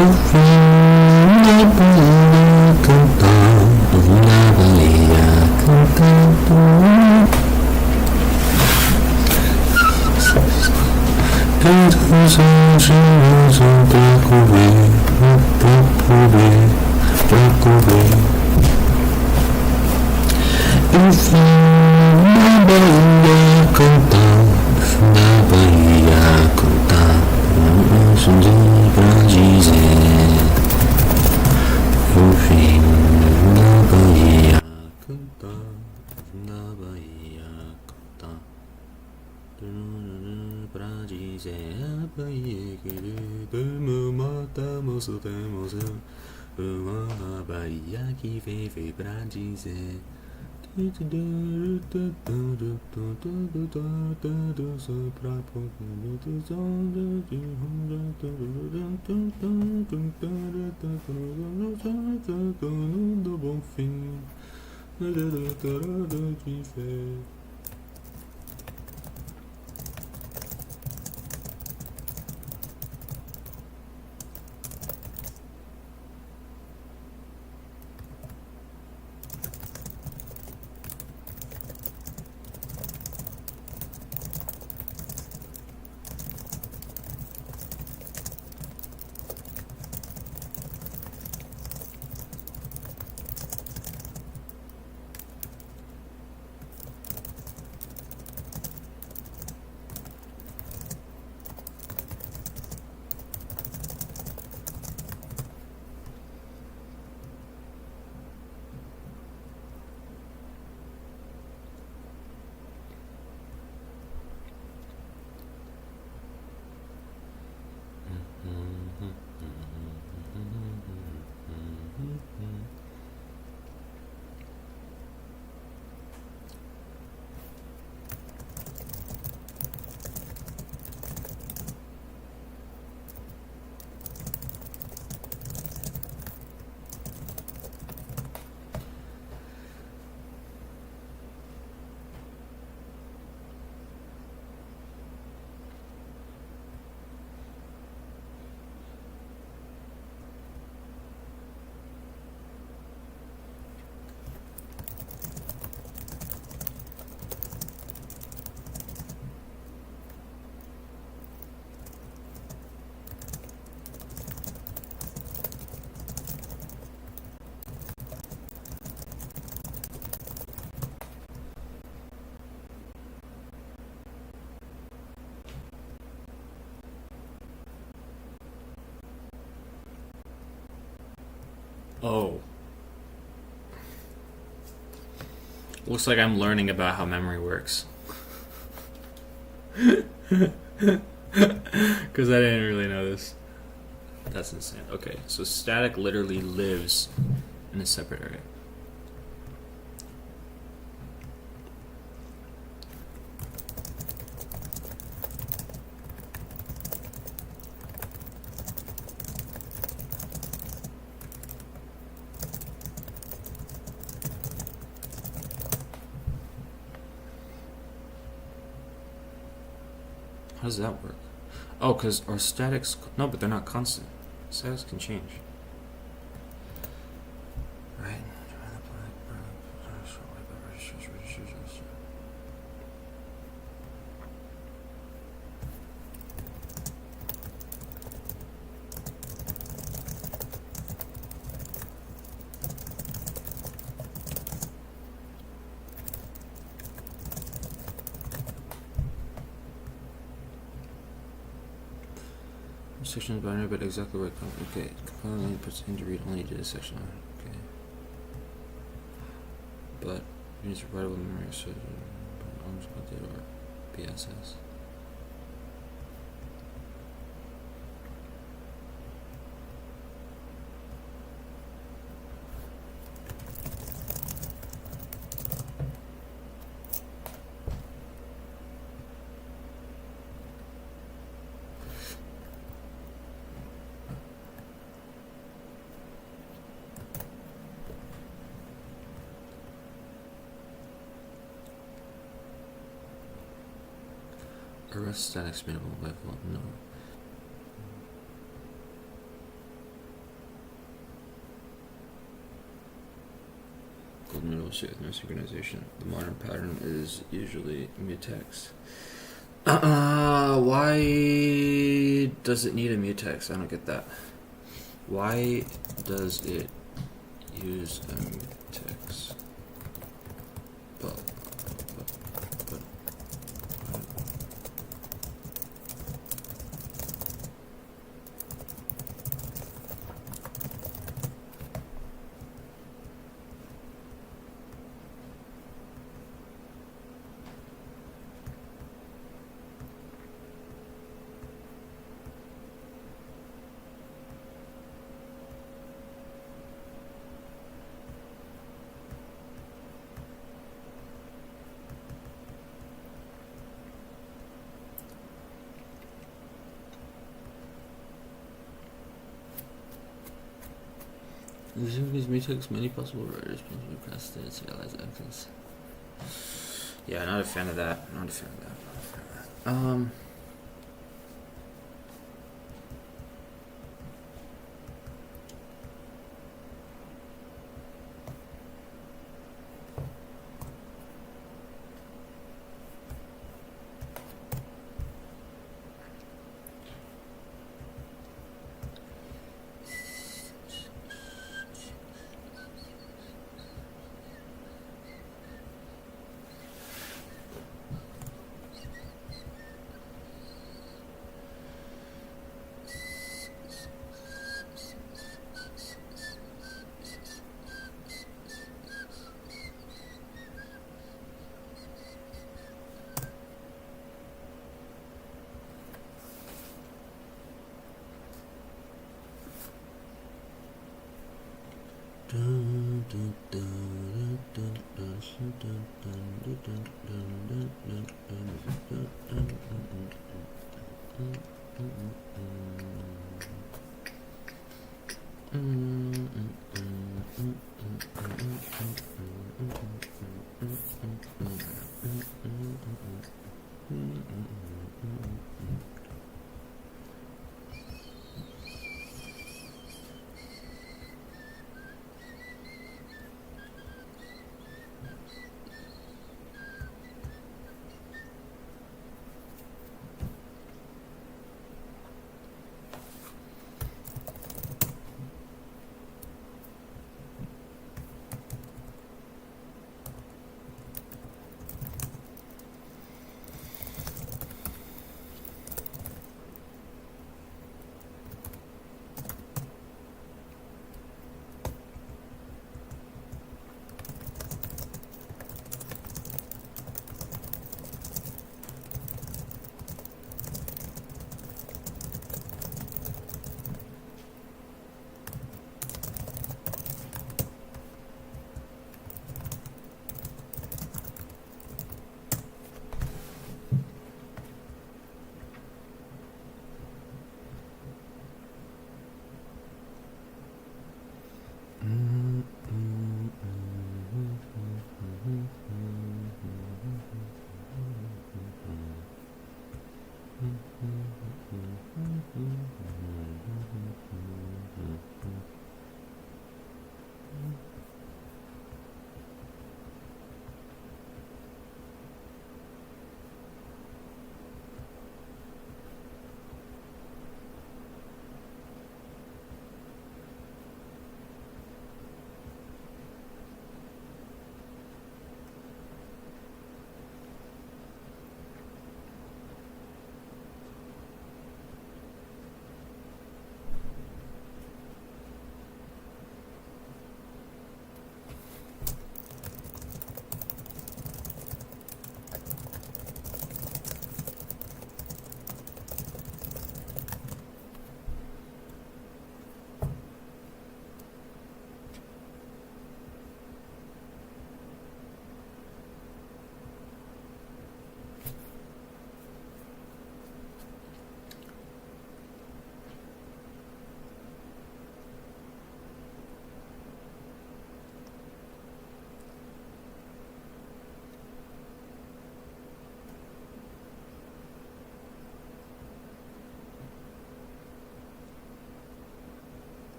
na Bahia cantando, na Bahia cantando. Tantos anjos pra correr, pra correr. Enfim, na Bahia cantar, na Bahia cantar, um anjo pra dizer. Enfim, na Bahia cantar, na Bahia cantar, pra dizer a Bahia querida, meu mata, moço, temos uma Bahia que veio pra dizer. Do bom fim de fé. Oh. Looks like I'm learning about how memory works. Because I didn't really know this. That's insane. Okay, so static literally lives in a separate area. How does that work? Oh, because our statics... No, but they're not constant. Statics can change. Right. Section is binary, but exactly where it comes. Okay, compiler only puts in to read only data section. Okay, but units writable memory, so data or PSS. Arrest statics minimal level, no. Golden Rule with no synchronization. The modern pattern is usually mutex. Why does it need a mutex? I don't get that. Why does it use a mutex? But these mutex many possible writers across the serialized actions. Yeah, not a fan of that. Not a fan of that.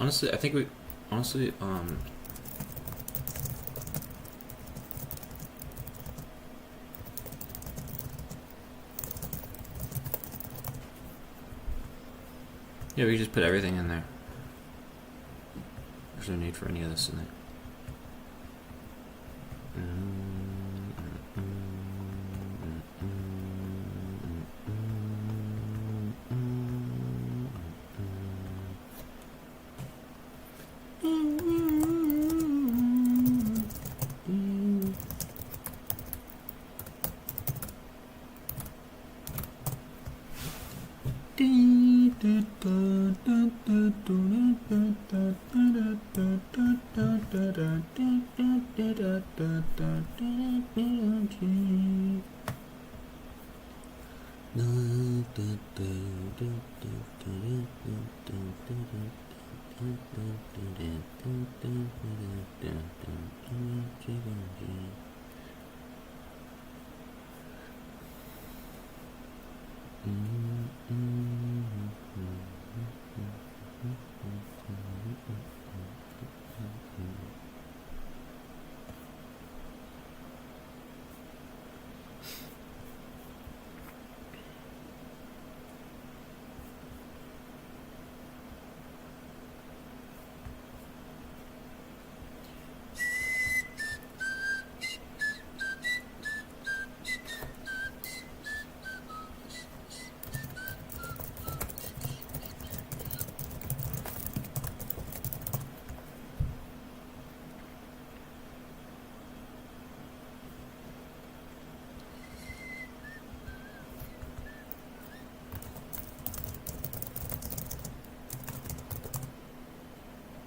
Honestly, I think we yeah, we just put everything in there. There's no need for any of this in there.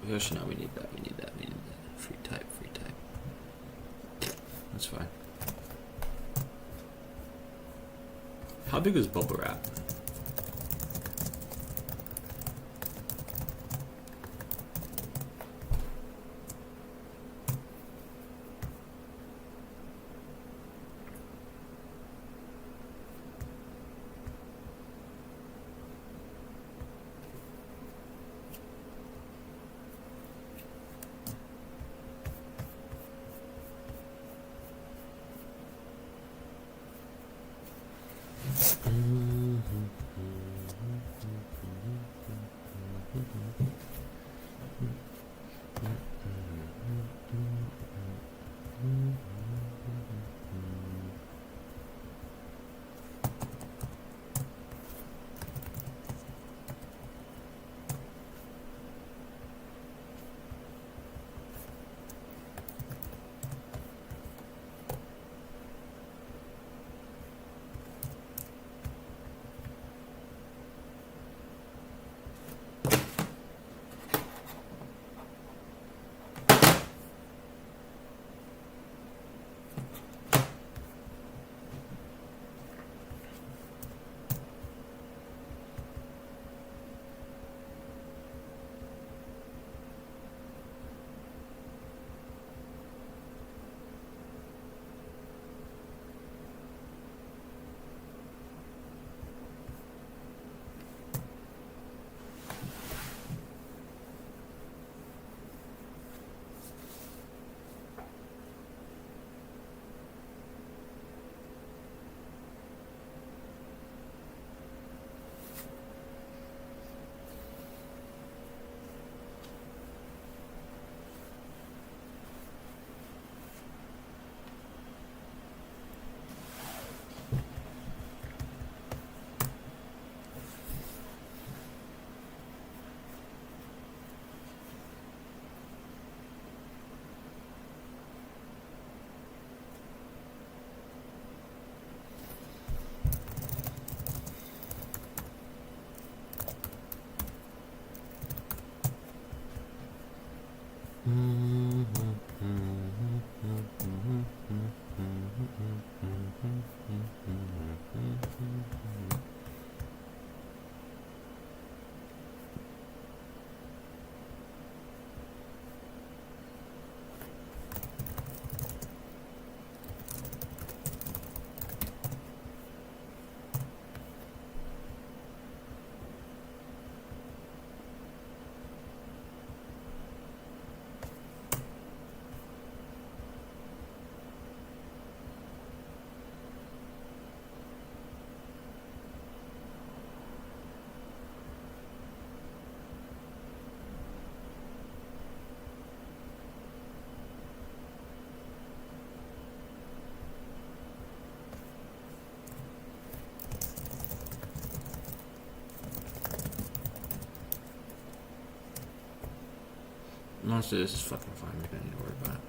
Yoshi, no, we need that. We need that. We need that. Free type. Free type. That's fine. How big is bubble wrap? Honestly, this is fucking fine. We don't need to worry about it.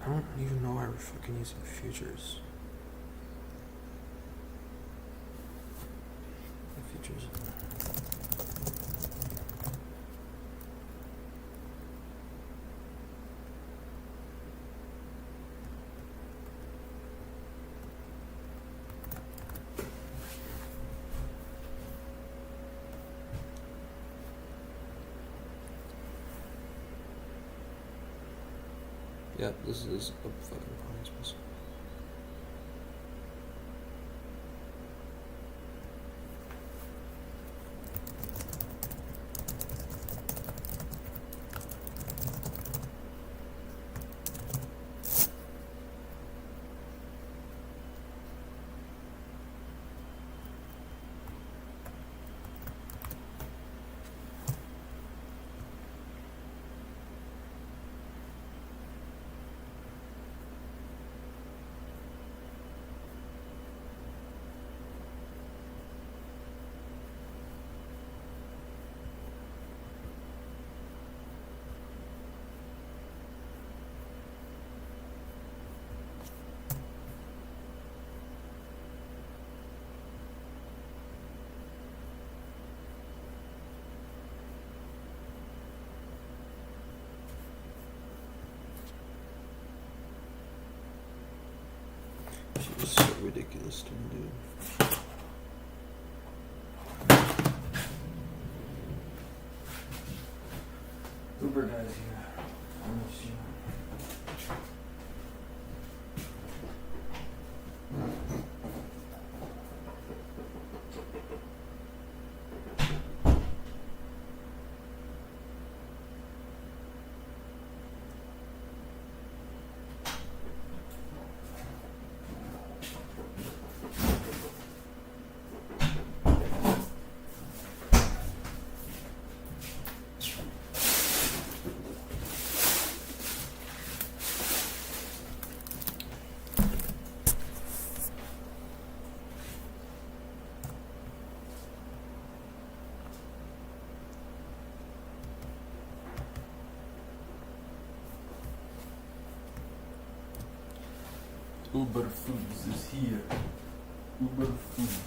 I don't even know why we're fucking using futures. Futures. Yep, this is a fucking promise. Shit is so ridiculous to me, dude. Uber guys here. Almost here. Uber Foods is here. Uber Foods.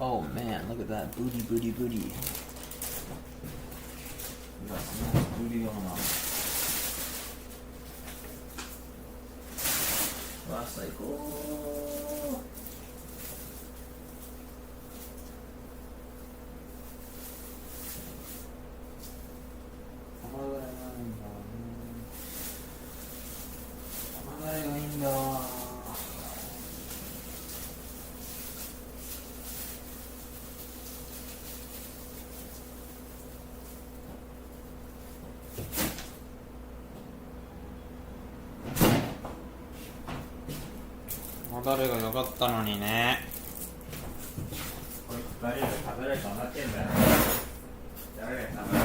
Oh man, look at that. Booty, booty, booty. We got some nice booty going on. Last cycle.誰がよかったのにね。これ2人で食べれるとなってんだよ。誰が食べろ。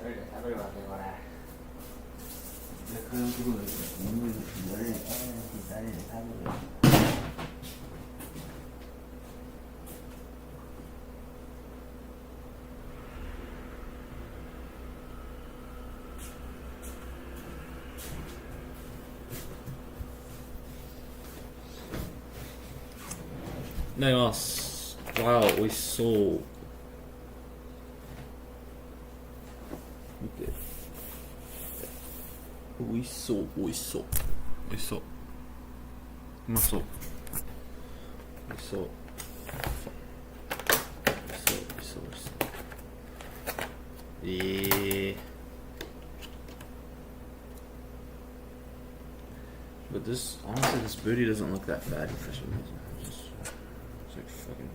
誰が食べるわけこれ。誰で食べる。いただきます。わお、美味しそう。見て。美味しそう、美味しそう。美味しそう。うまそう。美味しそう。美味しそう、美味しそう、美味しそう。But this, honestly, this booty doesn't look that fatty for some reason. It's like fucking.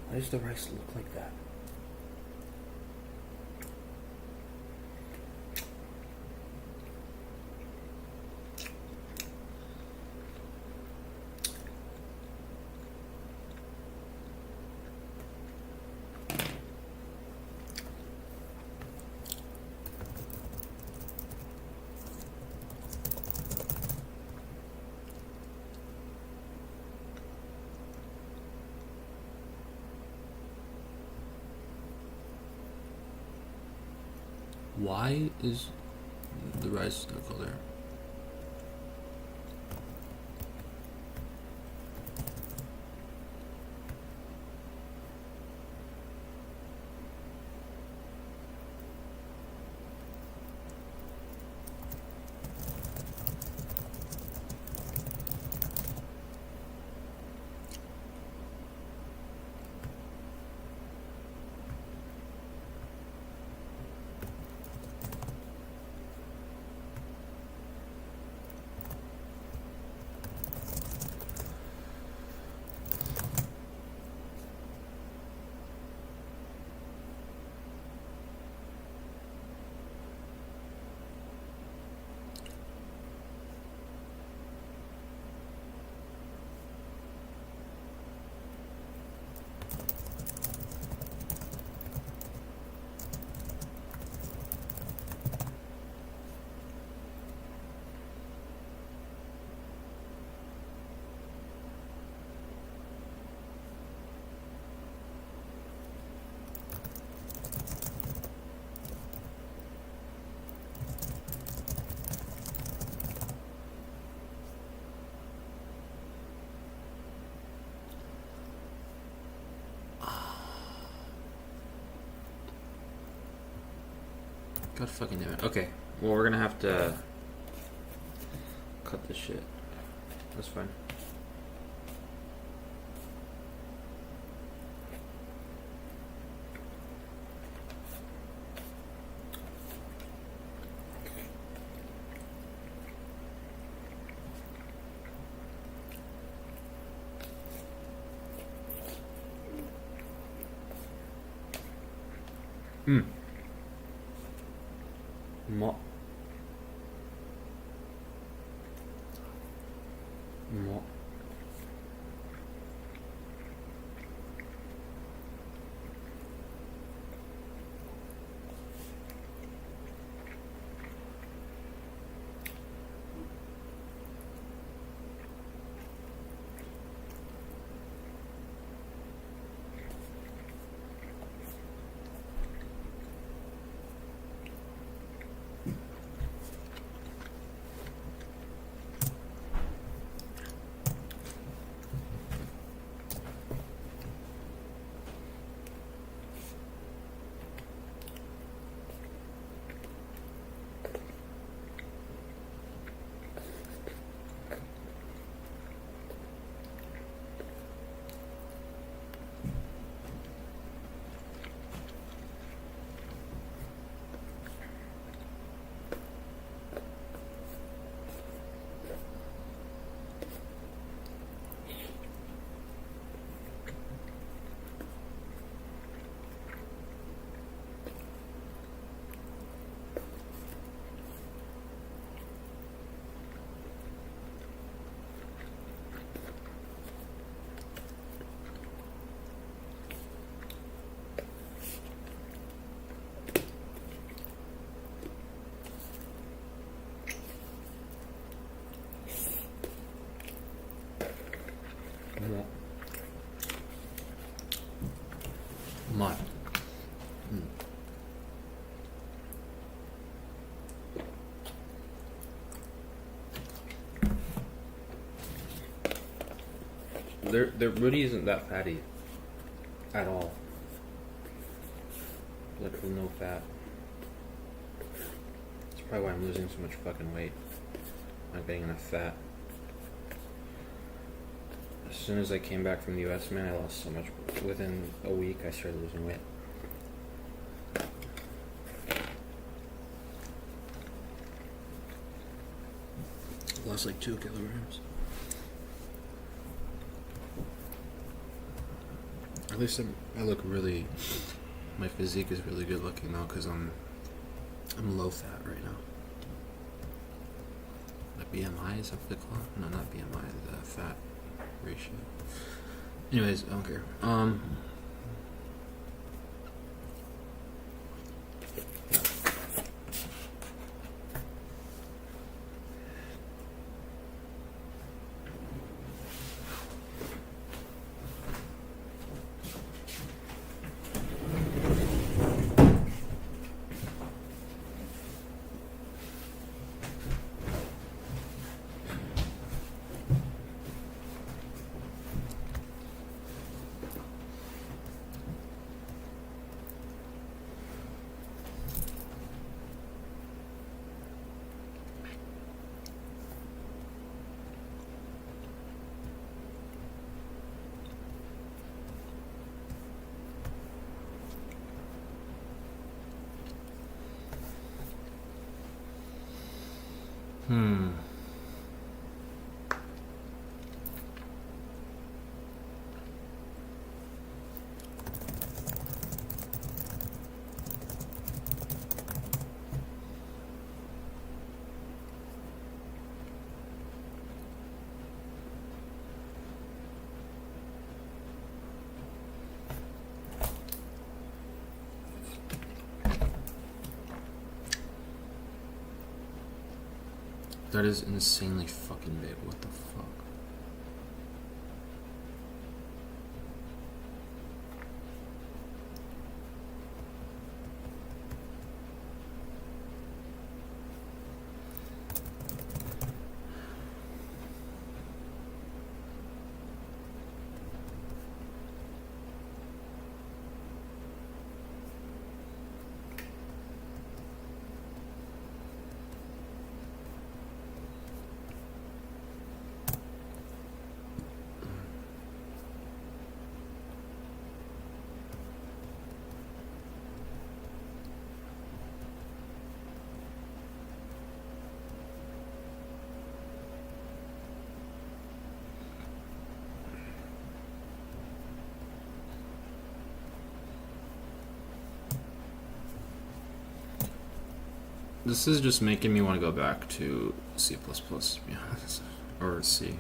Why does the rice look like that? Why is the rice the color? God fucking damn it. Okay. Well, we're gonna have to cut this shit. That's fine. Hmm. うまっ。うまっ。their Rudy isn't that fatty at all. Literally no fat. That's probably why I'm losing so much fucking weight. I'm not getting enough fat. As soon as I came back from the US, man, I lost so much. Within a week, I started losing weight. Lost like 2 kilograms. At least I look really. My physique is really good looking now because I'm low fat right now. My BMI is up the clock. No, not BMI. The fat ratio. Anyways, I don't care. That is insanely fucking big. What the fuck? This is just making me want to go back to C++, to be honest. Or C.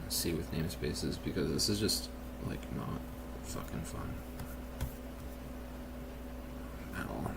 C with namespaces, because this is just, like, not fucking fun. At all.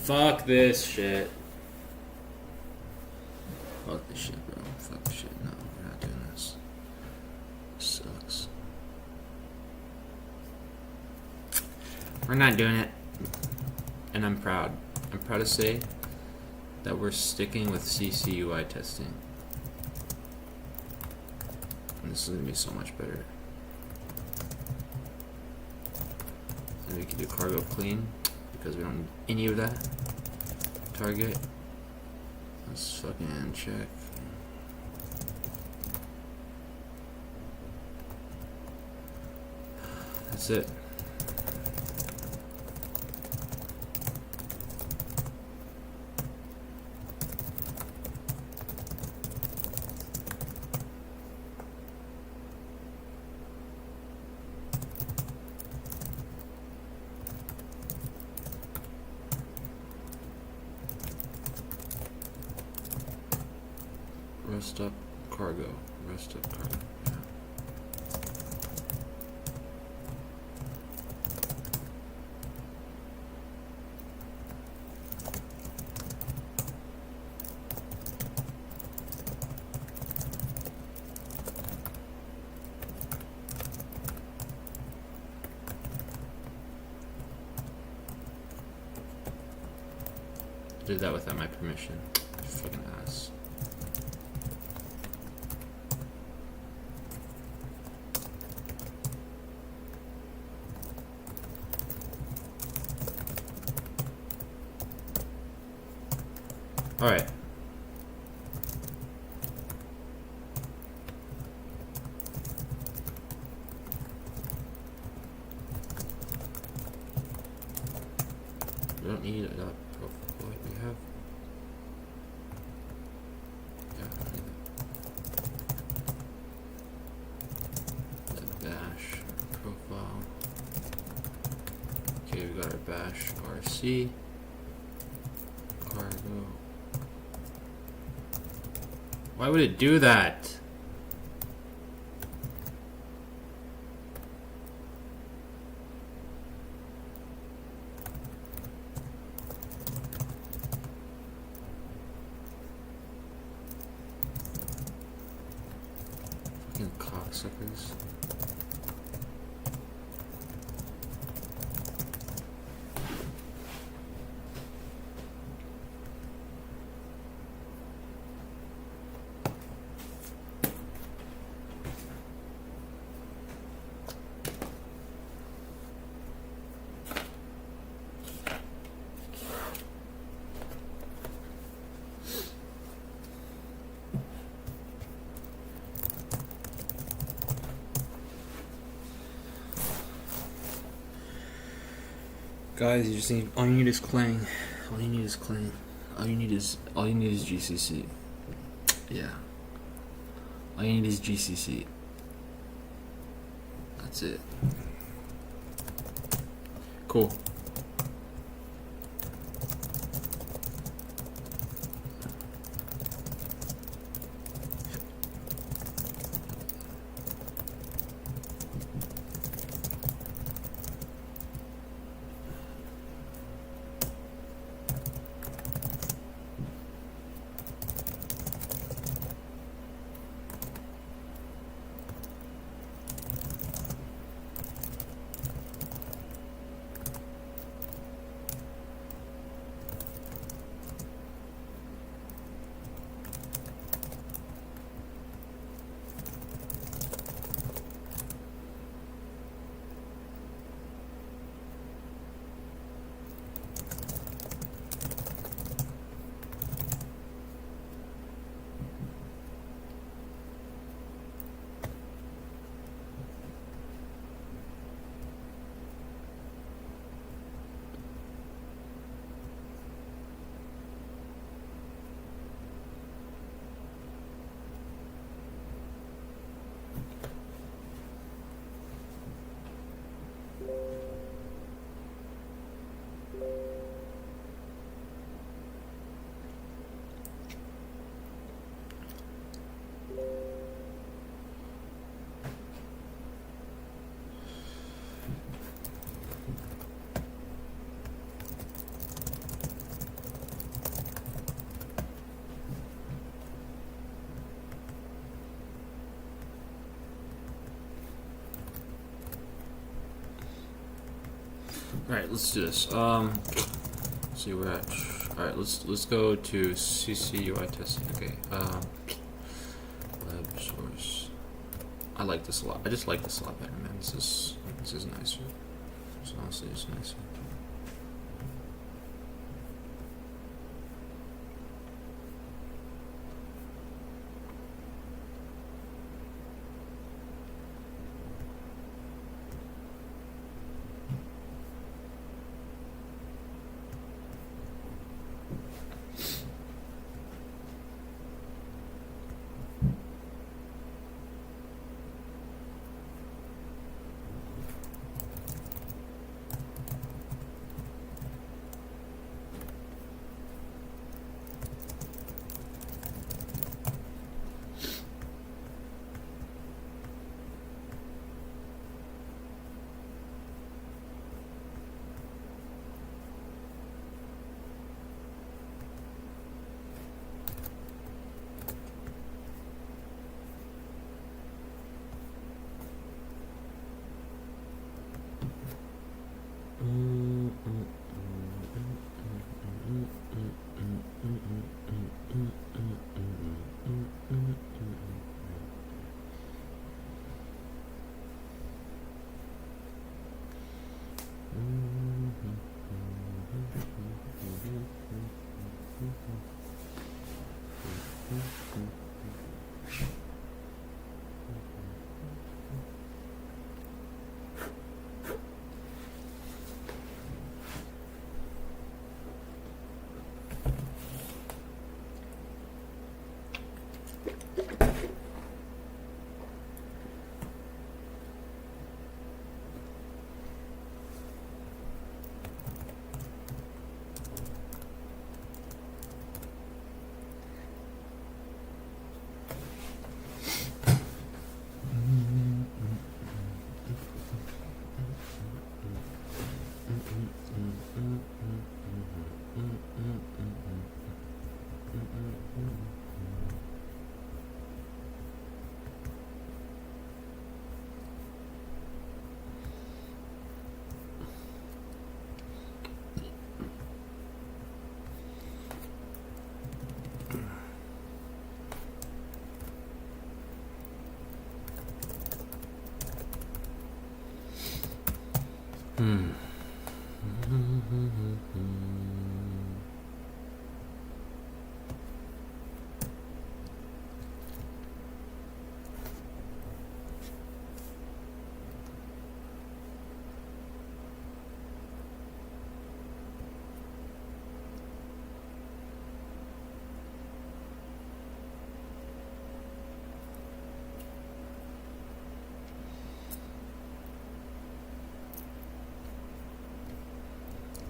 Fuck this shit. Fuck this shit, bro. Fuck this shit. No, we're not doing this. Sucks. We're not doing it. And I'm proud. I'm proud to say that we're sticking with CCUI testing. And this is going to be so much better. And we can do cargo clean because we don't need any of that. Target. Let's fucking check. That's it. Rest up cargo. Rest up cargo. Yeah. Did that without my permission. Fucking ass. All right. We don't need that profile. We have. Yeah, the bash profile. Okay, we got our bash RC. Cargo. Why would it do that? Fucking cocksuckers. Guys, you just need all you need is Clang. All you need is Clang. All you need is GCC. Yeah. All you need is GCC. That's it. Cool. Alright, let's do this. Let's see, we're at. Alright, let's go to CCUI testing. Okay. Web source. I like this a lot. I just like this a lot better, man. This is nicer. It's honestly just nicer.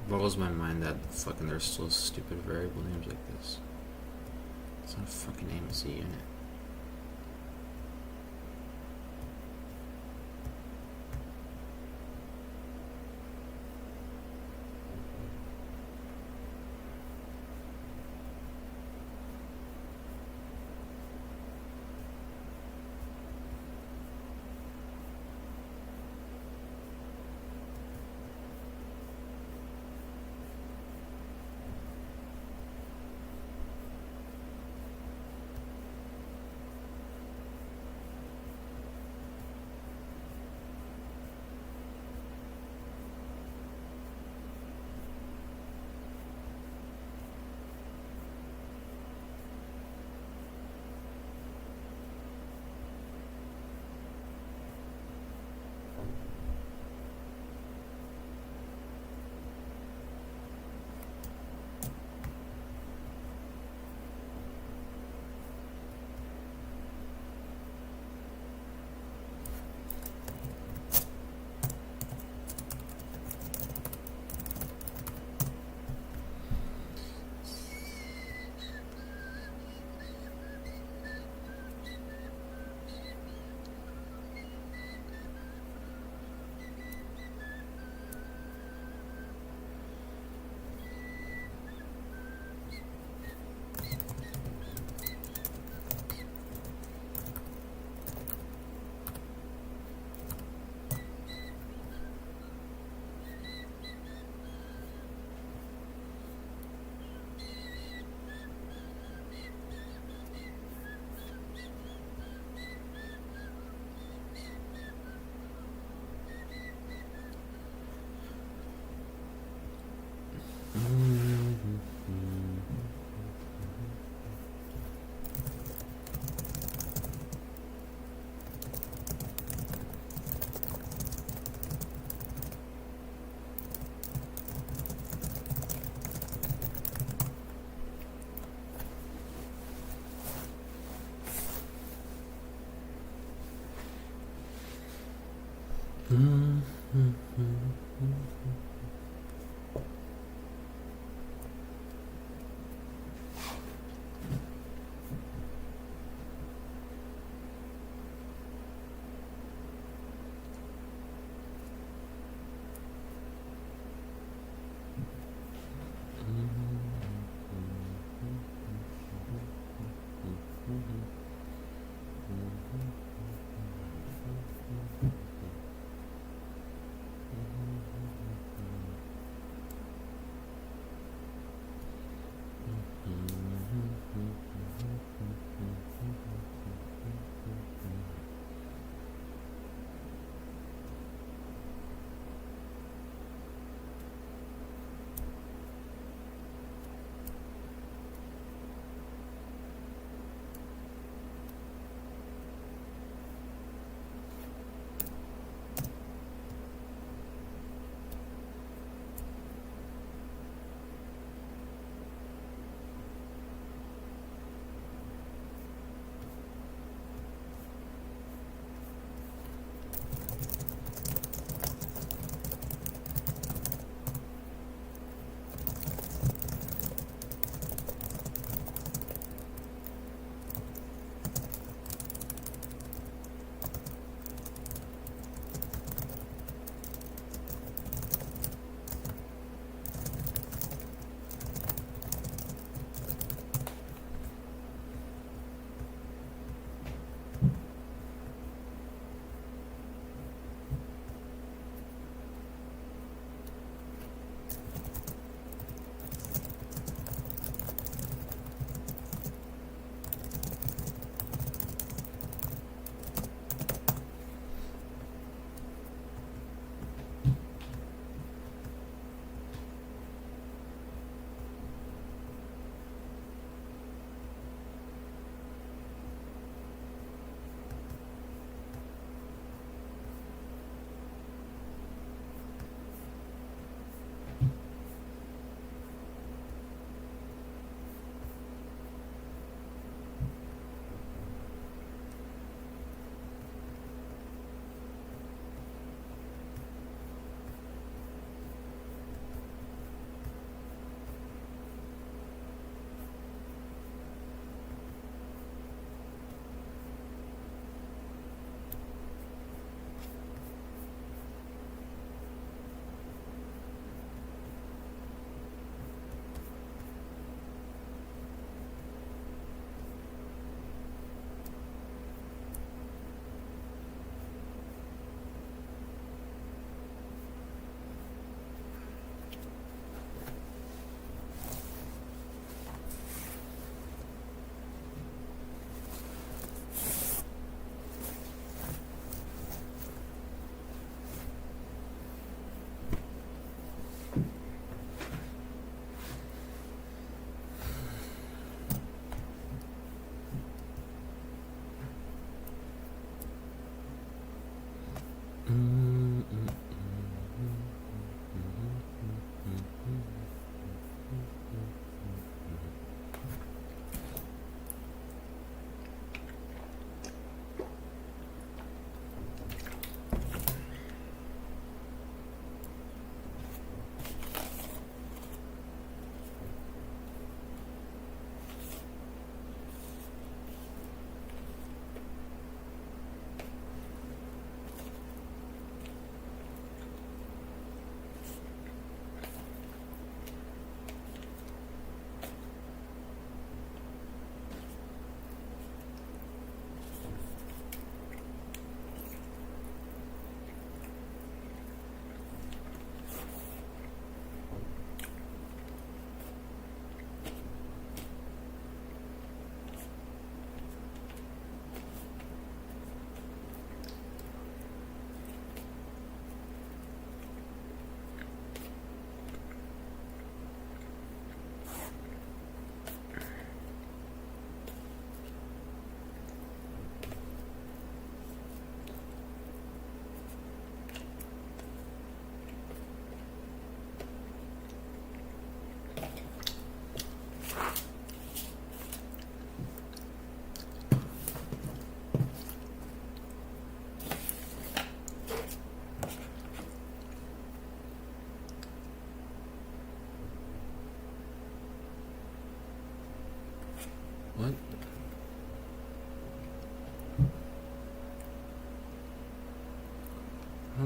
Blows my mind that fucking there's still stupid variable names like this. It's not a fucking name, it's a unit.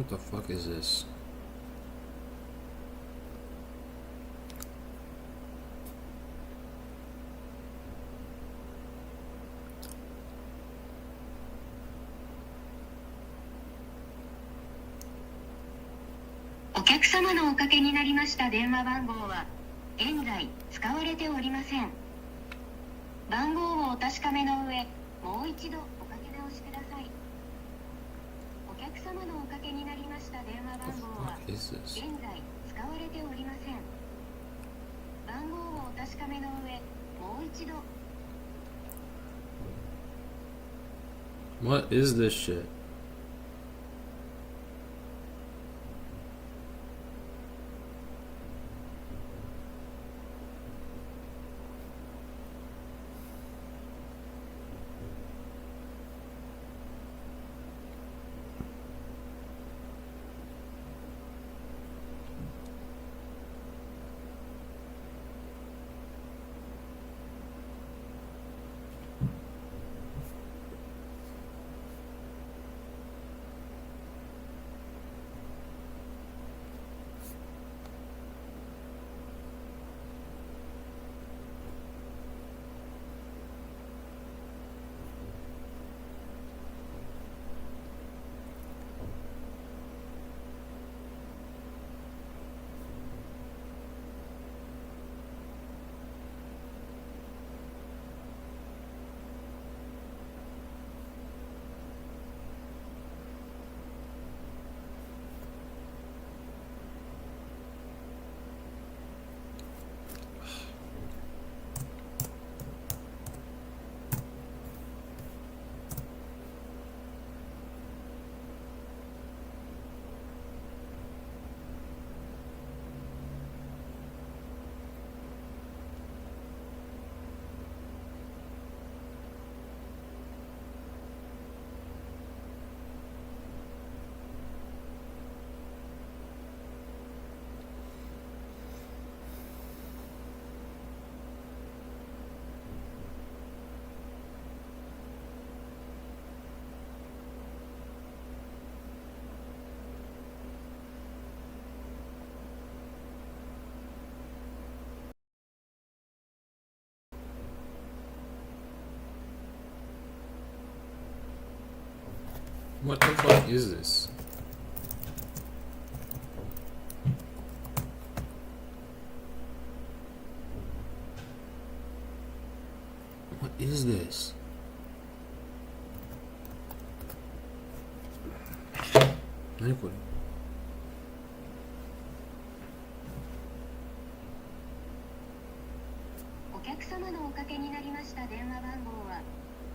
What the fuck is this?お客様のおかけになりました電話番号は現在使われておりません。番号をお確かめの上、もう一度おかけ直しください。お客様のおかけになりました電話番号は現在使われておりません。番号をお確かめの上、もう一度。 What is this shit? What the fuck is this? What is this? What?お客様のおかけになりました電話番号は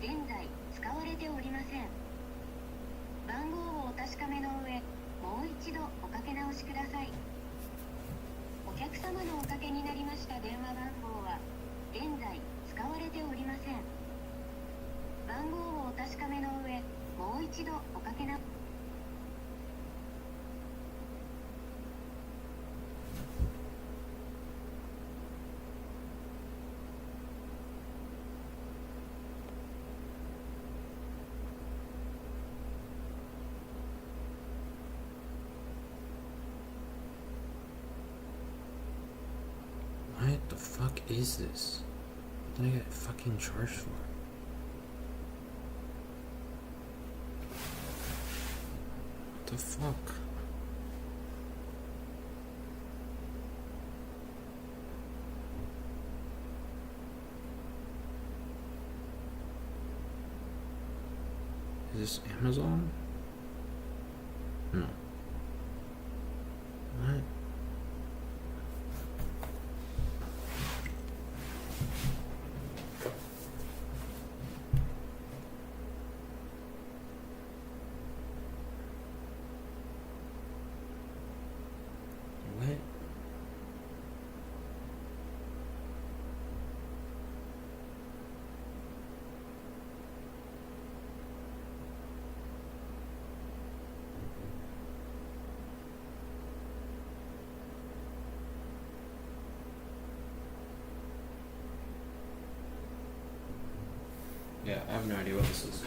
現在使われておりません。番号をお確かめの上、もう一度おかけ直しください。お客様のおかけになりました電話番号は現在使われておりません。番号をお確かめの上、もう一度おかけ直し。 What the fuck is this? What did I get fucking charged for? What the fuck? Is this Amazon? No. What? What? Yeah, I have no idea what this is.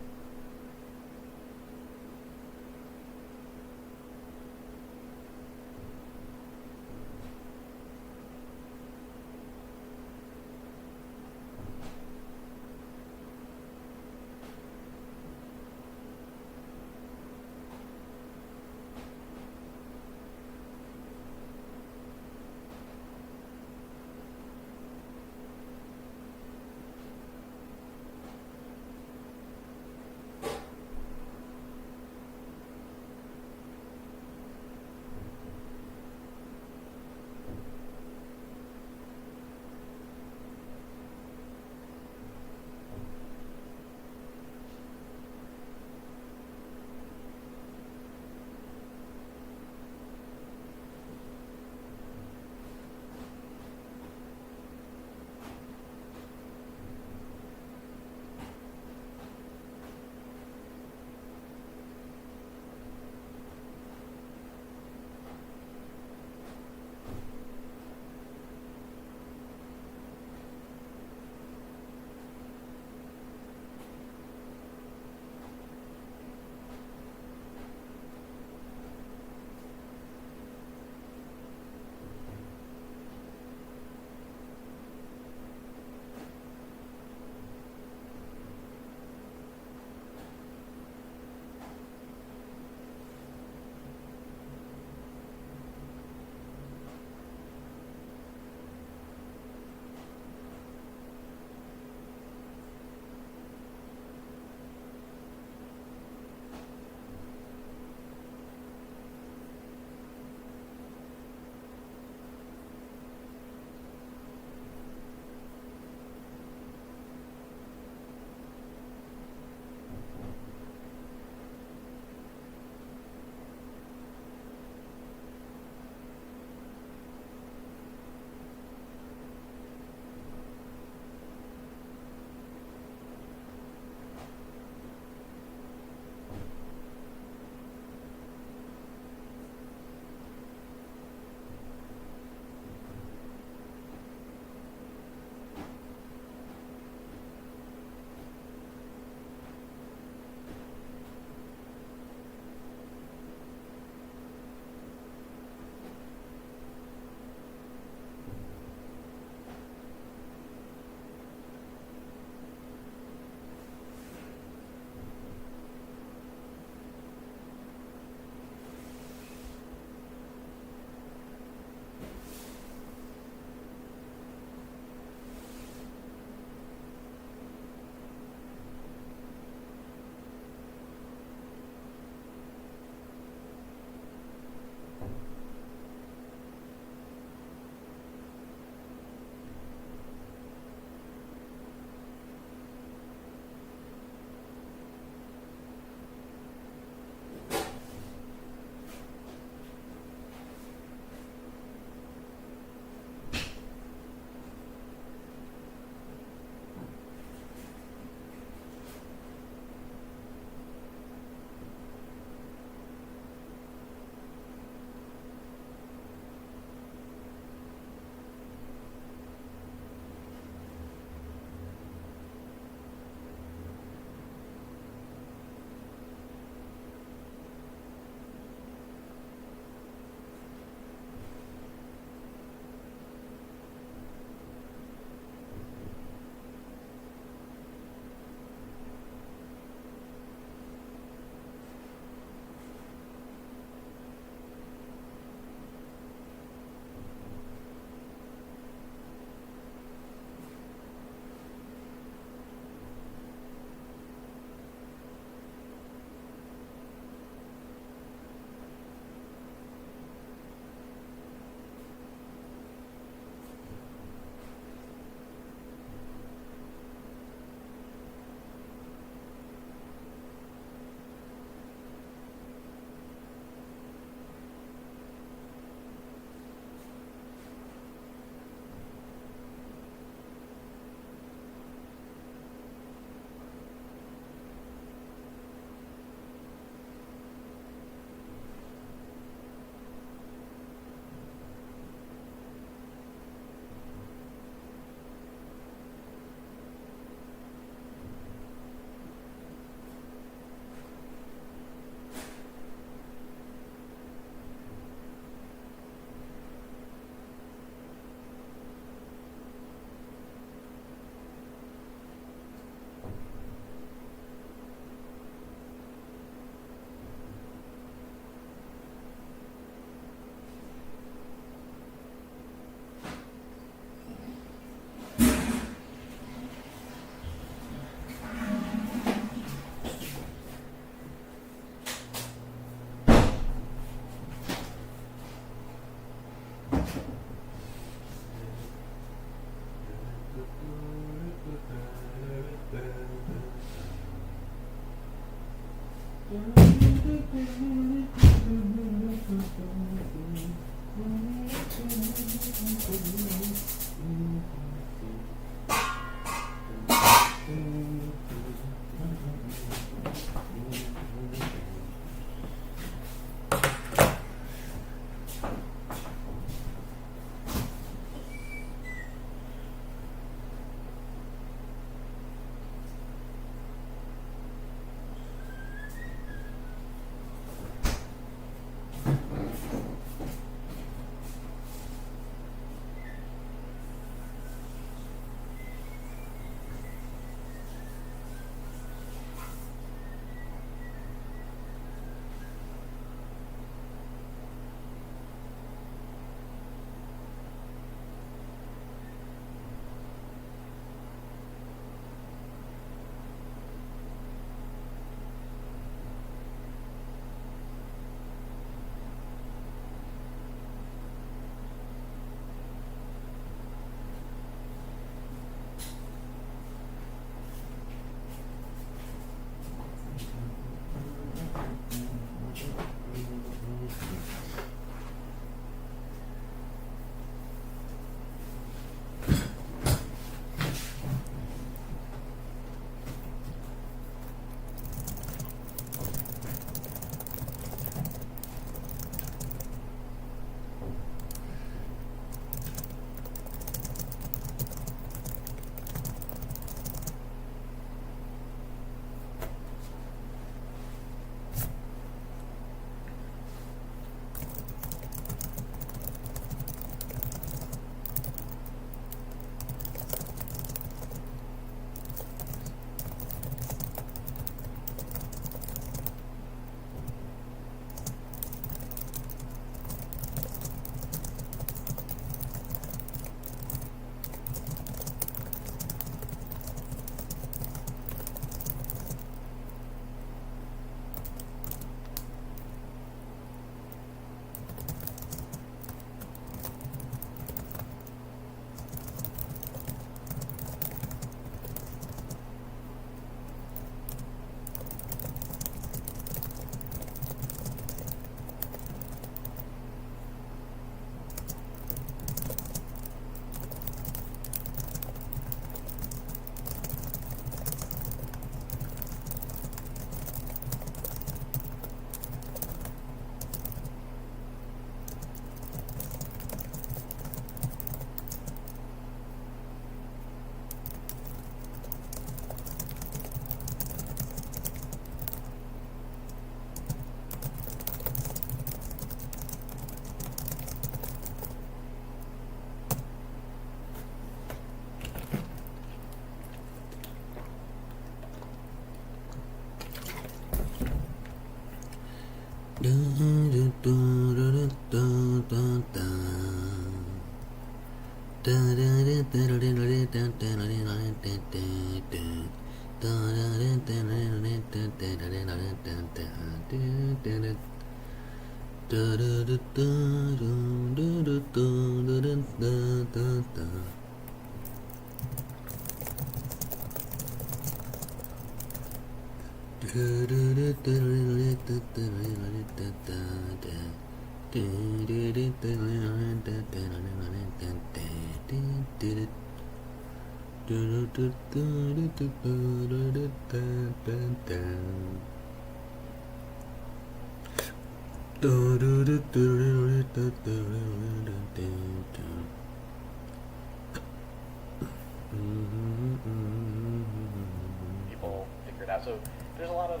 People figure it out. So there's a lot of,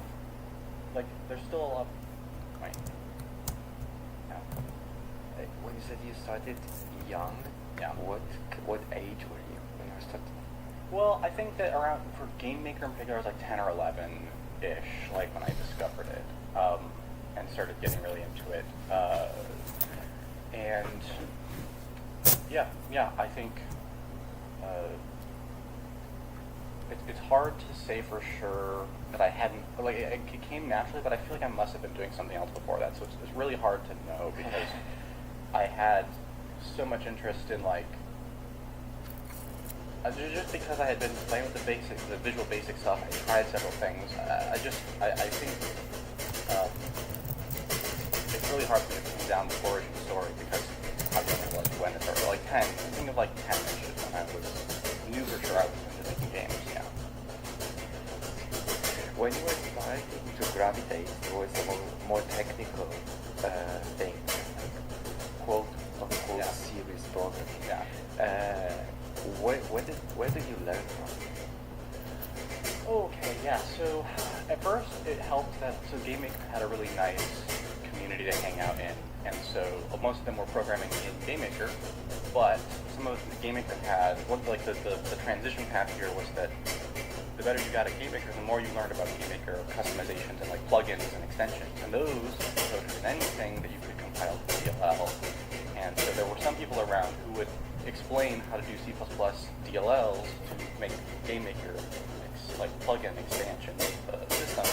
like, there's still a lot. Wait. No. When you said you started young, Yeah. what age were you when you started? Well, I think that around, for Game Maker in particular, I was like 10 or 11-ish, like when I discovered it, and started getting really into it. And yeah, I think it's hard to say for sure that I hadn't, like, it came naturally, but I feel like I must have been doing something else before that, so it's really hard to know, because I had so much interest in, like, just because I had been playing with the basics, the Visual Basic stuff, I tried several things. I think um, it's really hard for me to pin down the origin story because how young I was when it started. Like 10, I think of like 10-ish is when I was knew for sure I was into making games. Yeah. When you were starting to gravitate towards the more technical things, like quote unquote Yeah. serious programming, Yeah. where did you learn from? Okay, yeah. So at first it helped that GameMaker had a really nice community to hang out in, and so most of them were programming in GameMaker, but some of the GameMaker had the transition path here was that the better you got at GameMaker, the more you learned about GameMaker customizations and like plugins and extensions, and those encoded in anything that you could compile to DLL. And so there were some people around who would explain how to do C++ DLLs to make GameMaker like plugin expansion of the system.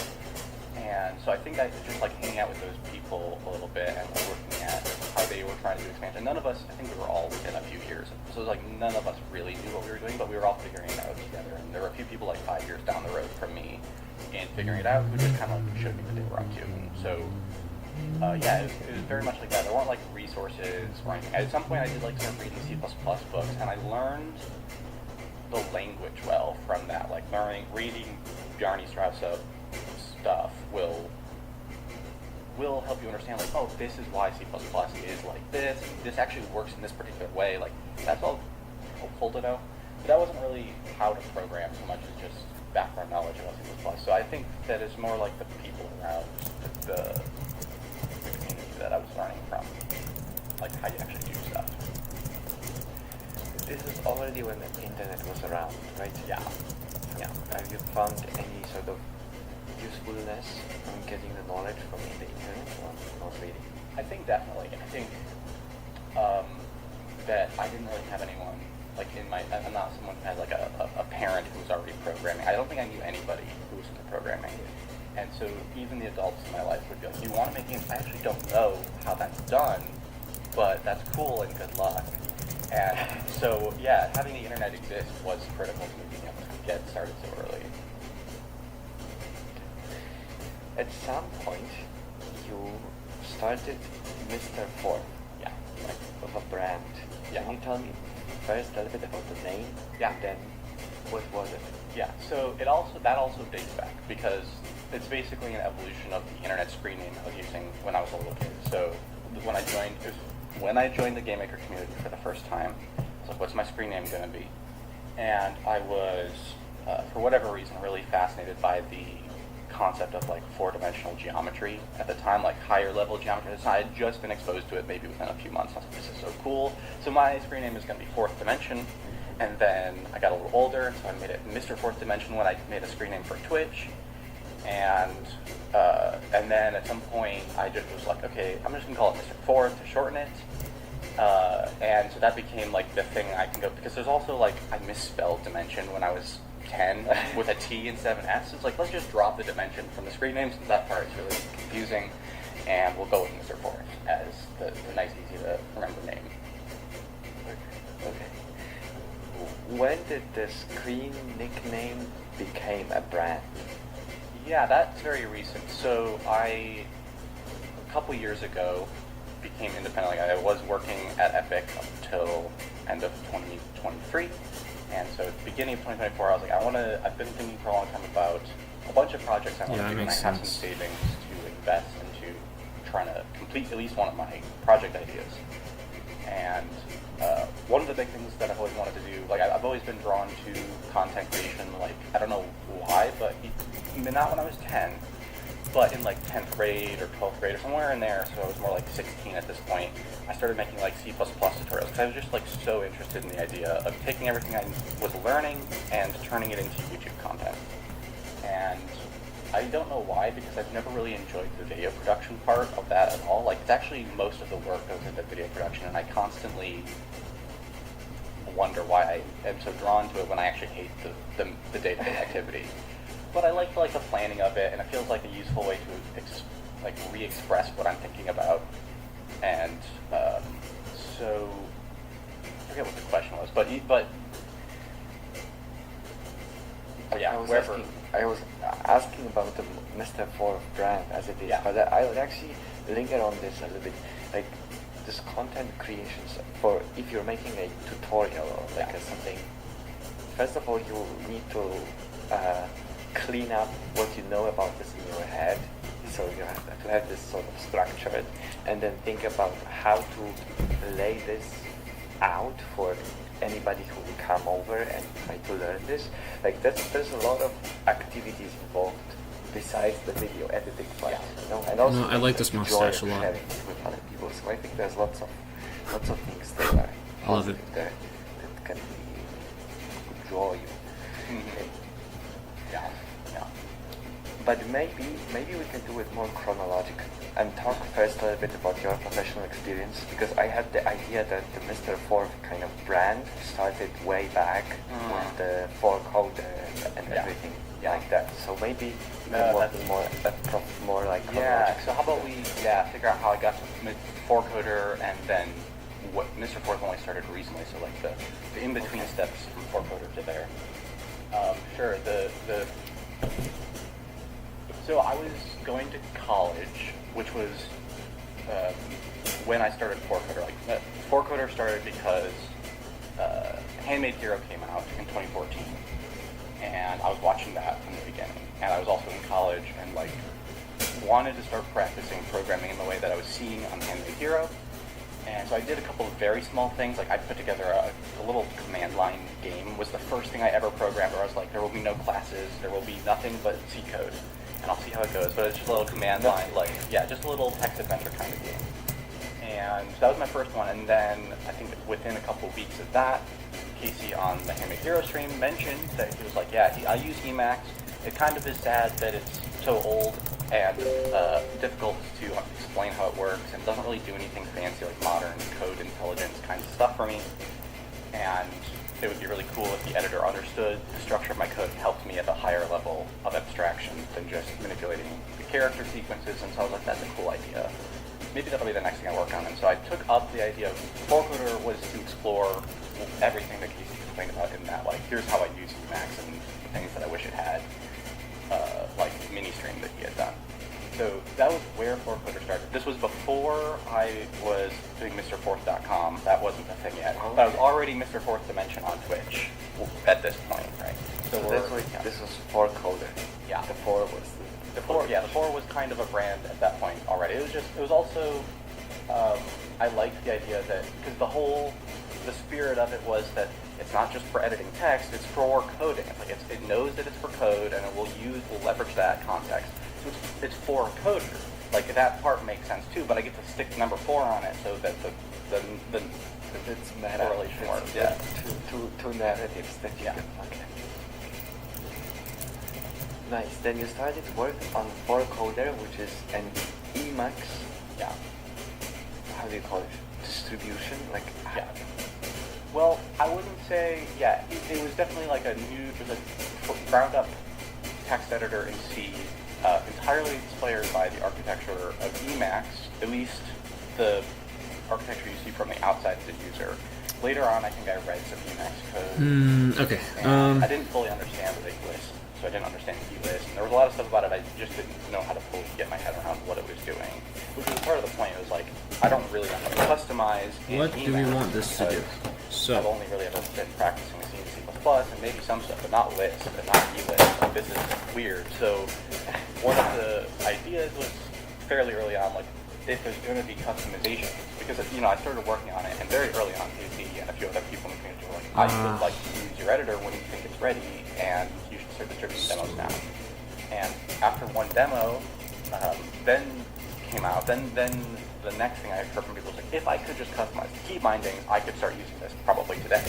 And so I think I was just like hanging out with those people a little bit and looking at how they were trying to do expansion. None of us, I think we were all within a few years. So it was like none of us really knew what we were doing, but we were all figuring it out together. And there were a few people like 5 years down the road from me in figuring it out who just kind of like showed me what they were up to. And so yeah, it was very much like that. There weren't like resources or anything. At some point I did like start reading C++ books, and I learned the language well from that. Like reading Bjarne Strousa stuff will help you understand like, oh, this is why C++ is like this, and this actually works in this particular way. Like that's all helpful to know. But that wasn't really how to program so much as just background knowledge about C++. So I think that it's more like the people around the community that I was learning from, like how you actually do stuff. This is already when the internet was around, right? Yeah. Yeah. Have you found any sort of usefulness from getting the knowledge from the internet, or not really? I think definitely. I think that I didn't really have anyone like I'm not someone who had like a parent who was already programming. I don't think I knew anybody who was into programming. And so even the adults in my life would be like, you want to make games? I actually don't know how that's done, but that's cool and good luck. And so, yeah, having the internet exist was critical to me being able to get started so early. At some point, you started Mr. Forth, Yeah. like of a brand. Yeah. Can you tell me first a little bit about the name? Yeah. And then what was it? Yeah, so that also dates back because it's basically an evolution of the internet screen name I was using when I was a little kid. So when I joined the GameMaker community for the first time, I was like, what's my screen name going to be? And I was, for whatever reason, really fascinated by the concept of like four-dimensional geometry at the time, like higher level geometry. I had just been exposed to it maybe within a few months. I was like, this is so cool. So my screen name is going to be Fourth Dimension. And then I got a little older, so I made it Mr. Fourth Dimension when I made a screen name for Twitch. And then at some point I just was like, okay, I'm just gonna call it Mr. Fourth to shorten it. And so that became like the thing I can go, because there's also like, I misspelled dimension when I was 10 with a T instead of an S. It's like, let's just drop the dimension from the screen name since that part is really confusing. And we'll go with Mr. Fourth as the nice, easy to remember name. Okay. When did the screen nickname became a brand? Yeah, that's very recent. So a couple years ago, became independent. Like I was working at Epic up until end of 2023, and so at the beginning of 2024, I was like, I've been thinking for a long time about a bunch of projects I want to do, and I have some savings to invest into trying to complete at least one of my project ideas. And one of the big things that I've always wanted to do, like I've always been drawn to content creation, like I don't know why, but not when I was 10, but in like 10th grade or 12th grade or somewhere in there, so I was more like 16 at this point, I started making like C++ tutorials, because I was just like so interested in the idea of taking everything I was learning and turning it into YouTube content. And I don't know why, because I've never really enjoyed the video production part of that at all. Like, it's actually most of the work goes into video production, and I constantly wonder why I am so drawn to it when I actually hate the day-to-day activity. But I like the planning of it, and it feels like a useful way to re-express what I'm thinking about. And so I forget what the question was, but But yeah, I was wherever. asking about the Mr. Fourth brand as it is, Yeah. but I would actually linger on this a little bit. Like this content creations for if you're making a tutorial or like Yeah. something. First of all, you need to clean up what you know about this in your head. So you have to have this sort of structured, and then think about how to lay this out for anybody who will come over and try to learn this. Like there's a lot of activities involved besides the video editing part, Yeah. you know, and also No, I like this the joy mustache of a lot. sharing it with other people. So I think there's lots of things that are I love it. positive there that can draw you. Mhm. Yeah. Yeah. But maybe we can do it more chronological and talk first a little bit about your professional experience, because I had the idea that the Mr. Fork kind of brand started way back with the Fork holder and Yeah. everything Yeah. like that. So maybe you No, can walk that's- me more like Yeah, chronological. so how about we figure out how I got to Forcoder, and then what Mr. Fork only started recently, so like the in-between steps from Forcoder to there. Sure, so I was going to college, which was when I started Forcoder. Like, Forcoder started because Handmade Hero came out in 2014, and I was watching that from the beginning. And I was also in college and like wanted to start practicing programming in the way that I was seeing on Handmade Hero. And so I did a couple of very small things. Like I put together a little command line game. Was the first thing I ever programmed where I was like, there will be no classes, there will be nothing but C code, and I'll see how it goes. But it's just a little command line, like just a little text adventure kind of game. And that was my first one. And then I think within a couple of weeks of that, Casey on the Handmade Hero stream mentioned that he was like, I use Emacs. It kind of is sad that it's so old and difficult to explain how it works, and doesn't really do anything fancy like modern code intelligence kind of stuff for me. And it would be really cool if the editor understood the structure of my code and helped me at a higher level of abstraction than just manipulating the character sequences. And so I was like, that's a cool idea. Maybe that'll be the next thing I work on. And so I took up the idea of Forcoder was to explore everything that Casey complained about in that, like, here's how I use Emacs and things that I wish it had, like mini stream that he had done. So that was where Forcoder started. This was before I was doing MrFourth.com. That wasn't the thing yet. But I was already Mr. Fourth Dimension on Twitch at this point, right? So that's why this was Forcoder. Yeah. The 4 was The 4 was kind of a brand at that point already. It was also, I liked the idea that, because the spirit of it was that it's not just for editing text, it's for coding. Like it knows that it's for code, and it will leverage that context. So it's for coders. Like that part makes sense too, but I get to stick number 4 on it so that the it's meta. correlation It's works. Yeah. Two narratives that you Yeah. can look at. Nice. Then you started work on Forcoder, which is an Emacs. Yeah. How do you call it? Distribution, like. Yeah. Well, I wouldn't say, it was definitely like it was a ground up text editor in C, entirely inspired by the architecture of Emacs, at least the architecture you see from the outside as a user. Later on, I think I read some Emacs code. Okay. And I didn't fully understand the list, so I didn't understand the list. And there was a lot of stuff about it I just didn't know how to fully get my head around what it was doing, which was part of the point. It was like, I don't really know how to customize in What do we Emacs want this to do? because So- I've only really ever been practicing C and C++, and maybe some stuff, but not Lisp and not ELISP. Like, this is weird. So one of the ideas was fairly early on, like, if there's going to be customization, because I started working on it, and very early on, Casey and a few other people in the community were like, I would like to use your editor when you think it's ready, and you should start distributing demos now. And after one demo, then came out, then the next thing I heard from people was like, if I could just customize the key bindings, I could start using this probably today.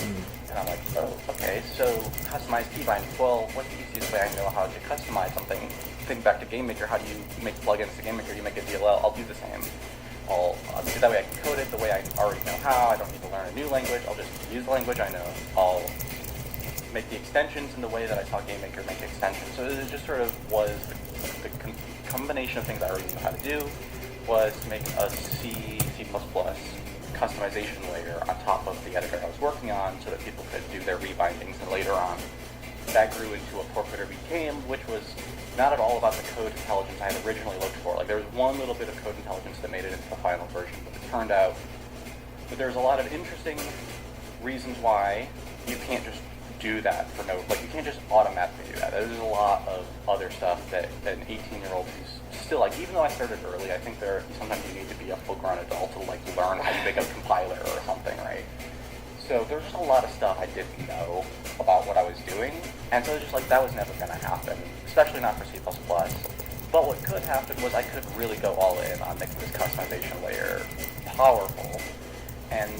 And I'm like, oh, okay, so customize key bindings. Well, what's the easiest way I know how to customize something? Think back to GameMaker, how do you make plugins to GameMaker? You make a DLL, I'll do the same. Because that way I can code it the way I already know how. I don't need to learn a new language. I'll just use the language I know. I'll make the extensions in the way that I saw GameMaker make extensions. So it just sort of was the combination of things I already knew how to do was to make a C++ customization layer on top of the editor I was working on so that people could do their rebindings and later on that grew into what Forcoder became, which was not at all about the code intelligence I had originally looked for. Like, there was one little bit of code intelligence that made it into the final version, but it turned out that there's a lot of interesting reasons why you can't just do that for no, like, you can't just automatically do that. There's a lot of other stuff that an 18-year-old who's still, like, even though I started early, I think sometimes you need to be a full-grown adult to, like, learn how to make a compiler or something, right? So there's just a lot of stuff I didn't know about what I was doing, and so it was just like, that was never going to happen, especially not for C++. But what could happen was I could really go all in on making this customization layer powerful, and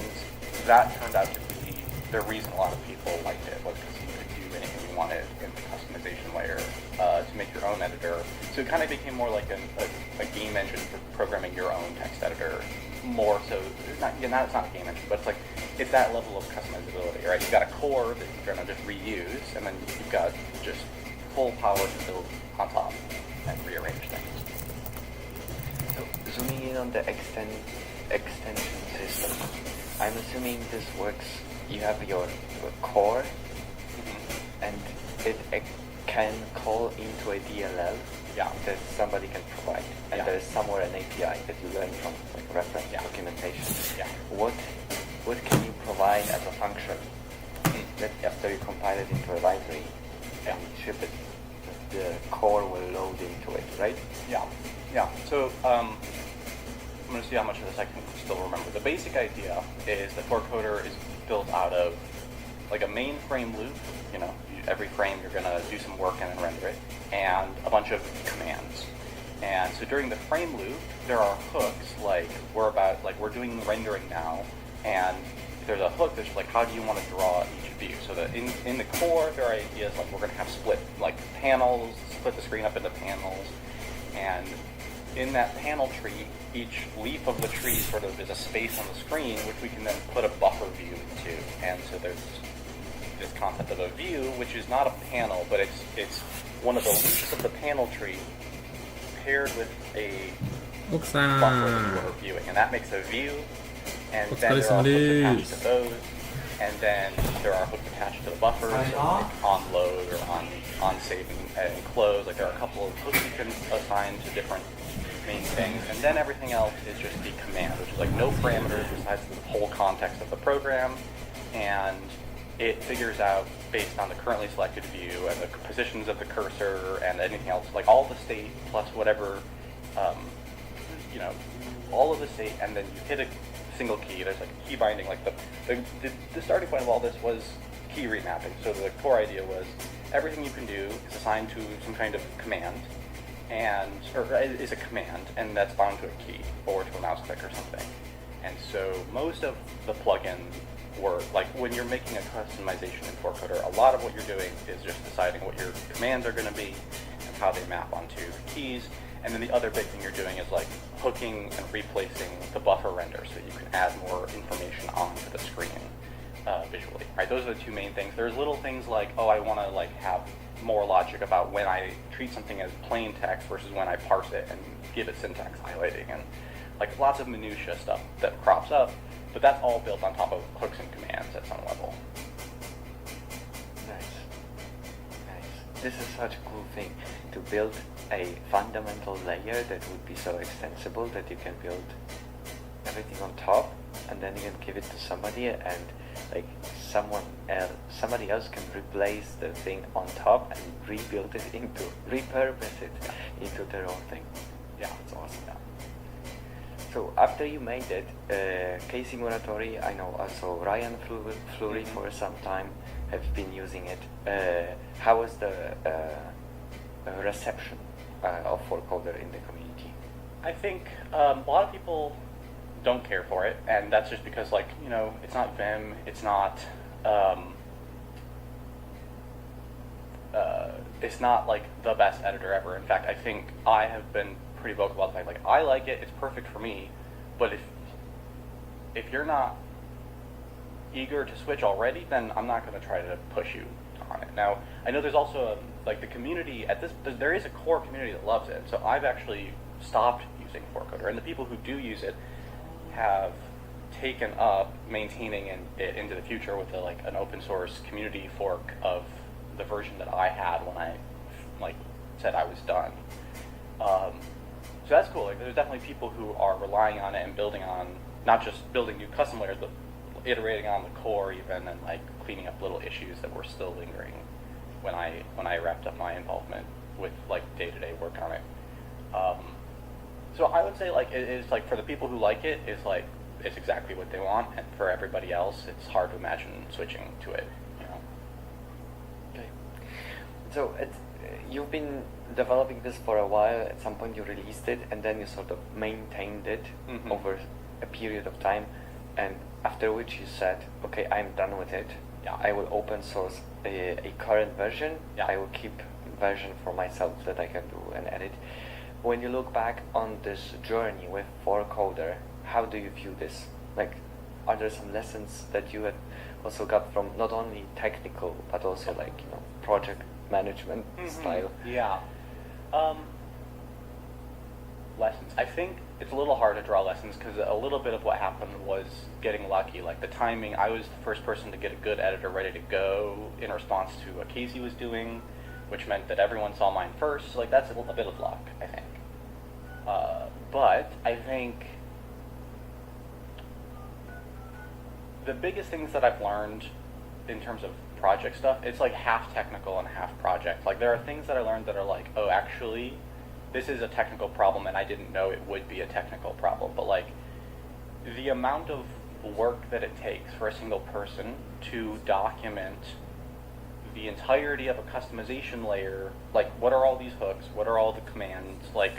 that turned out to be the reason a lot of people liked it, was because you could do anything you wanted in the customization layer to make your own editor. So it kind of became more like a game engine for programming your own text editor, more so, it's not a game engine, but it's that level of customizability, right? You've got a core that you're going to just reuse, and then you've got just full power to build on top and rearrange things. So zooming in on the extension system, I'm assuming this works. You have your core, and it can call into a DLL that somebody can provide, and there's somewhere an API that you learn from, like reference documentation. What can you provide as a function that after you compile it into a library and ship it, the core will load into it, right? Yeah. So I'm going to see how much of this I can still remember. The basic idea is the Forcoder is built out of like a mainframe loop. Every frame you're going to do some work and then render it, and a bunch of commands. And so during the frame loop, there are hooks like we're doing rendering now, and there's a hook that's like, how do you want to draw each view? So that in the core, there are ideas like we're going to have split like panels, split the screen up into panels, and in that panel tree, each leaf of the tree sort of is a space on the screen, which we can then put a buffer view into. And so there's this concept of a view, which is not a panel, but it's one of the leaves of the panel tree paired with a buffer that you're viewing, and that makes a view. And then there are hooks attached to those, and then there are hooks attached to the buffers, like on load or on save and close. Like there are a couple of hooks you can assign to different main things, and then everything else is just the command, which is like no parameters besides the whole context of the program, and it figures out based on the currently selected view and the positions of the cursor and anything else, like all the state plus whatever, all of the state, and then you hit a single key. There's like key binding. Like the starting point of all this was key remapping. So the core idea was everything you can do is assigned to some kind of command, or is a command, and that's bound to a key or to a mouse click or something. And so most of the plugins were like when you're making a customization in Forcoder, a lot of what you're doing is just deciding what your commands are going to be and how they map onto the keys. And then the other big thing you're doing is like hooking and replacing the buffer render so that you can add more information onto the screen visually. Right? Those are the two main things. There's little things like, I want to like have more logic about when I treat something as plain text versus when I parse it and give it syntax highlighting, and like lots of minutia stuff that crops up. But that's all built on top of hooks and commands at some level. Nice. This is such a cool thing to build a fundamental layer that would be so extensible that you can build everything on top, and then you can give it to somebody, and like somebody else can replace the thing on top and repurpose it into their own thing. Yeah, it's awesome. Yeah. So after you made it, Casey Muratori, I know also Ryan Fleury for some time have been using it. How was the reception of Forcoder in the community? I think a lot of people don't care for it, and that's just because it's not Vim, it's not it's not like the best editor ever. In fact, I think I have been pretty vocal about the fact, like, I like it, it's perfect for me, but if you're not eager to switch already, then I'm not going to try to push you on it. Now, I know there's also the community there is a core community that loves it, so I've actually stopped using Forcoder, and the people who do use it have taken up maintaining it into the future with an open source community fork of the version that I had when I like said I was done. So that's cool. Like, there's definitely people who are relying on it and building on, not just building new custom layers, but iterating on the core even, and like cleaning up little issues that were still lingering when I wrapped up my involvement with like day-to-day work on it. So I would say like it is like for the people who like it, it's exactly what they want, and for everybody else, it's hard to imagine switching to it. You know. Okay. So you've been developing this for a while. At some point, you released it, and then you sort of maintained it Mhm. over a period of time, and after which you said, "Okay, I'm done with it. Yeah. I will open source a current version. Yeah. I will keep version for myself that I can do and edit." When you look back on this journey with 4Coder, how do you view this? Like, are there some lessons that you had also got from not only technical but also like project management style? Yeah. Lessons. I think it's a little hard to draw lessons because a little bit of what happened was getting lucky. Like the timing, I was the first person to get a good editor ready to go in response to what Casey was doing, which meant that everyone saw mine first. So like that's a bit of luck, I think. But I think the biggest things that I've learned in terms of project stuff, it's like half technical and half project. Like there are things that I learned that are like, oh, actually, this is a technical problem and I didn't know it would be a technical problem. But like the amount of work that it takes for a single person to document the entirety of a customization layer, like what are all these hooks, what are all the commands, like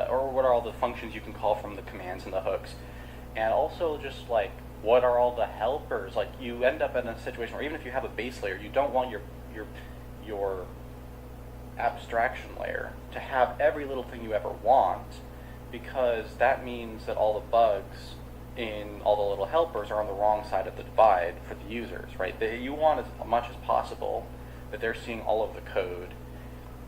or what are all the functions you can call from the commands and the hooks, and also just like what are all the helpers. Like you end up in a situation where even if you have a base layer, you don't want your abstraction layer to have every little thing you ever want, because that means that all the bugs in all the little helpers are on the wrong side of the divide for the users, right? You want as much as possible that they're seeing all of the code.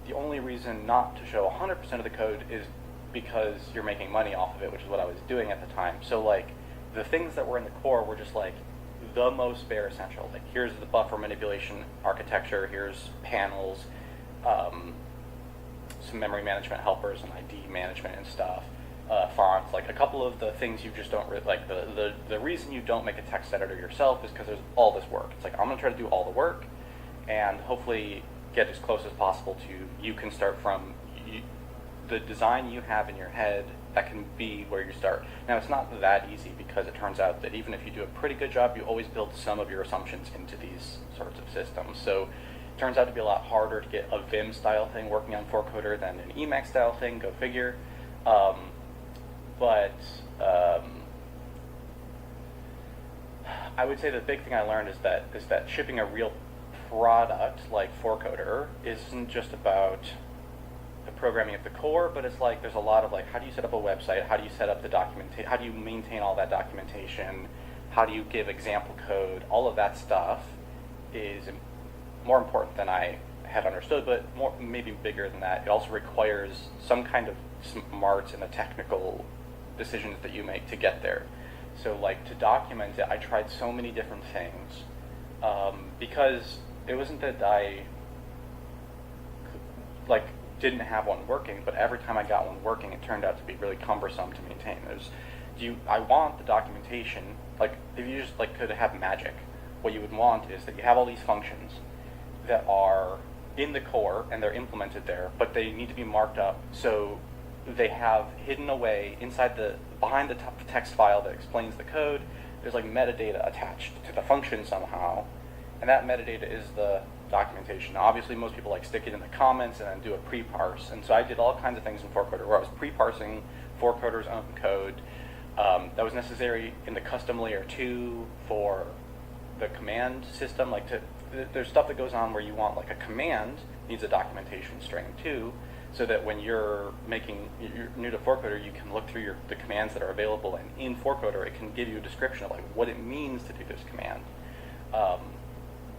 The only reason not to show 100% of the code is because you're making money off of it, which is what I was doing at the time. So like the things that were in the core were just like the most bare essential. Like here's the buffer manipulation architecture, here's panels, some memory management helpers and ID management and stuff. Fonts, like a couple of the things you just don't like. The reason you don't make a text editor yourself is because there's all this work. It's like I'm gonna try to do all the work, and hopefully get as close as possible to you can start from the design you have in your head. That can be where you start. Now it's not that easy because it turns out that even if you do a pretty good job, you always build some of your assumptions into these sorts of systems. So it turns out to be a lot harder to get a Vim style thing working on 4Coder than an Emacs style thing. Go figure. But I would say the big thing I learned is that shipping a real product like 4Coder isn't just about the programming at the core, but it's like there's a lot of like, how do you set up a website? How do you set up the documentation? How do you maintain all that documentation? How do you give example code? All of that stuff is more important than I had understood, but maybe bigger than that. It also requires some kind of smarts in the technical decisions that you make to get there. So like to document it, I tried so many different things because it wasn't that I like didn't have one working, but every time I got one working, it turned out to be really cumbersome to maintain. I want the documentation, like if you just like could have magic, what you would want is that you have all these functions that are in the core and they're implemented there, but they need to be marked up so they have hidden away behind the text file that explains the code. There's like metadata attached to the function somehow, and that metadata is the documentation. Now, obviously, most people like stick it in the comments and then do a pre-parse, and so I did all kinds of things in 4Coder where I was pre-parsing 4Coder's own code. That was necessary in the custom layer 2 for the command system. Like there's stuff that goes on where you want like a command needs a documentation string too, so that when you're new to 4Coder, you can look through the commands that are available, and in 4Coder it can give you a description of like what it means to do this command.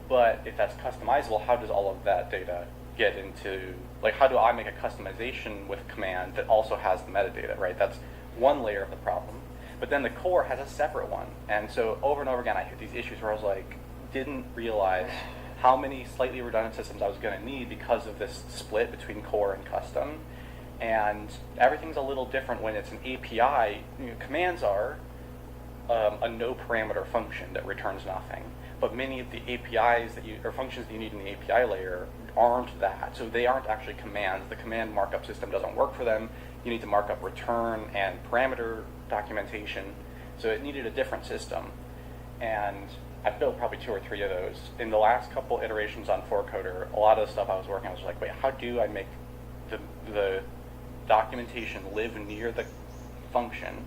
But if that's customizable, how does all of that data get into, like how do I make a customization with command that also has the metadata, right? That's one layer of the problem. But then the core has a separate one. And so over and over again, I hit these issues where I was like, didn't realize how many slightly redundant systems I was going to need because of this split between core and custom. And everything's a little different when it's an API. Commands are a no parameter function that returns nothing. But many of the APIs or functions that you need in the API layer aren't that. So they aren't actually commands. The command markup system doesn't work for them. You need to mark up return and parameter documentation. So it needed a different system. And I built probably 2 or 3 of those. In the last couple iterations on 4Coder, a lot of the stuff I was working on was like, wait, how do I make the documentation live near the function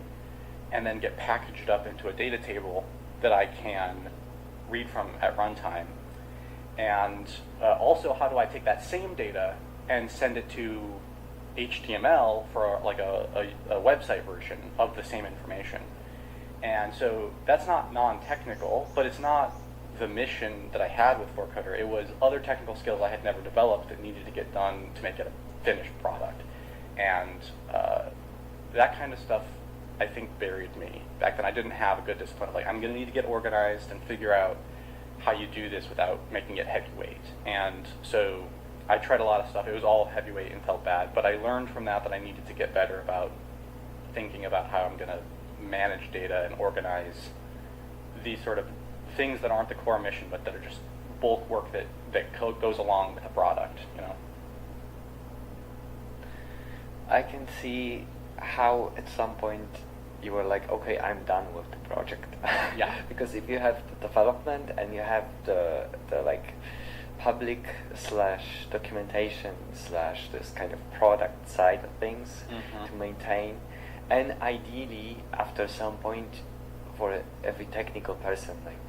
and then get packaged up into a data table that I can read from at runtime? And also, how do I take that same data and send it to HTML for like a website version of the same information? And so that's not non-technical, but it's not the mission that I had with 4Coder. It was other technical skills I had never developed that needed to get done to make it a finished product. And that kind of stuff, I think, buried me. Back then, I didn't have a good discipline of like, I'm going to need to get organized and figure out how you do this without making it heavyweight. And so I tried a lot of stuff. It was all heavyweight and felt bad. But I learned from that I needed to get better about thinking about how I'm going to manage data and organize these sort of things that aren't the core mission, but that are just bulk work that goes along with a product, you know. I can see how at some point you were like, okay, I'm done with the project. Yeah. Because if you have the development and you have the like public / documentation / this kind of product side of things to maintain, and ideally after some point for every technical person, like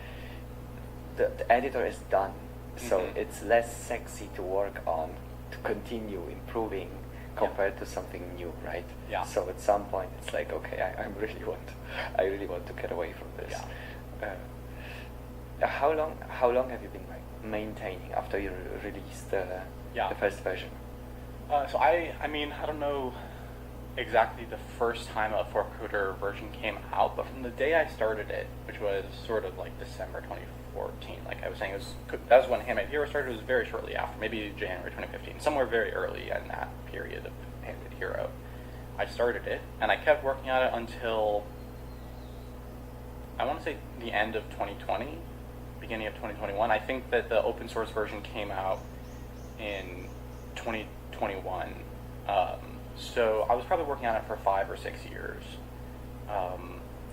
the editor is done, so it's less sexy to work on to continue improving compared to something new, right? Yeah. So at some point it's like, okay, I really want to get away from this. Yeah. How long have you been like maintaining after you released the first version? So I mean, I don't know exactly the first time a 4Coder version came out, but from the day I started it, which was sort of like December 2014, like I was saying, that was when Handmade Hero started. It was very shortly after, maybe January 2015, somewhere very early in that period of Handmade Hero. I started it, and I kept working on it until, I want to say, the end of 2020, beginning of 2021. I think that the open source version came out in 2021. So I was probably working on it for 5 or 6 years,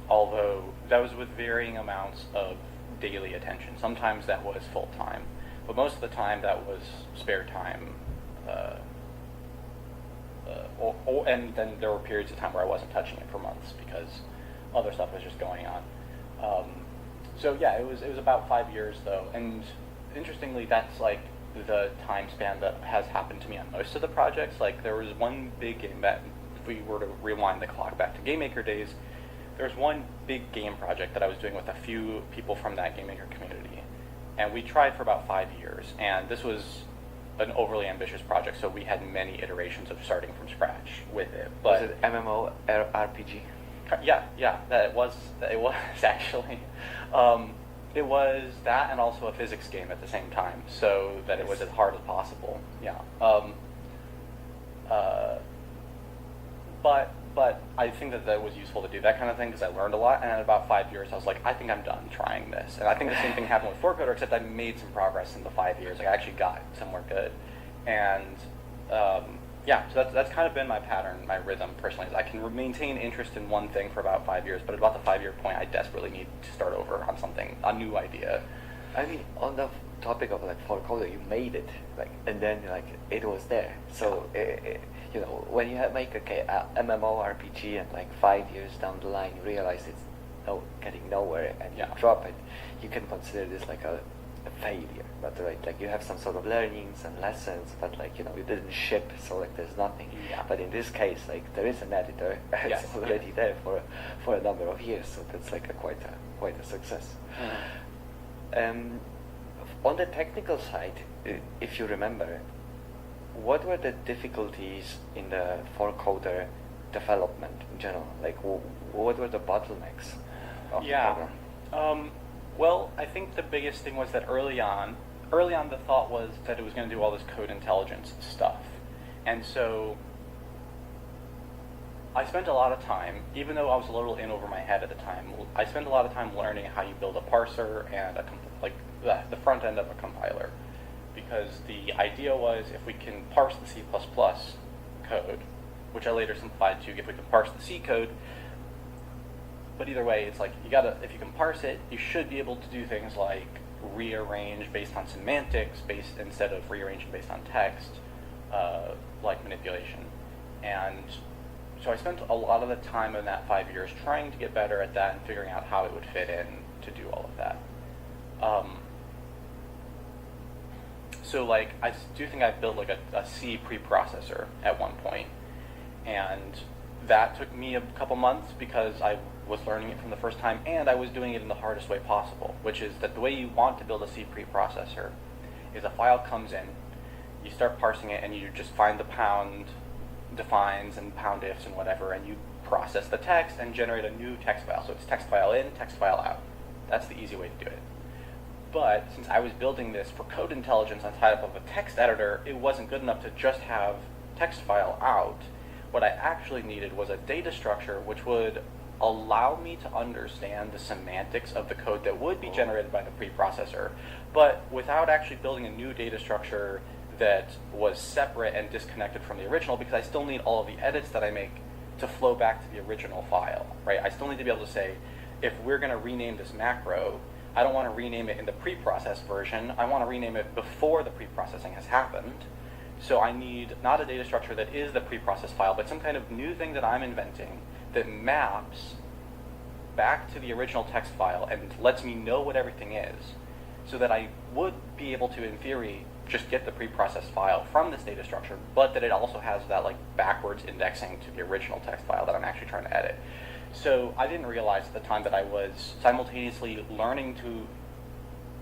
although that was with varying amounts of daily attention. Sometimes that was full-time, but most of the time that was spare time. And then there were periods of time where I wasn't touching it for months because other stuff was just going on. So yeah, it was about 5 years though, and interestingly, that's like the time span that has happened to me on most of the projects. Like there was one big game that, if we were to rewind the clock back to GameMaker days, there was one big game project that I was doing with a few people from that GameMaker community, and we tried for about 5 years, and this was an overly ambitious project, so we had many iterations of starting from scratch with it. But was it MMO RPG? Yeah, it was actually. It was that and also a physics game at the same time, so that it was as hard as possible. Yeah. But I think that was useful to do that kind of thing because I learned a lot, and in about 5 years I was like, I think I'm done trying this. And I think the same thing happened with 4Coder, except I made some progress in the 5 years. Like I actually got somewhere good. And yeah, so that's kind of been my pattern, my rhythm personally, is I can maintain interest in one thing for about 5 years, but at about the 5 year point I desperately need to start over on something, a new idea. I mean, on the topic of like 4Coder, you made it, like, and then like it was there. So you know, when you make a MMORPG and like 5 years down the line you realize it's getting nowhere and you drop it, you can consider this like a failure. But right, like you have some sort of learnings and lessons, but like, you know, it didn't ship, so like there's nothing. Yeah. But in this case, like there is an editor, it's already there for a number of years, so that's like quite a success. On the technical side, if you remember, what were the difficulties in the 4Coder development in general? Like, what were the bottlenecks of the program? Well, I think the biggest thing was that early on, early on the thought was that it was going to do all this code intelligence stuff. And so I spent a lot of time, even though I was a little in over my head at the time, I spent a lot of time learning how you build a parser and the front end of a compiler. Because the idea was if we can parse the C++ code, which I later simplified to if we can parse the C code, but either way, it's like if you can parse it, you should be able to do things like rearrange based on semantics instead of rearranging based on text, like manipulation. And so I spent a lot of the time in that 5 years trying to get better at that and figuring out how it would fit in to do all of that. So like I do think I built like a C preprocessor at one point, and that took me a couple months because I was learning it from the first time, and I was doing it in the hardest way possible, which is that the way you want to build a C preprocessor is a file comes in, you start parsing it, and you just find the pound defines and pound ifs and whatever, and you process the text and generate a new text file. So it's text file in, text file out. That's the easy way to do it. But since I was building this for code intelligence on top of a text editor, it wasn't good enough to just have text file out. What I actually needed was a data structure which would allow me to understand the semantics of the code that would be generated by the preprocessor, but without actually building a new data structure that was separate and disconnected from the original, because I still need all of the edits that I make to flow back to the original file, right? I still need to be able to say, if we're going to rename this macro, I don't want to rename it in the preprocessed version. I want to rename it before the preprocessing has happened. So I need not a data structure that is the preprocessed file, but some kind of new thing that I'm inventing that maps back to the original text file and lets me know what everything is, so that I would be able to, in theory, just get the preprocessed file from this data structure, but that it also has that like backwards indexing to the original text file that I'm actually trying to edit. So I didn't realize at the time that I was simultaneously learning to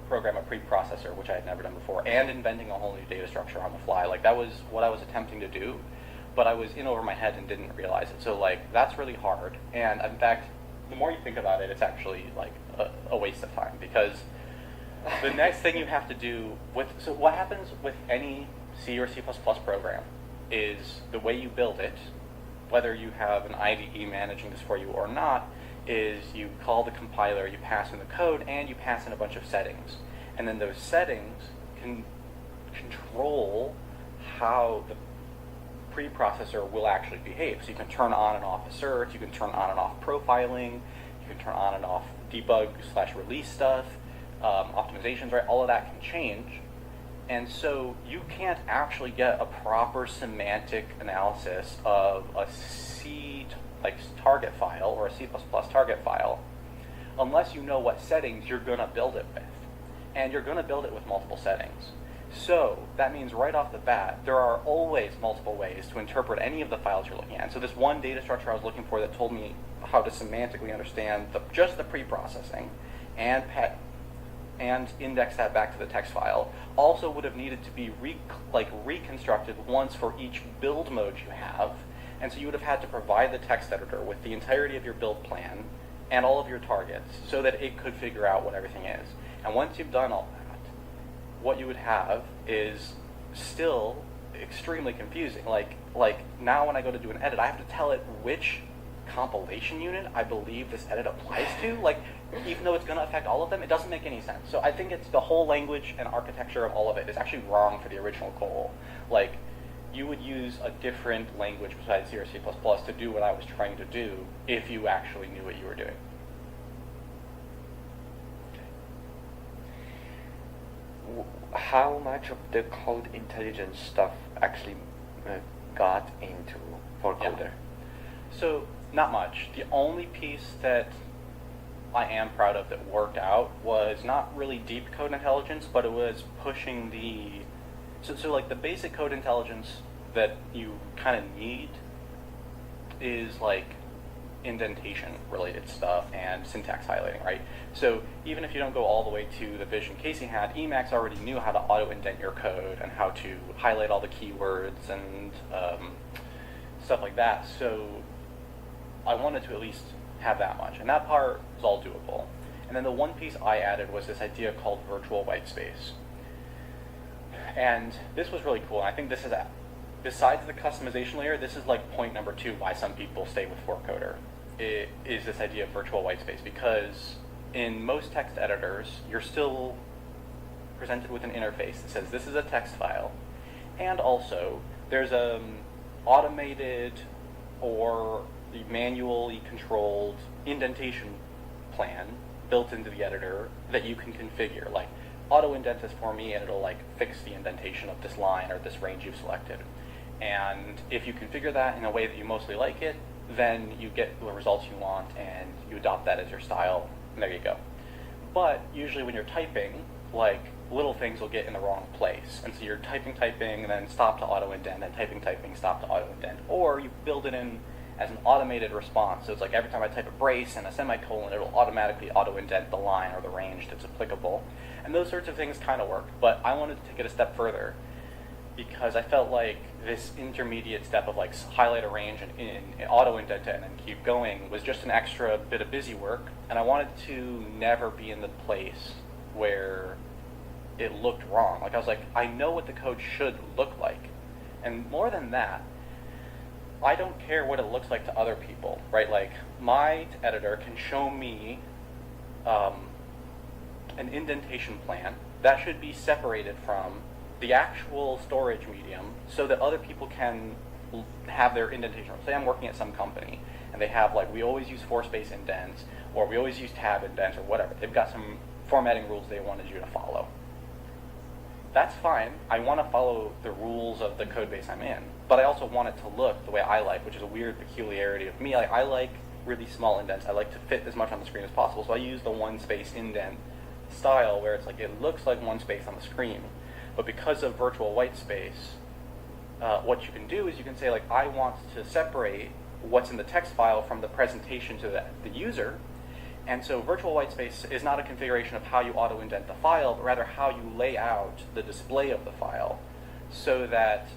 program a preprocessor, which I had never done before, and inventing a whole new data structure on the fly. Like that was what I was attempting to do, but I was in over my head and didn't realize it. So like that's really hard. And in fact, the more you think about it, it's actually like a waste of time, because the next thing you have to do so what happens with any C or C++ program is the way you build it, whether you have an IDE managing this for you or not, is you call the compiler, you pass in the code, and you pass in a bunch of settings. And then those settings can control how the preprocessor will actually behave. So you can turn on and off asserts, you can turn on and off profiling, you can turn on and off debug/release stuff, optimizations, right? All of that can change. And so you can't actually get a proper semantic analysis of a C target file or a C++ target file unless you know what settings you're going to build it with. And you're going to build it with multiple settings. So that means right off the bat, there are always multiple ways to interpret any of the files you're looking at. And so this one data structure I was looking for that told me how to semantically understand just the preprocessing and index that back to the text file also would have needed to be reconstructed once for each build mode you have. And so you would have had to provide the text editor with the entirety of your build plan and all of your targets so that it could figure out what everything is. And once you've done all that, what you would have is still extremely confusing. Like now when I go to do an edit, I have to tell it which compilation unit I believe this edit applies to. Like, even though it's going to affect all of them, it doesn't make any sense. So I think it's the whole language and architecture of all of it is actually wrong for the original goal. Like, you would use a different language besides C or C++ to do what I was trying to do if you actually knew what you were doing. How much of the code intelligence stuff actually got into for Coder? Yeah. So, not much. The only piece that I am proud of that worked out was not really deep code intelligence, but it was pushing the... So like the basic code intelligence that you kind of need is like indentation related stuff and syntax highlighting, right? So even if you don't go all the way to the vision Casey had, Emacs already knew how to auto indent your code and how to highlight all the keywords and stuff like that. So I wanted to at least have that much, and that part is all doable. And then the one piece I added was this idea called virtual white space. And this was really cool. And I think this is, besides the customization layer, this is like point number 2 why some people stay with ForkCoder. It is this idea of virtual whitespace, because in most text editors, you're still presented with an interface that says this is a text file, and also there's a automated or the manually controlled indentation plan built into the editor that you can configure. Like, auto indent this for me and it'll like fix the indentation of this line or this range you've selected. And if you configure that in a way that you mostly like it, then you get the results you want and you adopt that as your style, and there you go. But usually when you're typing, like, little things will get in the wrong place. And so you're typing, and then stop to auto indent, and typing, stop to auto indent. Or you build it in as an automated response. So it's like every time I type a brace and a semicolon, it'll automatically auto indent the line or the range that's applicable. And those sorts of things kind of work. But I wanted to take it a step further, because I felt like this intermediate step of like highlight a range and auto indent it and then keep going was just an extra bit of busy work. And I wanted to never be in the place where it looked wrong. Like, I was like, I know what the code should look like. And more than that, I don't care what it looks like to other people, right? Like, my editor can show me an indentation plan that should be separated from the actual storage medium so that other people can have their indentation. Say I'm working at some company and they have, like, we always use 4-space indents, or we always use tab indents, or whatever. They've got some formatting rules they wanted you to follow. That's fine. I want to follow the rules of the code base I'm in, but I also want it to look the way I like, which is a weird peculiarity of me. I like really small indents. I like to fit as much on the screen as possible, so I use the 1-space indent style where it's like it looks like 1 space on the screen. But because of virtual whitespace, what you can do is you can say, like, I want to separate what's in the text file from the presentation to the user. And so virtual whitespace is not a configuration of how you auto-indent the file, but rather how you lay out the display of the file, so that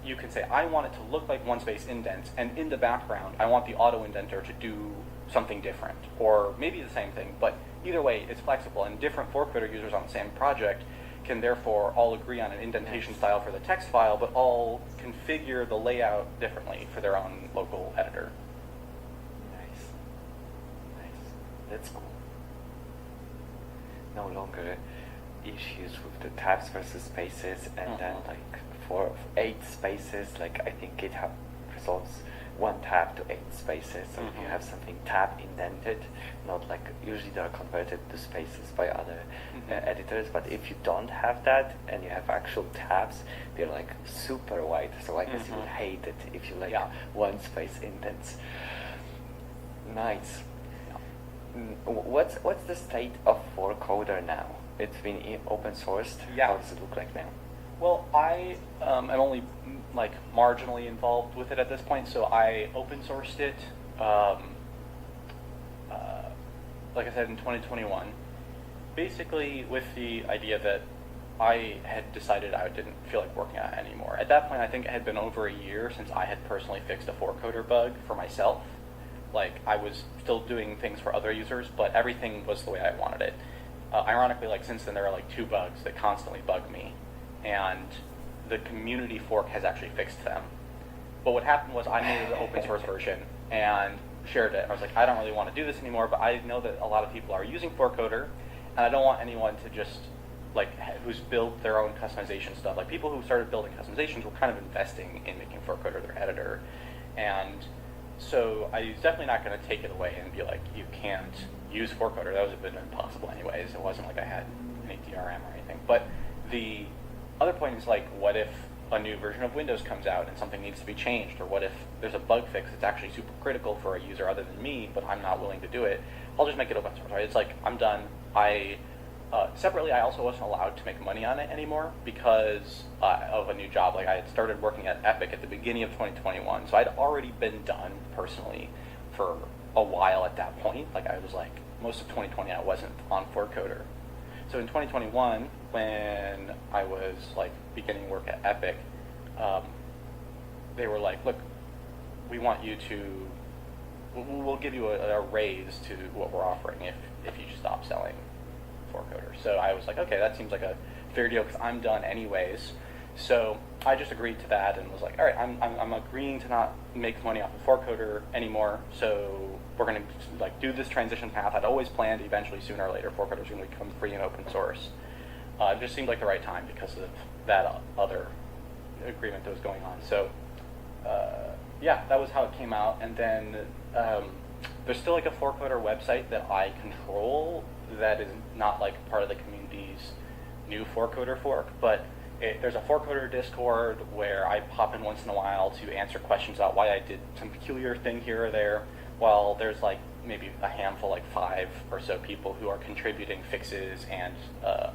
you can say, I want it to look like 1-space indents, and in the background, I want the auto-indenter to do something different, or maybe the same thing, but either way, it's flexible, and different ForkCoder users on the same project can therefore all agree on an indentation style for the text file, but all configure the layout differently for their own local editor. Nice. That's cool. No longer issues with the tabs versus spaces, and then like for 8 spaces, like I think GitHub resolves 1 tab to 8 spaces. So if you have something tab indented, not like usually they are converted to spaces by other editors, but if you don't have that and you have actual tabs, they're like super wide. So I guess you would hate it if you like 1-space indents. Nice. What's the state of ForkCoder now? It's been open sourced. Yeah. How does it look like now? Well, I am only like marginally involved with it at this point, so I open sourced it, like I said, in 2021, basically with the idea that I had decided I didn't feel like working on it anymore. At that point, I think it had been over a year since I had personally fixed a ForkCoder bug for myself. Like, I was still doing things for other users, but everything was the way I wanted it. Ironically, like, since then there are like 2 bugs that constantly bug me, and the community fork has actually fixed them. But what happened was I made an open source version and shared it. I was like, I don't really want to do this anymore, but I know that a lot of people are using ForkCoder, and I don't want anyone to just, like, who's built their own customization stuff. Like, people who started building customizations were kind of investing in making ForkCoder their editor. And so I was definitely not going to take it away and be like, you can't use ForkCoder. That would have been impossible anyways. It wasn't like I had any DRM or anything. But the other point is, like, what if a new version of Windows comes out and something needs to be changed? Or what if there's a bug fix that's actually super critical for a user other than me, but I'm not willing to do it? I'll just make it open source, right? It's like, I'm done. Separately, I also wasn't allowed to make money on it anymore because of a new job. Like, I had started working at Epic at the beginning of 2021, so I'd already been done personally for a while at that point. Like, I was like, most of 2020 I wasn't on ForkCoder. So in 2021, when I was like beginning work at Epic, they were like, look, we want you to, we'll give you a raise to what we're offering if you stop selling ForkCoder. So I was like, okay, that seems like a fair deal because I'm done anyways. So I just agreed to that and was like, all right, I'm agreeing to not make money off of 4Coder anymore. So we're going to like do this transition path. I'd always planned eventually, sooner or later, 4Coder is going to become free and open source. It just seemed like the right time because of that other agreement that was going on. So yeah, that was how it came out. And then there's still like a 4Coder website that I control that is not like part of the community's new 4Coder fork, but there's a 4Coder Discord where I pop in once in a while to answer questions about why I did some peculiar thing here or there, while there's like maybe a handful, like 5 or so people who are contributing fixes and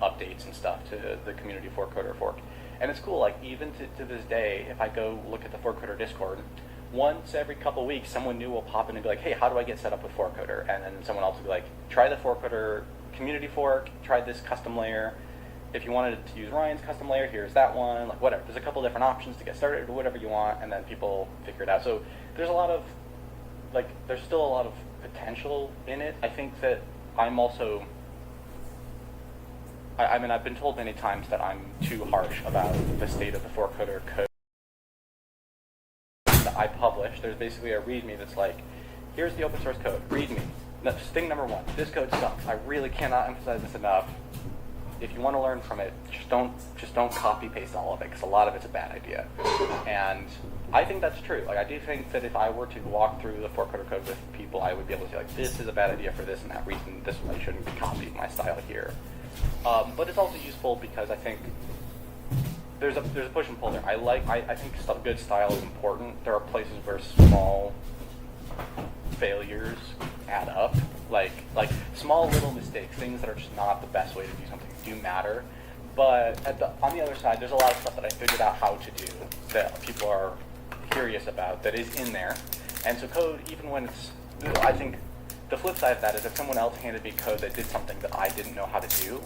updates and stuff to the community 4Coder fork. And it's cool, like even to this day, if I go look at the 4Coder Discord, once every couple weeks, someone new will pop in and be like, hey, how do I get set up with 4Coder? And then someone else will be like, try the 4Coder community fork, try this custom layer. If you wanted to use Ryan's custom layer, here's that one, like whatever. There's a couple different options to get started or whatever you want, and then people figure it out. So there's a lot of, like, there's still a lot of potential in it. I think that I'm also, I mean, I've been told many times that I'm too harsh about the state of the 4Coder code that I publish. There's basically a README that's like, here's the open source code, README. Thing number 1, this code sucks. I really cannot emphasize this enough. If you want to learn from it, just don't copy paste all of it, because a lot of it's a bad idea. And I think that's true. Like I do think that if I were to walk through the 4Coder code with people, I would be able to say like, this is a bad idea for this and that reason. This way shouldn't be copied my style here. But it's also useful because I think there's a push and pull there. I think good style is important. There are places where small failures add up. Like small little mistakes, things that are just not the best way to do something, do matter. But on the other side, there's a lot of stuff that I figured out how to do that people are curious about that is in there. And so code, even when it's, I think the flip side of that is if someone else handed me code that did something that I didn't know how to do,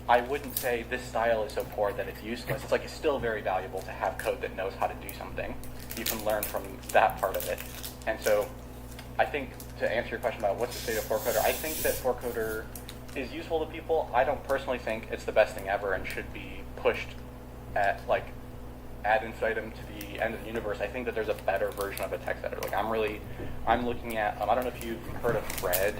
I wouldn't say this style is so poor that it's useless. It's like it's still very valuable to have code that knows how to do something. You can learn from that part of it. And so I think to answer your question about what's the state of 4Coder, I think that 4Coder is useful to people. I don't personally think it's the best thing ever and should be pushed at like ad infinitum to the end of the universe. I think that there's a better version of a text editor. Like I'm looking at, I don't know if you've heard of Fred.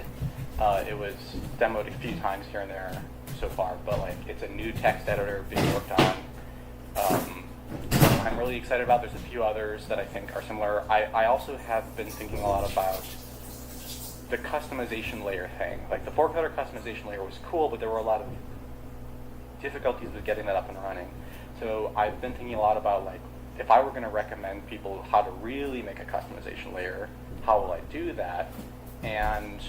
It was demoed a few times here and there so far, but like it's a new text editor being worked on. I'm really excited about. There's a few others that I think are similar. I also have been thinking a lot about the customization layer thing. Like the 4Coder customization layer was cool, but there were a lot of difficulties with getting that up and running. So I've been thinking a lot about like, if I were going to recommend people how to really make a customization layer, how will I do that? And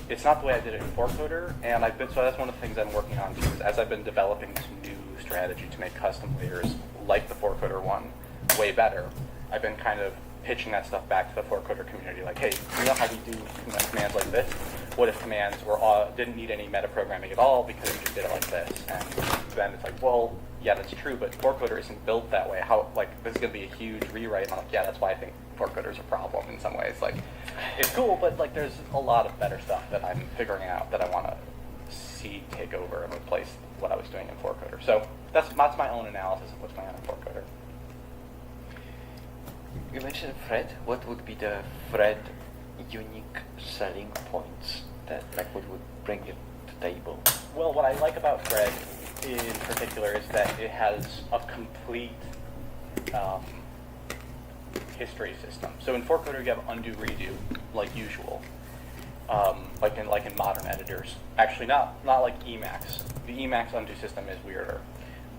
it's not the way I did it in 4Coder, and so that's one of the things I'm working on too, is as I've been developing this new strategy to make custom layers like the 4Coder one way better, I've been kind of pitching that stuff back to the 4Coder community, like, hey, you know how we do commands like this? What if commands didn't need any metaprogramming at all because we just did it like this? And then it's like, well, yeah, that's true, but 4Coder isn't built that way. How, like, this is going to be a huge rewrite, and I'm like, yeah, that's why I think 4Coder is a problem in some ways. Like, it's cool, but like, there's a lot of better stuff that I'm figuring out that I want to see take over and replace what I was doing in 4Coder. So that's my own analysis of what's going on in 4Coder. You mentioned Fred. What would be the Fred unique selling points that like what would bring it to the table? Well, what I like about Fred in particular is that it has a complete history system. So in 4Coder you have undo redo like usual, like in modern editors. Actually, not like Emacs. The Emacs undo system is weirder,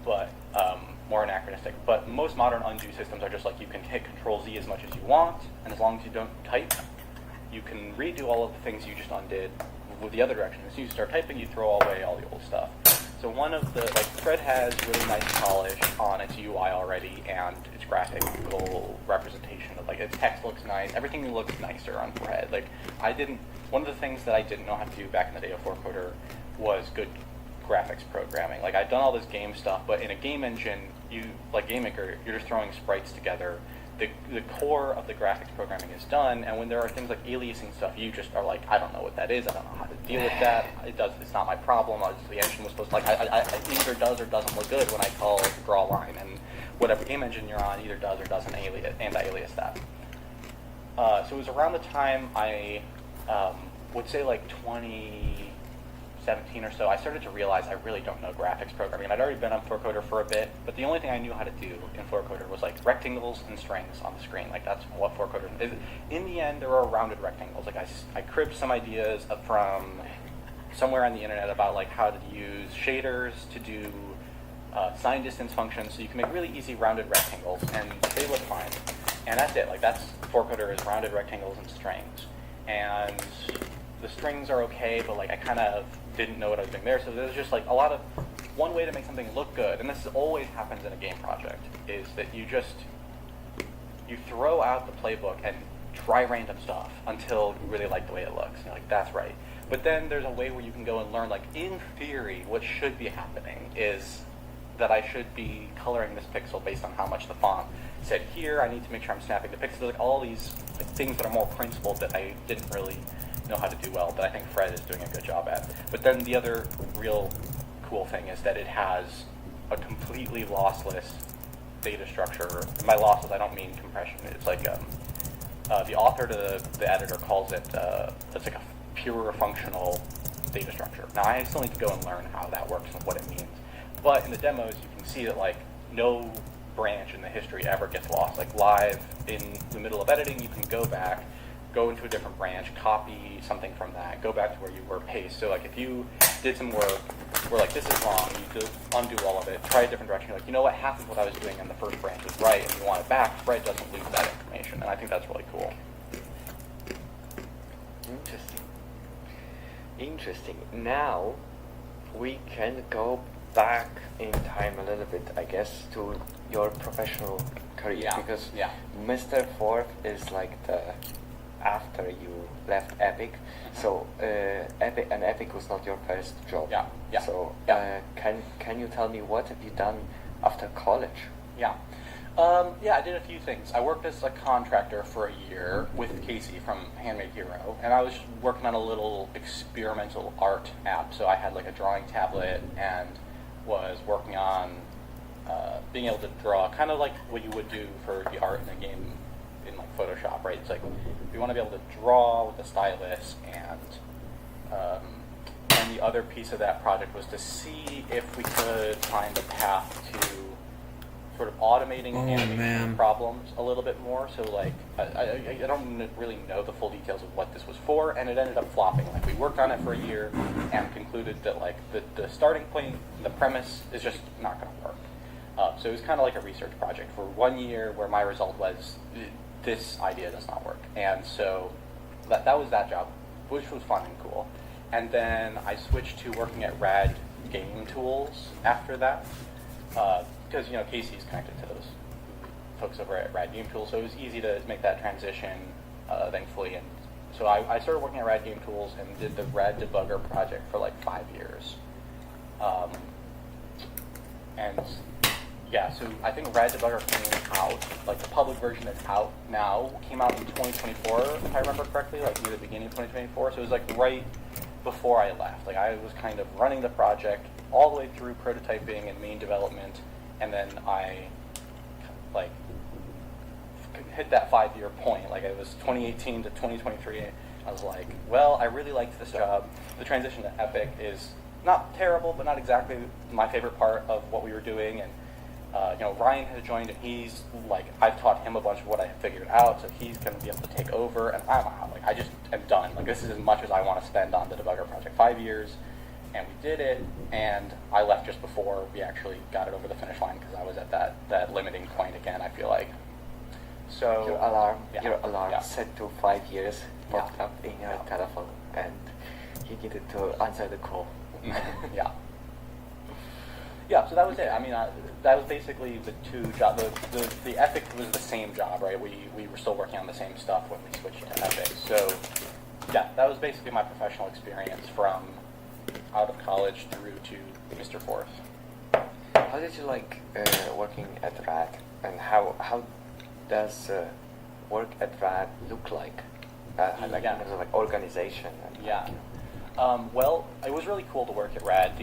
but more anachronistic. But most modern undo systems are just like you can hit Control-Z as much as you want, and as long as you don't type, you can redo all of the things you just undid with the other direction. As soon as you start typing, you throw away all the old stuff. So one of the, like, Fred has really nice polish on its UI already, and its graphical representation of, like, its text looks nice. Everything looks nicer on Fred. Like, one of the things that I didn't know how to do back in the day of 4Coder was good graphics programming. Like, I'd done all this game stuff, but in a game engine, like GameMaker, you're just throwing sprites together the core of the graphics programming is done, and when there are things like aliasing stuff, you just are like, I don't know what that is, I don't know how to deal with that, it's not my problem, the engine was supposed to, like, it either does or doesn't look good when I call draw line, and whatever game engine you're on either does or doesn't anti-alias that. So it was around the time I would say like 2017 or so, I started to realize I really don't know graphics programming. I'd already been on FloorCoder for a bit, but the only thing I knew how to do in FloorCoder was like rectangles and strings on the screen. Like that's what FloorCoder is. In the end, there were rounded rectangles. Like I cribbed some ideas from somewhere on the internet about like how to use shaders to do sign distance functions, so you can make really easy rounded rectangles, and they look fine. And that's it. Like that's FloorCoder is rounded rectangles and strings. And the strings are okay, but like I kind of didn't know what I was doing there. So there's just like one way to make something look good, and this always happens in a game project, is that you throw out the playbook and try random stuff until you really like the way it looks. And you're like, that's right. But then there's a way where you can go and learn, like in theory, what should be happening is that I should be coloring this pixel based on how much the font said here. I need to make sure I'm snapping the pixels. Like all these things that are more principled that I didn't really know how to do well, that I think Fred is doing a good job at. But then the other real cool thing is that it has a completely lossless data structure. And by lossless, I don't mean compression. It's like the author to the editor calls it, it's like a pure functional data structure. Now I still need to go and learn how that works and what it means. But in the demos, you can see that like no branch in the history ever gets lost. Like live in the middle of editing, you can go back, go into a different branch, copy something from that, go back to where you were, paste. So like if you did some work where like this is wrong, you undo all of it, try a different direction. You're like, you know what, half of what I was doing in the first branch is right, and you want it back, Fred doesn't lose that information. And I think that's really cool. Interesting. Now we can go back in time a little bit, I guess, to your professional career, because Mr. Forth is like the after you left Epic. So Epic was not your first job. So can you tell me what have you done after college? I did a few things. I worked as a contractor for a year with Casey from Handmade Hero, and I was working on a little experimental art app. So I had like a drawing tablet and was working on being able to draw, kind of like what you would do for the art in a game in like Photoshop, right? It's like we want to be able to draw with a stylus, and the other piece of that project was to see if we could find a path to sort of automating animation problems a little bit more. So like I don't really know the full details of what this was for, and it ended up flopping. Like we worked on it for a year and concluded that like the starting point, the premise is just not going to work. So it was kind of like a research project for 1 year where my result was this idea does not work. And so that was that job, which was fun and cool. And then I switched to working at Rad Game Tools after that. Because, Casey's connected to those folks over at Rad Game Tools, so it was easy to make that transition, thankfully. And so I started working at Rad Game Tools and did the Rad Debugger project for like 5 years. So I think Rad Debugger came out, like the public version that's out now, came out in 2024, if I remember correctly, like near the beginning of 2024. So it was like right before I left. Like I was kind of running the project all the way through prototyping and main development, and then I like hit that 5-year point. Like it was 2018 to 2023. I was like, well, I really liked this job. The transition to Epic is not terrible, but not exactly my favorite part of what we were doing. And Ryan has joined, and he's like, I've taught him a bunch of what I figured out, so he's going to be able to take over, and I'm out. Like I just am done. Like this is as much as I want to spend on the Debugger project. 5 years. And we did it, and I left just before we actually got it over the finish line because I was at that limiting point again, I feel like. So your alarm set to 5 years popped up in your telephone, and you needed to answer the call. So that was it. I mean, that was basically the two jobs. The Epic was the same job, right? We were still working on the same stuff when we switched to Epic. So that was basically my professional experience from out of college through to Mr. Forth. How did you like working at Rad, and how does work at RAD look like? Like Yeah. in terms of like organization. And, Yeah. Well, it was really cool to work at RAD.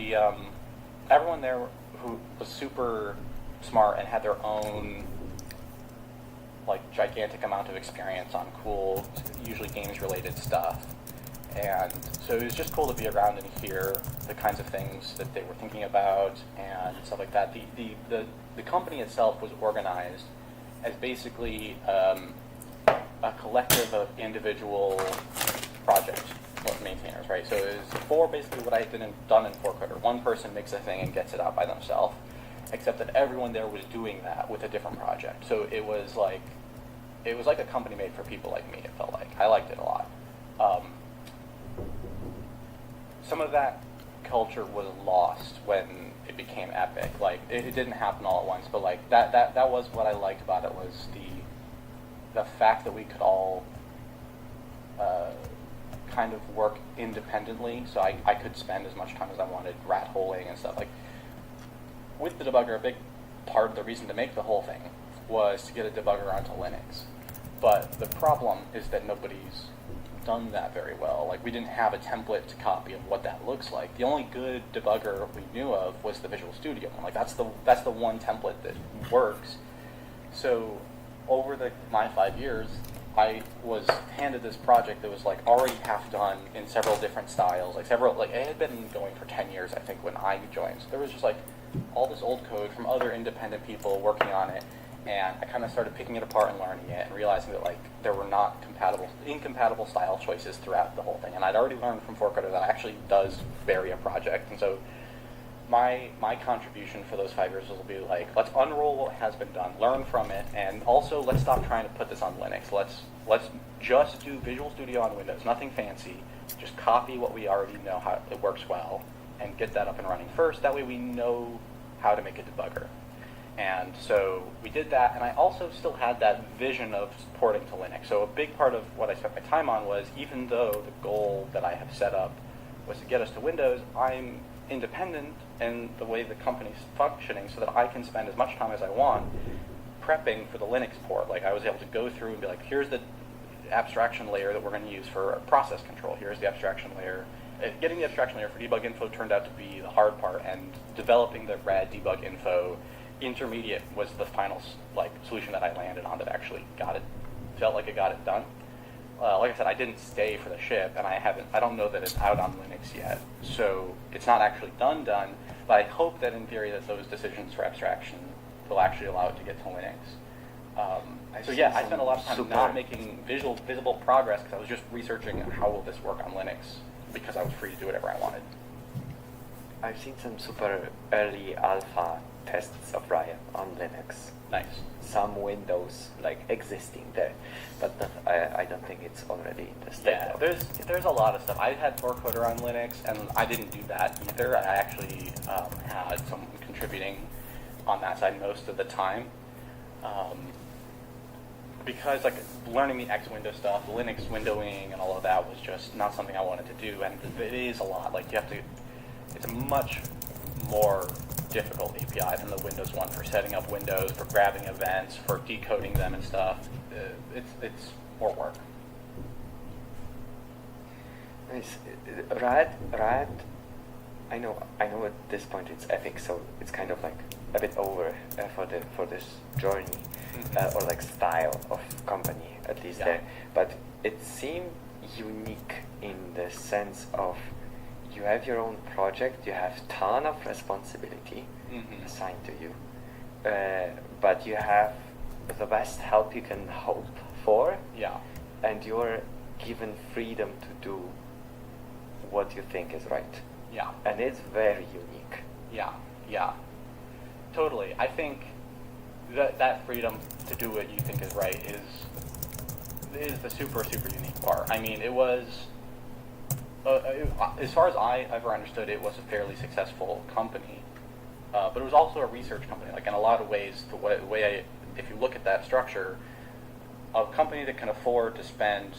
Everyone there who was super smart and had their own like gigantic amount of experience on cool, usually games related stuff. And so it was just cool to be around and hear the kinds of things that they were thinking about and stuff like that. The company itself was organized as basically a collective of individual project maintainers, right? So it was for basically what I had done in 4Coder. One person makes a thing and gets it out by themselves, except that everyone there was doing that with a different project. So it was like a company made for people like me. It felt like I liked it a lot. Some of that culture was lost when it became Epic. Like it didn't happen all at once, but like that was what I liked about it, was the fact that we could all kind of work independently. So I could spend as much time as I wanted rat holing and stuff. Like with the debugger, a big part of the reason to make the whole thing was to get a debugger onto Linux. But the problem is that nobody's done that very well. Like we didn't have a template to copy of what that looks like. The only good debugger we knew of was the Visual Studio one. Like that's the one template that works. So over my 5 years, I was handed this project that was like already half done in several different styles. Like it had been going for 10 years, I think, when I joined. So there was just like all this old code from other independent people working on it. And I kind of started picking it apart and learning it and realizing that like there were not incompatible style choices throughout the whole thing. And I'd already learned from 4Coder that actually does vary a project. And so my contribution for those 5 years will be like, let's unroll what has been done, learn from it, and also let's stop trying to put this on Linux. Let's just do Visual Studio on Windows, nothing fancy. Just copy what we already know how it works well and get that up and running first. That way we know how to make a debugger. And so we did that, and I also still had that vision of porting to Linux. So a big part of what I spent my time on was, even though the goal that I have set up was to get us to Windows, I'm independent in the way the company's functioning so that I can spend as much time as I want prepping for the Linux port. Like I was able to go through and be like, here's the abstraction layer that we're going to use for process control. Here's the abstraction layer. Getting the abstraction layer for debug info turned out to be the hard part, and developing the RAD debug info intermediate was the final solution that I landed on that actually felt like it got it done. Like I said, I didn't stay for the ship, and I don't know that it's out on Linux yet, so it's not actually done, but I hope that in theory that those decisions for abstraction will actually allow it to get to Linux. So yeah, I spent a lot of time not making visible progress because I was just researching how will this work on Linux, because I was free to do whatever I wanted. I've seen some super early alpha tests of Riot on Linux. Nice. Some Windows existing there, but I don't think it's already in the state. Yeah, there's a lot of stuff. I had 4Coder on Linux, and I didn't do that either. I actually had someone contributing on that side most of the time, because learning the X window stuff, Linux windowing, and all of that was just not something I wanted to do. And it is a lot. It's a much more difficult API than the Windows one for setting up windows, for grabbing events, for decoding them and stuff. It's more work. Nice. RAD. I know. At this point it's Epic, so it's kind of like a bit over for this journey, or style of company, at least there. But it seemed unique in the sense of, you have your own project, you have ton of responsibility assigned to you, but you have the best help you can hope for, and you're given freedom to do what you think is right. Yeah. And it's very unique. Yeah. Totally. I think that freedom to do what you think is right is the super, super unique part. I mean, it was... as far as I ever understood, it was a fairly successful company, but it was also a research company. In a lot of ways, if you look at that structure, a company that can afford to spend,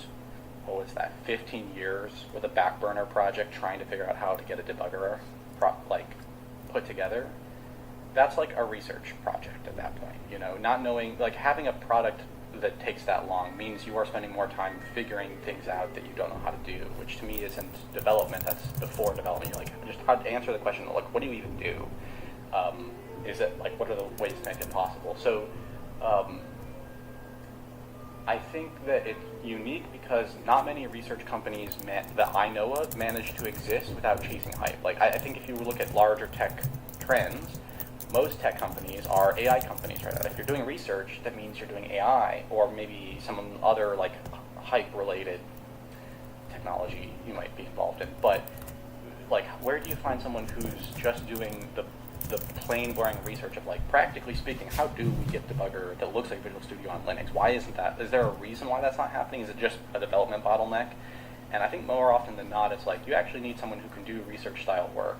15 years with a back burner project trying to figure out how to get a debugger put together, that's like a research project at that point. Not knowing, having a product that takes that long means you are spending more time figuring things out that you don't know how to do, which to me isn't development. That's before development. You're like, just how to answer the question, like, what do you even do? Is it like, what are the ways to make it possible? So I think that it's unique because not many research companies that I know of manage to exist without chasing hype. Like, I think if you look at larger tech trends, most tech companies are AI companies right now. If you're doing research, that means you're doing AI or maybe some other like hype-related technology you might be involved in. But like, where do you find someone who's just doing the plain boring research of like, practically speaking, how do we get debugger that looks like Visual Studio on Linux? Why isn't that? Is there a reason why that's not happening? Is it just a development bottleneck? And I think more often than not, it's like you actually need someone who can do research style work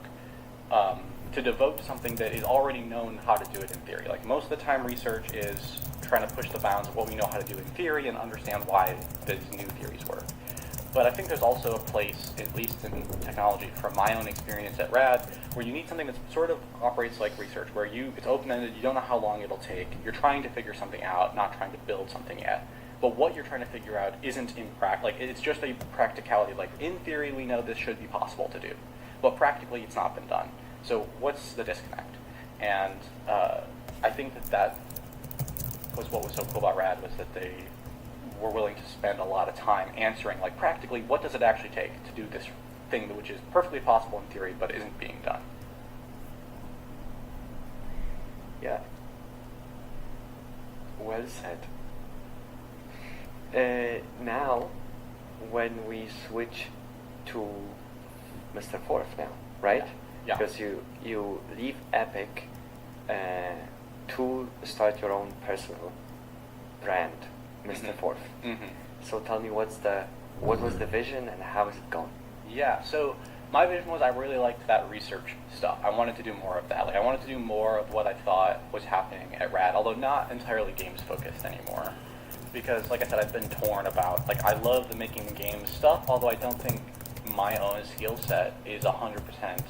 to devote to something that is already known how to do it in theory. Like, most of the time research is trying to push the bounds of what we know how to do in theory and understand why these new theories work. But I think there's also a place, at least in technology, from my own experience at RAD, where you need something that sort of operates like research, where it's open-ended, you don't know how long it'll take, you're trying to figure something out, not trying to build something yet. But what you're trying to figure out isn't in like, it's just a practicality. Like, in theory, we know this should be possible to do, but practically it's not been done. So what's the disconnect? And I think that was what was so cool about RAD, was that they were willing to spend a lot of time answering, like, practically, what does it actually take to do this thing which is perfectly possible in theory but isn't being done? Yeah. Well said. Now, when we switch to Mr. Forth now, right? Yeah. Because you leave Epic to start your own personal brand, Mr. Forth. Mm-hmm. So tell me, what was the vision and how is it going? Yeah, so my vision was I really liked that research stuff. I wanted to do more of that. Like, I wanted to do more of what I thought was happening at RAD, although not entirely games focused anymore. Because, like I said, I've been torn about, like, I love the making games stuff, although I don't think my own skill set is 100%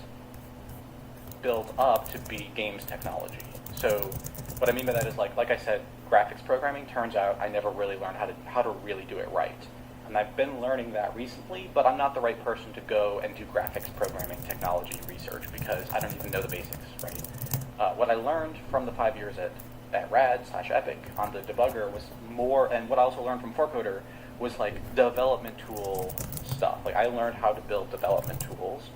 built up to be games technology. So what I mean by that is, like I said, graphics programming, turns out I never really learned how to really do it right. And I've been learning that recently, but I'm not the right person to go and do graphics programming technology research because I don't even know the basics, right? What I learned from the 5 years at RAD/Epic on the debugger was more, and what I also learned from 4Coder was like development tool stuff. Like, I learned how to build development tools.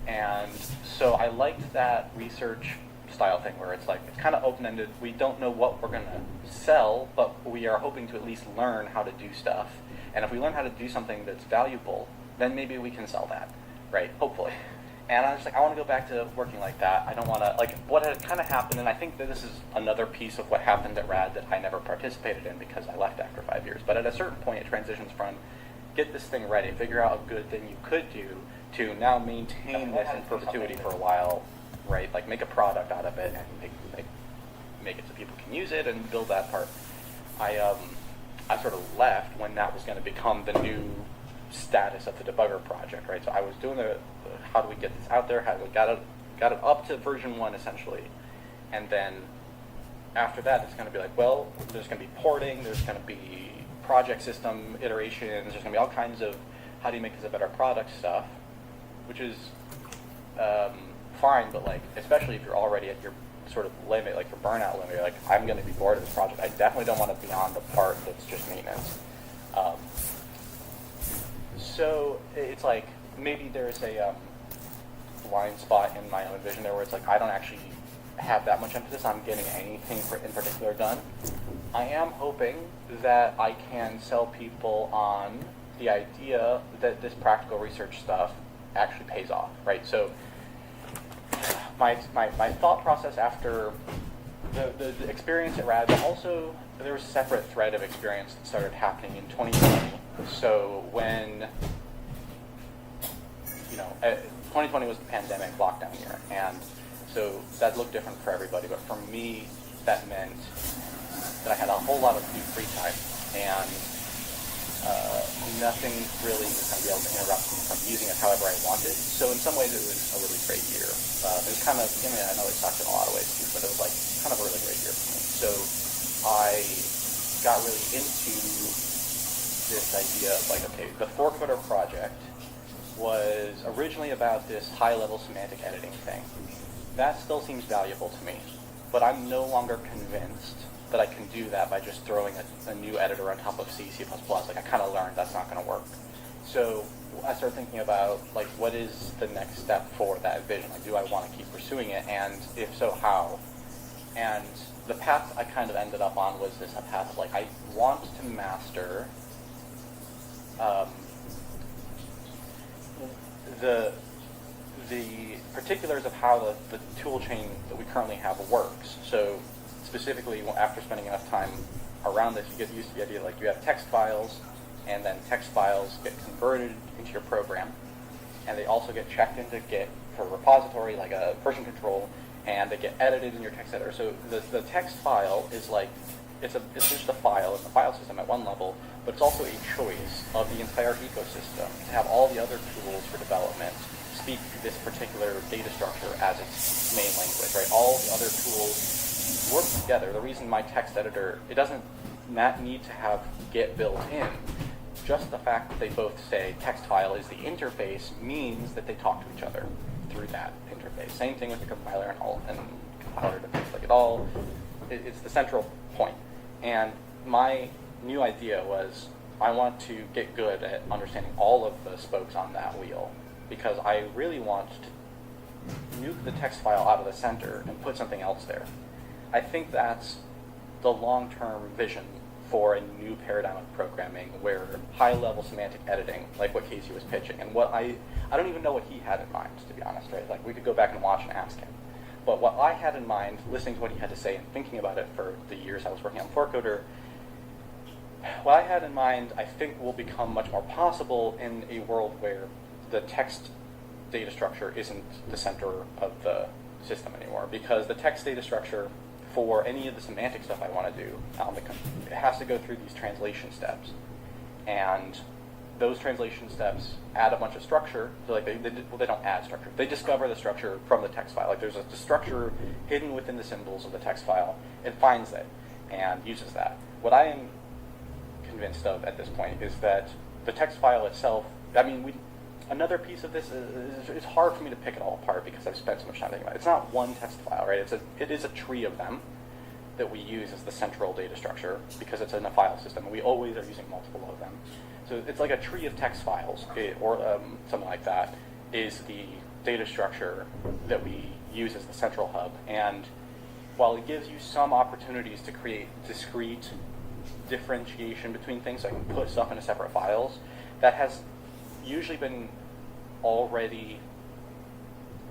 And so I liked that research style thing where it's like, it's kind of open-ended. We don't know what we're going to sell, but we are hoping to at least learn how to do stuff. And if we learn how to do something that's valuable, then maybe we can sell that, right? Hopefully. And I was like, I want to go back to working like that. I don't want to, like, what had kind of happened, and I think that this is another piece of what happened at RAD that I never participated in because I left after 5 years. But at a certain point, it transitions from get this thing ready, figure out a good thing you could do, to now maintain this in perpetuity for a while, right? Like, make a product out of it and make it so people can use it and build that part. I sort of left when that was going to become the new status of the debugger project, right? So I was doing the how do we get this out there? How do we got it up to version 1 essentially, and then after that it's going to be like, well, there's going to be porting, there's going to be project system iterations, there's going to be all kinds of how do you make this a better product stuff, which is fine, but like, especially if you're already at your sort of limit, like your burnout limit, you're like, I'm going to be bored of this project. I definitely don't want to be on the part that's just maintenance. So it's like, maybe there's a blind spot in my own vision there where it's like, I don't actually have that much emphasis on getting anything in particular done. I am hoping that I can sell people on the idea that this practical research stuff actually pays off, right? So my thought process after the experience at RAD, but also there was a separate thread of experience that started happening in 2020. So when, 2020 was the pandemic lockdown year, and so that looked different for everybody, but for me, that meant that I had a whole lot of free time, and nothing really was going to be able to interrupt me from using it however I wanted. So in some ways, it was a really great year. It was kind of, I know it sucked in a lot of ways too, but it was like kind of a really great year for me. So I got really into this idea of like, okay, the ForCoder project was originally about this high-level semantic editing thing. That still seems valuable to me, but I'm no longer convinced that I can do that by just throwing a new editor on top of C, C++. Like, I kind of learned that's not going to work. So I started thinking about, like, what is the next step for that vision? Like, do I want to keep pursuing it, and if so, how? And the path I kind of ended up on was this path of, like, I want to master the particulars of how the tool chain that we currently have works. So specifically, after spending enough time around this, you get used to the idea like you have text files, and then text files get converted into your program, and they also get checked into Git for a repository, like a version control, and they get edited in your text editor. So the text file is like, it's just a file in the file system at one level, but it's also a choice of the entire ecosystem to have all the other tools for development speak this particular data structure as its main language, right? All the other tools work together. The reason my text editor, it doesn't need to have Git built in. Just the fact that they both say text file is the interface means that they talk to each other through that interface. Same thing with the compiler and compiler interface. Like it's the central point. And my new idea was I want to get good at understanding all of the spokes on that wheel, because I really want to nuke the text file out of the center and put something else there. I think that's the long-term vision for a new paradigm of programming where high-level semantic editing, like what Casey was pitching, and what I don't even know what he had in mind, to be honest, right? Like, we could go back and watch and ask him. But what I had in mind, listening to what he had to say and thinking about it for the years I was working on ForCoder, what I had in mind, I think, will become much more possible in a world where the text data structure isn't the center of the system anymore, because the text data structure for any of the semantic stuff I want to do, it has to go through these translation steps, and those translation steps add a bunch of structure. So like they don't add structure. They discover the structure from the text file. Like there's the structure hidden within the symbols of the text file. It finds it and uses that. What I am convinced of at this point is that the text file itself, another piece of this is it's hard for me to pick it all apart because I've spent so much time thinking about it. It's not one text file, right? It is a tree of them that we use as the central data structure because it's in a file system, and we always are using multiple of them. So it's like a tree of text files, or something like that, is the data structure that we use as the central hub. And while it gives you some opportunities to create discrete differentiation between things, so I can put stuff into separate files, that has usually been already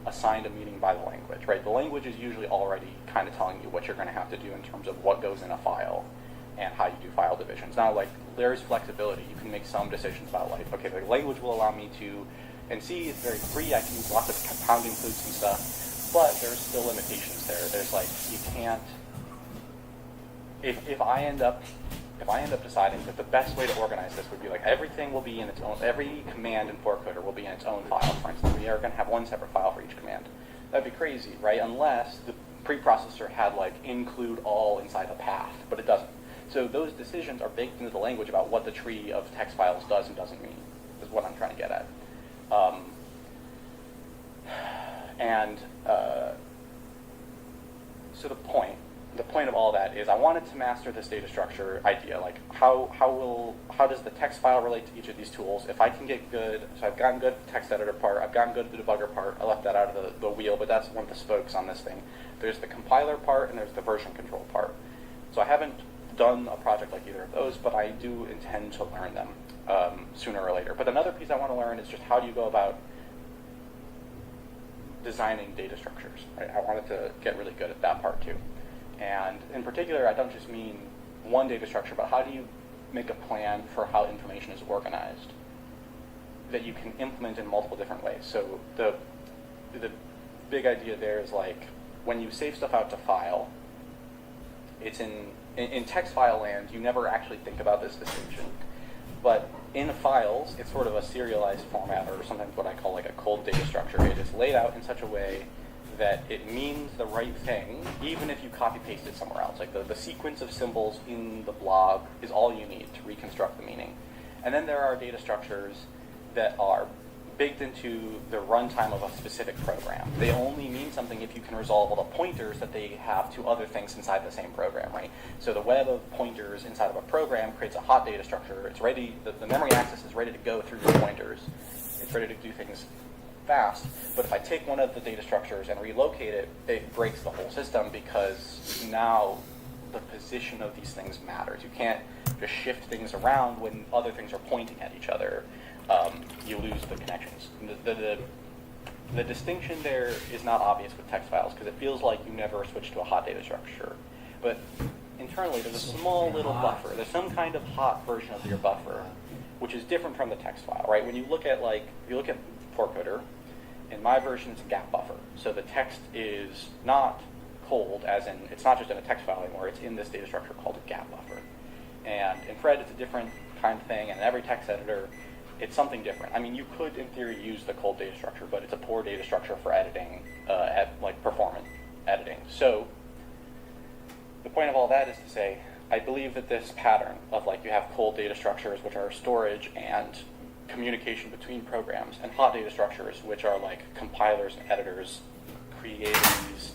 assigned a meaning by the language, right? The language is usually already kind of telling you what you're going to have to do in terms of what goes in a file and how you do file divisions. Now, like, there's flexibility. You can make some decisions about, like, okay, the language will allow me to, and C is very free. I can use lots of compound includes and stuff, but there's still limitations there. There's, like, you can't, if I end up deciding that the best way to organize this would be like everything will be in its own, every command in ForCoder will be in its own file, for instance. We are going to have one separate file for each command. That'd be crazy, right? Unless the preprocessor had like include all inside a path, but it doesn't. So those decisions are baked into the language about what the tree of text files does and doesn't mean, is what I'm trying to get at. So the point of all that is I wanted to master this data structure idea, like how does the text file relate to each of these tools? If I can get good, so I've gotten good at the text editor part, I've gotten good at the debugger part, I left that out of the wheel, but that's one of the spokes on this thing. There's the compiler part and there's the version control part. So I haven't done a project like either of those, but I do intend to learn them sooner or later. But another piece I want to learn is just how do you go about designing data structures, right? I wanted to get really good at that part too. And in particular, I don't just mean one data structure, but how do you make a plan for how information is organized that you can implement in multiple different ways? So the big idea there is like when you save stuff out to file, it's in text file land, you never actually think about this distinction. But in files, it's sort of a serialized format, or sometimes what I call like a cold data structure. It is laid out in such a way that it means the right thing, even if you copy paste it somewhere else. Like the sequence of symbols in the blob is all you need to reconstruct the meaning. And then there are data structures that are baked into the runtime of a specific program. They only mean something if you can resolve all the pointers that they have to other things inside the same program, right? So the web of pointers inside of a program creates a hot data structure. It's ready, the memory access is ready to go through your pointers. It's ready to do things fast. But if I take one of the data structures and relocate it, it breaks the whole system, because now the position of these things matters. You can't just shift things around when other things are pointing at each other. You lose the connections. The distinction there is not obvious with text files, because it feels like you never switch to a hot data structure. But internally, there's a small little buffer. There's some kind of hot version of your buffer, which is different from the text file, right? When you look at Forcoder, in my version, it's a gap buffer. So the text is not cold, as in it's not just in a text file anymore. It's in this data structure called a gap buffer. And in Fred, it's a different kind of thing, and in every text editor, it's something different. I mean, you could, in theory, use the cold data structure, but it's a poor data structure for editing, performance editing. So the point of all that is to say, I believe that this pattern of you have cold data structures, which are storage and communication between programs, and hot data structures, which are like compilers and editors creating these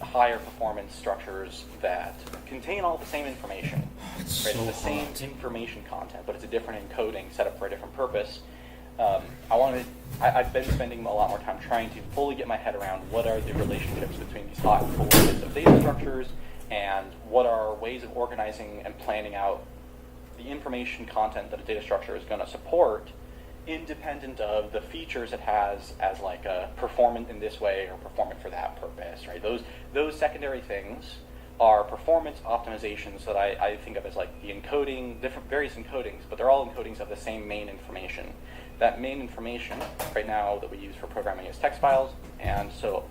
higher performance structures that contain all the same information. Right? It's the same information content, but it's a different encoding set up for a different purpose. I've been spending a lot more time trying to fully get my head around what are the relationships between these hot and cold sets of data structures, and what are ways of organizing and planning out the information content that a data structure is going to support, independent of the features it has as like a performant in this way or performant for that purpose, right? Those secondary things are performance optimizations that I think of as like the encoding, different various encodings, but they're all encodings of the same main information. That main information right now that we use for programming is text files, and so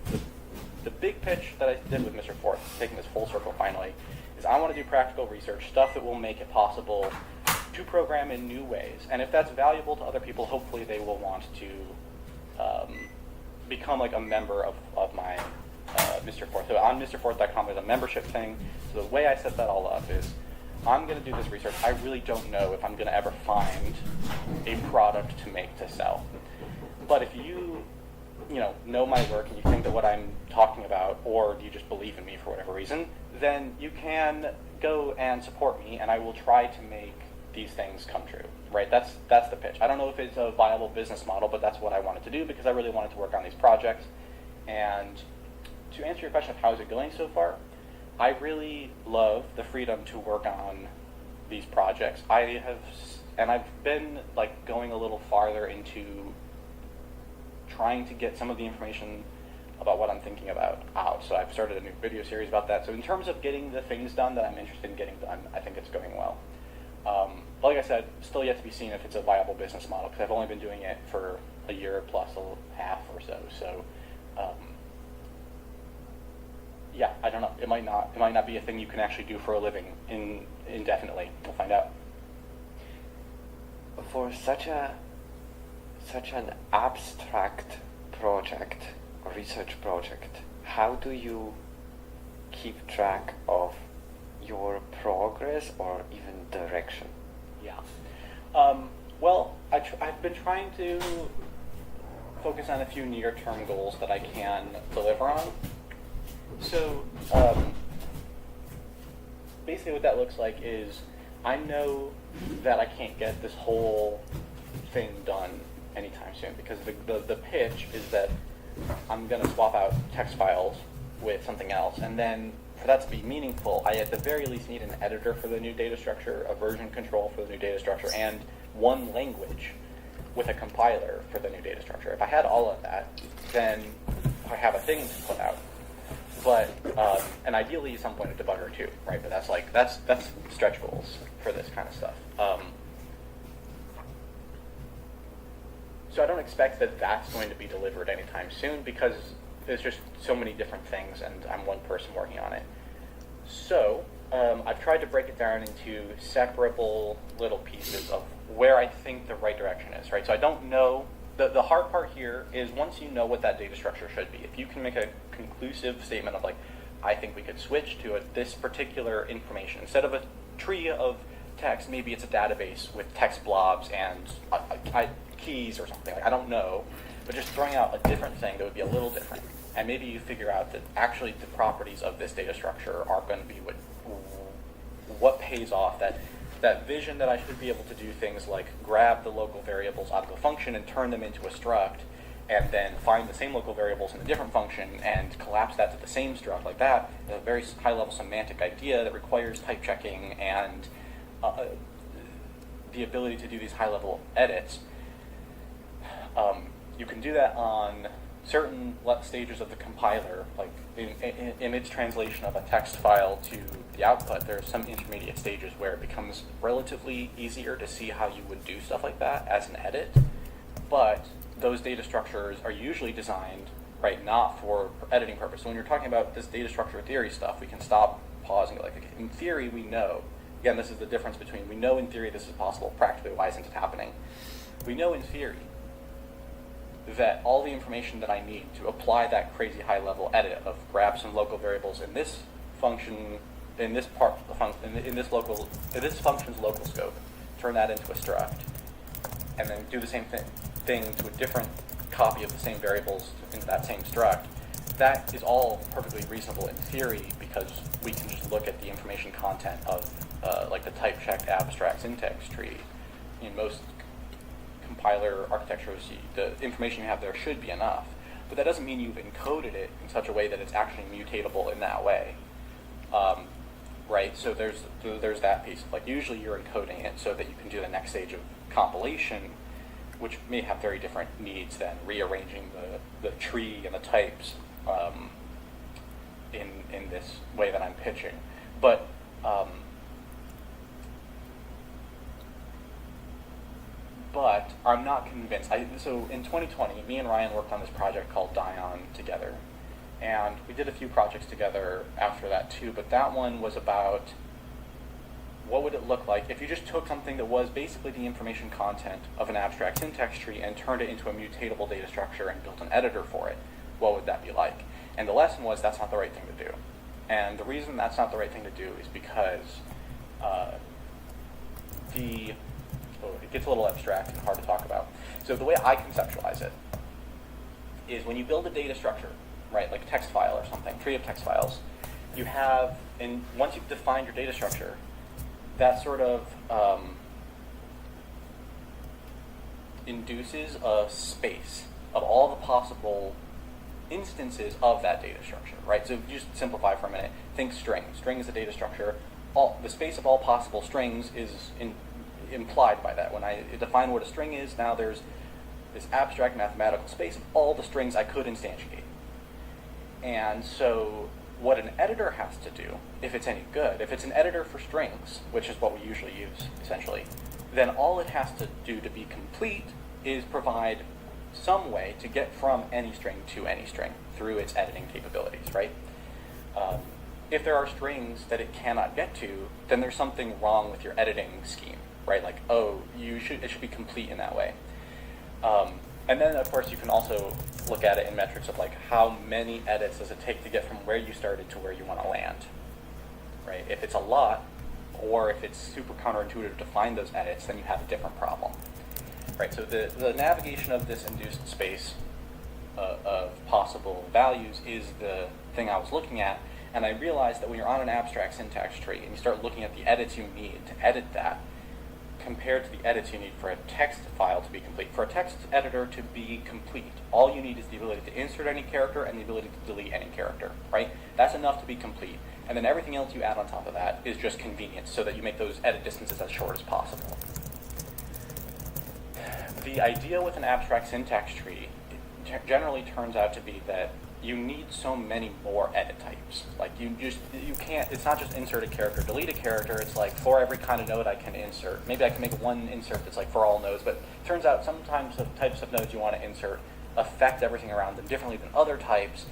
the big pitch that I did with Mr. Forth, taking this full circle finally, is I want to do practical research, stuff that will make it possible to program in new ways. And if that's valuable to other people, hopefully they will want to become like a member of my Mr. Forth. So on MrForth.com there's a membership thing. So the way I set that all up is I'm going to do this research. I really don't know if I'm going to ever find a product to make to sell. But if you know my work and you think that what I'm talking about, or you just believe in me for whatever reason, then you can go and support me, and I will try to make these things come true, right? That's the pitch. I don't know if it's a viable business model, but that's what I wanted to do because I really wanted to work on these projects. And to answer your question of how is it going so far, I really love the freedom to work on these projects. I've been like going a little farther into trying to get some of the information about what I'm thinking about out. So I've started a new video series about that. So in terms of getting the things done that I'm interested in getting done, I think it's going well. But like I said, still yet to be seen if it's a viable business model, because I've only been doing it for a year plus a half or so. So yeah, I don't know. It might not be a thing you can actually do for a living indefinitely. We'll find out. For such an abstract project or research project, how do you keep track of your progress or even direction? Yeah. Well, I've been trying to focus on a few near-term goals that I can deliver on. So basically what that looks like is I know that I can't get this whole thing done anytime soon, because the pitch is that I'm going to swap out text files with something else, and then for that to be meaningful, I at the very least need an editor for the new data structure, a version control for the new data structure, and one language with a compiler for the new data structure. If I had all of that, then I have a thing to put out. But and ideally at some point a debugger too, right? But that's stretch goals for this kind of stuff. So I don't expect that that's going to be delivered anytime soon, because there's just so many different things, and I'm one person working on it. So I've tried to break it down into separable little pieces of where I think the right direction is, right? So I don't know the hard part here is once you know what that data structure should be, if you can make a conclusive statement of like, I think we could switch to this particular information. Instead of a tree of text, maybe it's a database with text blobs and keys or something. Like, I don't know. But just throwing out a different thing that would be a little different. And maybe you figure out that actually the properties of this data structure are going to be what pays off. That vision that I should be able to do things like grab the local variables out of a function and turn them into a struct, and then find the same local variables in a different function and collapse that to the same struct, like that, a very high-level semantic idea that requires type checking and the ability to do these high-level edits. You can do that on certain stages of the compiler, like in image translation of a text file to the output. There are some intermediate stages where it becomes relatively easier to see how you would do stuff like that as an edit, but those data structures are usually designed, right, not for editing purpose. So when you're talking about this data structure theory stuff, we can stop, pause, and go like, okay, in theory we know, again, this is the difference between we know in theory this is possible, practically why isn't it happening? We know in theory that all the information that I need to apply that crazy high-level edit of grab some local variables in this function, in this part of the function, in this function's local scope, turn that into a struct, and then do the same thing to a different copy of the same variables into that same struct. That is all perfectly reasonable in theory because we can just look at the information content of like the type-checked abstract syntax tree. In most compiler architectures, the information you have there should be enough. But that doesn't mean you've encoded it in such a way that it's actually mutatable in that way. Right? So there's that piece. Like usually you're encoding it so that you can do the next stage of compilation, which may have very different needs than rearranging the tree and the types in this way that I'm pitching. But I'm not convinced. So in 2020, me and Ryan worked on this project called Dion together. And we did a few projects together after that too, but that one was about what would it look like if you just took something that was basically the information content of an abstract syntax tree and turned it into a mutatable data structure and built an editor for it. What would that be like? And the lesson was that's not the right thing to do. And the reason that's not the right thing to do is because it gets a little abstract and hard to talk about. So the way I conceptualize it is when you build a data structure, right, like a text file or something, tree of text files, you have, and once you've defined your data structure, that sort of induces a space of all the possible instances of that data structure, right? So just simplify for a minute. Think string. String is a data structure. The space of all possible strings is implied by that. When I define what a string is, now there's this abstract mathematical space of all the strings I could instantiate. And so what an editor has to do, if it's any good, if it's an editor for strings, which is what we usually use, essentially, then all it has to do to be complete is provide some way to get from any string to any string through its editing capabilities, right? If there are strings that it cannot get to, then there's something wrong with your editing scheme, right? Like, oh, it should be complete in that way. And then, of course, you can also look at it in metrics of like how many edits does it take to get from where you started to where you want to land, right? If it's a lot, or if it's super counterintuitive to find those edits, then you have a different problem, right? So the navigation of this induced space of possible values is the thing I was looking at, and I realized that when you're on an abstract syntax tree and you start looking at the edits you need to edit that, compared to the edits you need for a text file to be complete. For a text editor to be complete, all you need is the ability to insert any character and the ability to delete any character, right? That's enough to be complete. And then everything else you add on top of that is just convenience, so that you make those edit distances as short as possible. The idea with an abstract syntax tree generally turns out to be that you need so many more edit types. Like you can't, it's not just insert a character, delete a character, it's like for every kind of node I can insert. Maybe I can make one insert that's like for all nodes, but it turns out sometimes the types of nodes you want to insert affect everything around them differently than other types,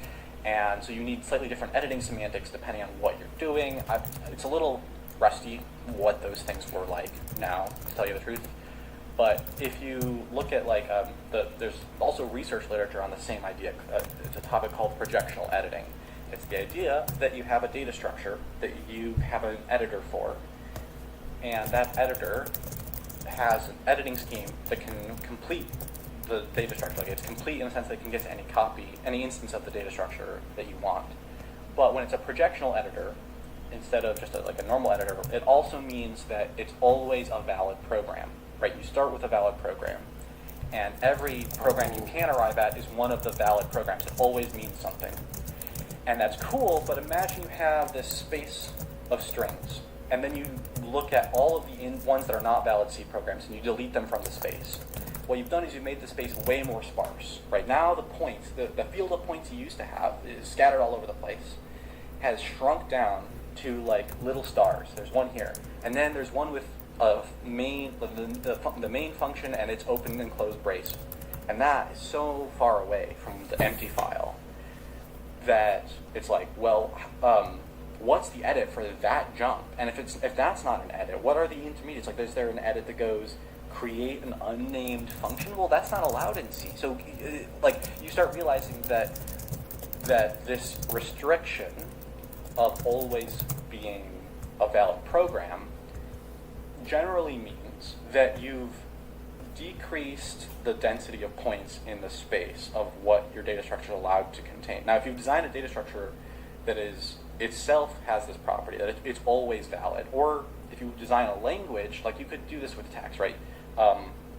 and so you need slightly different editing semantics depending on what you're doing. It's a little rusty what those things were like now, to tell you the truth. But if you look at like there's also research literature on the same idea. It's a topic called projectional editing. It's the idea that you have a data structure that you have an editor for, and that editor has an editing scheme that can complete the data structure. Like it's complete in the sense that it can get to any copy, any instance of the data structure that you want. But when it's a projectional editor, instead of just like a normal editor, it also means that it's always a valid program, right? You start with a valid program, and every program you can arrive at is one of the valid programs. It always means something. And that's cool, but imagine you have this space of strings, and then you look at all of the ones that are not valid C programs, and you delete them from the space. What you've done is you've made the space way more sparse. Right now, the points, the field of points you used to have is scattered all over the place, has shrunk down to like little stars. There's one here, and then there's one with a the main function and its open and closed brace, and that is so far away from the empty file that it's like, well, what's the edit for that jump? And if that's not an edit, what are the intermediates? Like, is there an edit that goes create an unnamed function? Well, that's not allowed in C. So, like, you start realizing that this restriction of always being a valid program generally means that you've decreased the density of points in the space of what your data structure is allowed to contain. Now, if you design a data structure that is itself has this property, that it's always valid, or if you design a language, like you could do this with text, right?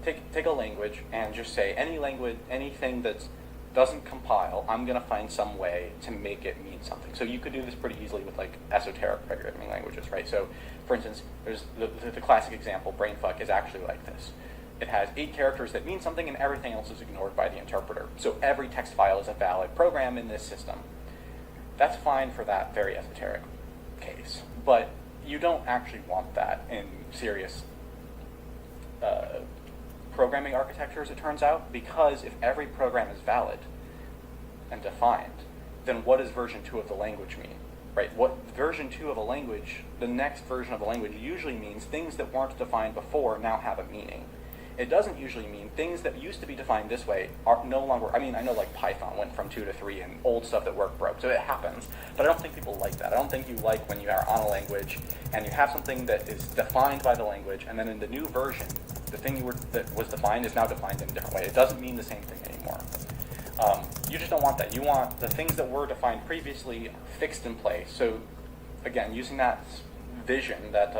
Take a language and just say anything that doesn't compile, I'm going to find some way to make it mean something. So you could do this pretty easily with like esoteric programming languages, right? So, for instance, there's the classic example, brainfuck, is actually like this. It has 8 characters that mean something, and everything else is ignored by the interpreter. So every text file is a valid program in this system. That's fine for that very esoteric case, but you don't actually want that in serious programming architectures, it turns out, because if every program is valid and defined, then what does version 2 of the language mean? Right? What version 2 of a language, the next version of a language usually means things that weren't defined before now have a meaning. It doesn't usually mean things that used to be defined this way are no longer. I mean, I know like Python went from 2 to 3 and old stuff that worked broke, so it happens. But I don't think people like that. I don't think you like when you are on a language and you have something that is defined by the language, and then in the new version, the thing that was defined is now defined in a different way. It doesn't mean the same thing anymore. You just don't want that. You want the things that were defined previously fixed in place. So, again, using that vision, that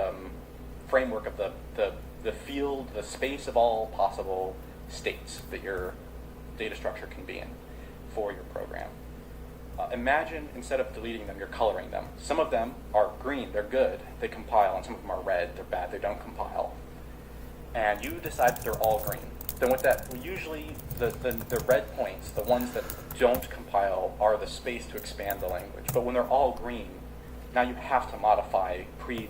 framework of the field, the space of all possible states that your data structure can be in for your program. Imagine instead of deleting them, you're coloring them. Some of them are green, they're good, they compile, and some of them are red, they're bad, they don't compile. And you decide that they're all green. Then with that, usually the red points, the ones that don't compile, are the space to expand the language. But when they're all green, now you have to modify previously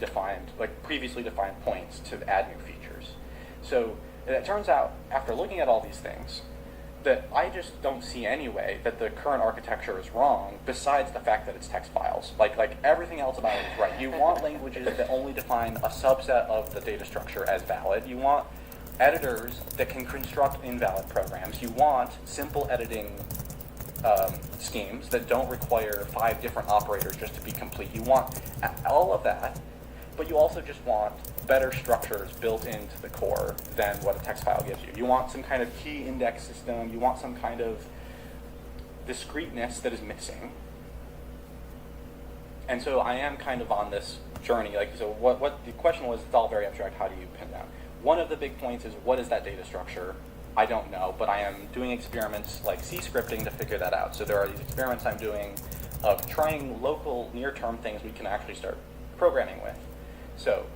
defined points to add new features. So it turns out, after looking at all these things, that I just don't see any way that the current architecture is wrong, besides the fact that it's text files. Like everything else about it is right. You want languages that only define a subset of the data structure as valid. You want editors that can construct invalid programs. You want simple editing schemes that don't require 5 different operators just to be complete. You want all of that, but you also just want better structures built into the core than what a text file gives you. You want some kind of key index system. You want some kind of discreteness that is missing. And so I am kind of on this journey. So what the question was, it's all very abstract. How do you pin down? One of the big points is, what is that data structure? I don't know, but I am doing experiments like C scripting to figure that out. So there are these experiments I'm doing of trying local near-term things we can actually start programming with. So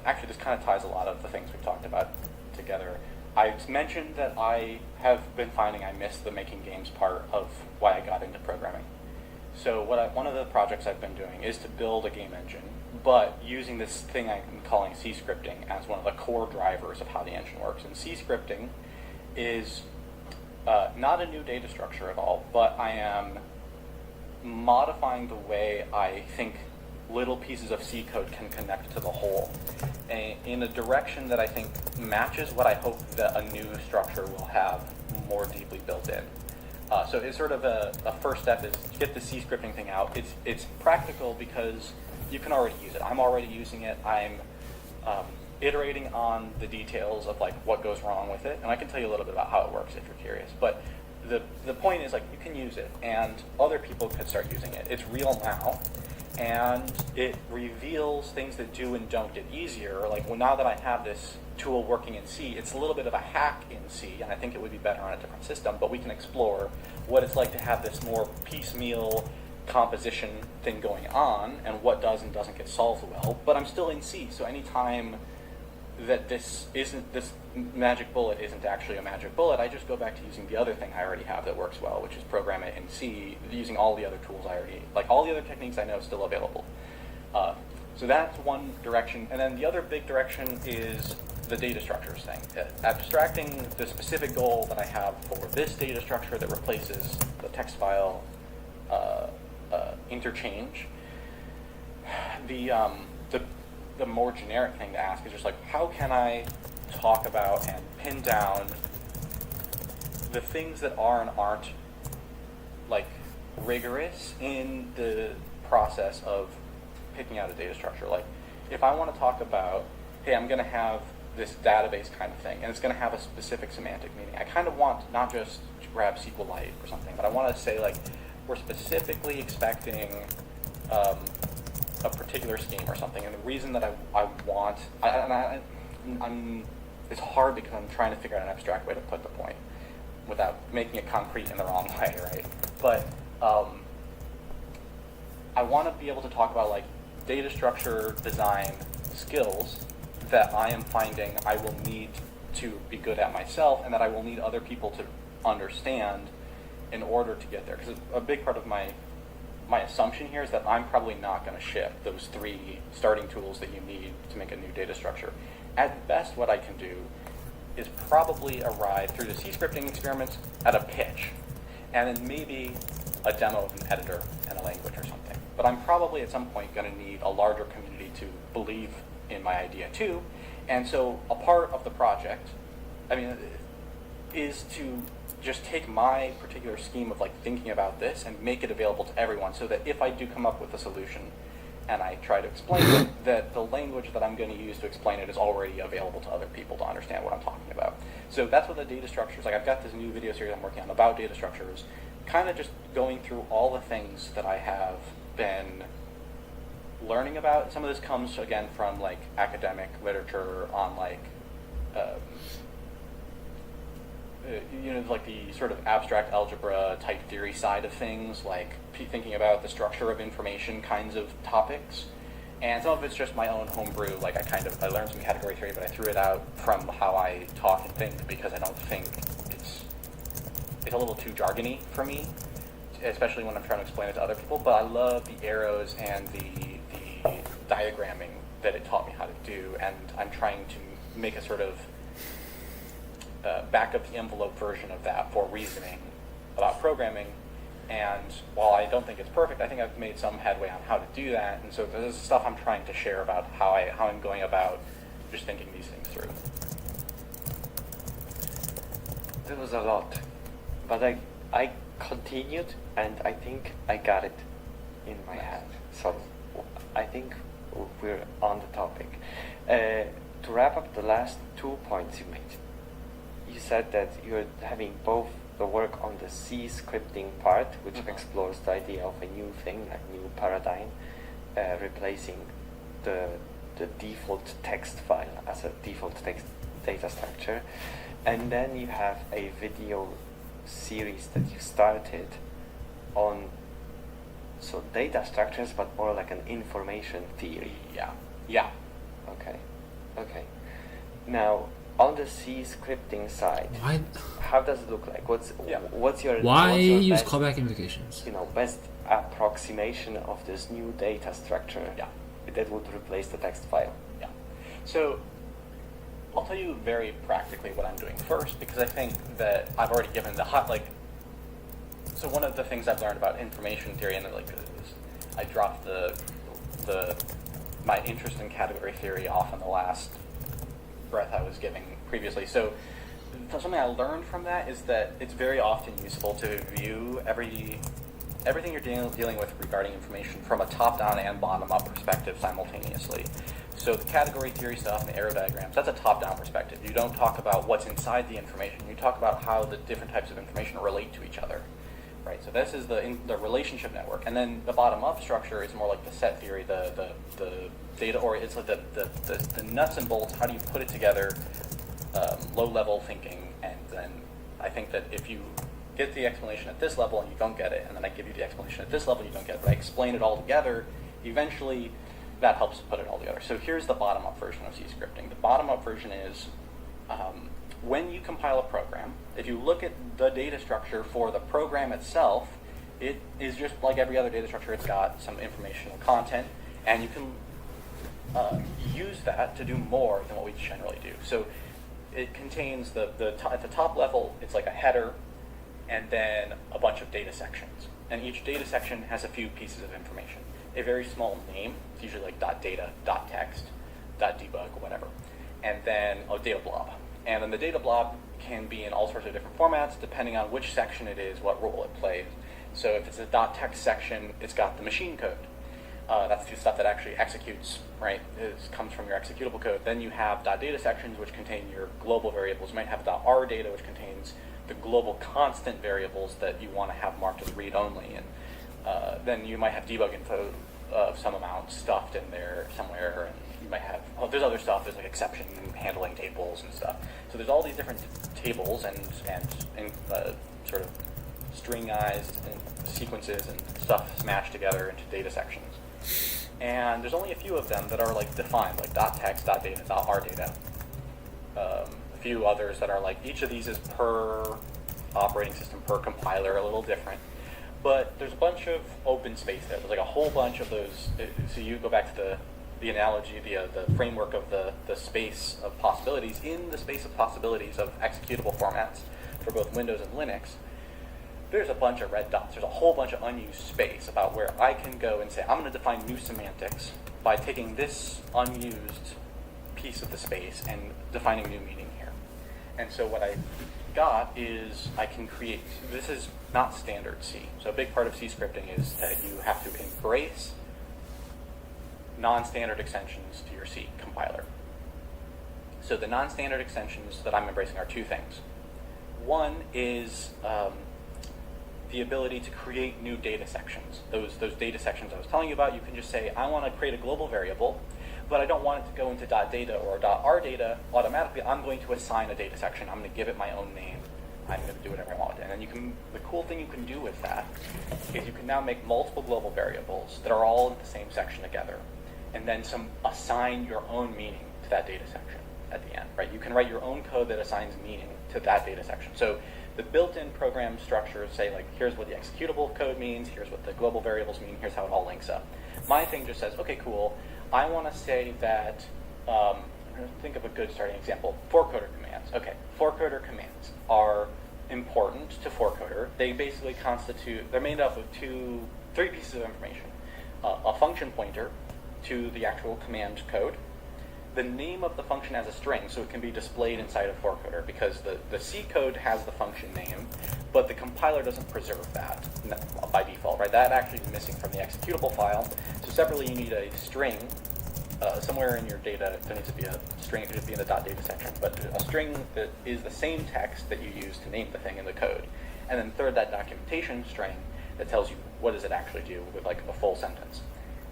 actually this kind of ties a lot of the things we've talked about together. I mentioned that I have been finding I miss the making games part of why I got into programming. So one of the projects I've been doing is to build a game engine, but using this thing I'm calling C scripting as one of the core drivers of how the engine works. And C scripting is not a new data structure at all, but I am modifying the way I think little pieces of C code can connect to the whole in a direction that I think matches what I hope that a new structure will have more deeply built in. So it's sort of a first step is to get the C scripting thing out. It's practical because you can already use it. I'm already using it. I'm iterating on the details of like what goes wrong with it, and I can tell you a little bit about how it works if you're curious. But the point is like you can use it, and other people could start using it. It's real now, and it reveals things that do and don't get easier. Like well, now that I have this tool working in C, it's a little bit of a hack in C, and I think it would be better on a different system, but we can explore what it's like to have this more piecemeal composition thing going on and what does and doesn't get solved well. But I'm still in C, so anytime that this magic bullet isn't actually a magic bullet, I just go back to using the other thing I already have that works well, which is program it in C, using all the other tools I already, like all the other techniques I know still available. So that's one direction, and then the other big direction is the data structures thing. Abstracting the specific goal that I have for this data structure that replaces the text file interchange. The more generic thing to ask is just like, how can I talk about and pin down the things that are and aren't like rigorous in the process of picking out a data structure? Like, if I want to talk about, hey, I'm going to have this database kind of thing, and it's going to have a specific semantic meaning. I kind of want not just to grab SQLite or something, but I want to say like, we're specifically expecting a particular scheme or something, and the reason that it's hard because I'm trying to figure out an abstract way to put the point without making it concrete in the wrong way, right? But I want to be able to talk about like data structure design skills that I am finding I will need to be good at myself, and that I will need other people to understand in order to get there. Because a big part of my assumption here is that I'm probably not going to ship those 3 starting tools that you need to make a new data structure. At best, what I can do is probably arrive through the C scripting experiments at a pitch, and then maybe a demo of an editor and a language or something. But I'm probably at some point going to need a larger community to believe in my idea too. And so a part of the project, is to just take my particular scheme of like thinking about this and make it available to everyone, so that if I do come up with a solution and I try to explain it, that the language that I'm going to use to explain it is already available to other people to understand what I'm talking about. So that's what the data structures, like I've got this new video series I'm working on about data structures, kind of just going through all the things that I have been learning about. Some of this comes again from like academic literature on like like the sort of abstract algebra type theory side of things, like thinking about the structure of information kinds of topics. And some of it's just my own homebrew. Like I learned some category theory, but I threw it out from how I talk and think because I don't think it's a little too jargony for me, especially when I'm trying to explain it to other people. But I love the arrows and the diagramming that it taught me how to do, and I'm trying to make a sort of back of the envelope version of that for reasoning about programming. And while I don't think it's perfect, I think I've made some headway on how to do that. And so there's stuff I'm trying to share about how I'm going about just thinking these things through. There was a lot, but I continued, and I think I got it in my head. So I think we're on the topic. To wrap up the last 2 points you made, you said that you're having both the work on the C scripting part, which explores the idea of a new thing, like new paradigm, replacing the default text file as a default text data structure. And then you have a video series that you started on data structures, but more like an information theory. Yeah. Okay. Now, on the C scripting side, how does it look like? What's your use best, callback invocations? Best approximation of this new data structure that would replace the text file? Yeah. So I'll tell you very practically what I'm doing first, because I think that I've already given the so one of the things I've learned about information theory, and I dropped the my interest in category theory off in the last breath I was giving previously. So something I learned from that is that it's very often useful to view everything you're dealing with regarding information from a top-down and bottom-up perspective simultaneously. So the category theory stuff and the arrow diagrams, that's a top-down perspective. You don't talk about what's inside the information. You talk about how the different types of information relate to each other. Right, so this is the relationship network, and then the bottom-up structure is more like the set theory, the data, or it's like the nuts and bolts. How do you put it together? Low-level thinking, and then I think that if you get the explanation at this level and you don't get it, and then I give you the explanation at this level and you don't get it, but I explain it all together, eventually that helps put it all together. So here's the bottom-up version of C scripting. The bottom-up version is when you compile a program, if you look at the data structure for the program itself, it is just like every other data structure. It's got some informational content, and you can use that to do more than what we generally do. So it contains at the top level, it's like a header, and then a bunch of data sections. And each data section has a few pieces of information. A very small name, it's usually like .data, .text, .debug, whatever. And then a data blob. And then the data blob can be in all sorts of different formats depending on which section it is, what role it plays. So if it's a .text section, it's got the machine code. That's the stuff that actually executes, right? It comes from your executable code. Then you have .data sections, which contain your global variables. You might have .r data, which contains the global constant variables that you want to have marked as read-only. And then you might have debug info of some amount stuffed in there somewhere. And you might have, there's other stuff. There's like exception handling tables and stuff. So there's all these different tables and sort of stringized sequences and stuff smashed together into data sections. And there's only a few of them that are like defined, like .text, .data, .r data. A few others that are like, each of these is per operating system, per compiler, a little different. But there's a bunch of open space there. There's like a whole bunch of those. So you go back to the analogy, the framework of the space of possibilities. In the space of possibilities of executable formats for both Windows and Linux, there's a bunch of red dots. There's a whole bunch of unused space about where I can go and say, I'm going to define new semantics by taking this unused piece of the space and defining new meaning here. And so what I got is I can create, this is not standard C. So a big part of C scripting is that you have to embrace non-standard extensions to your C compiler. So the non-standard extensions that I'm embracing are two things. One is the ability to create new data sections. Those data sections I was telling you about, you can just say, I want to create a global variable, but I don't want it to go into .data or .r data automatically. I'm going to assign a data section. I'm going to give it my own name. I'm going to do whatever I want. And then the cool thing you can do with that is you can now make multiple global variables that are all in the same section together, and then assign your own meaning to that data section at the end, right? You can write your own code that assigns meaning to that data section. So the built-in program structures say, like, here's what the executable code means, here's what the global variables mean, here's how it all links up. My thing just says, okay, cool, I want to say that, think of a good starting example, for-coder commands. Okay, for-coder commands are important to for-coder. They basically they're made up of three pieces of information. A function pointer to the actual command code, the name of the function as a string, so it can be displayed inside of for-coder, because the C code has the function name, but the compiler doesn't preserve that by default, right? That actually is missing from the executable file. So separately, you need a string somewhere in your data. There needs to be a string. It could be in the .data section, but a string that is the same text that you use to name the thing in the code. And then third, that documentation string that tells you what does it actually do with like a full sentence.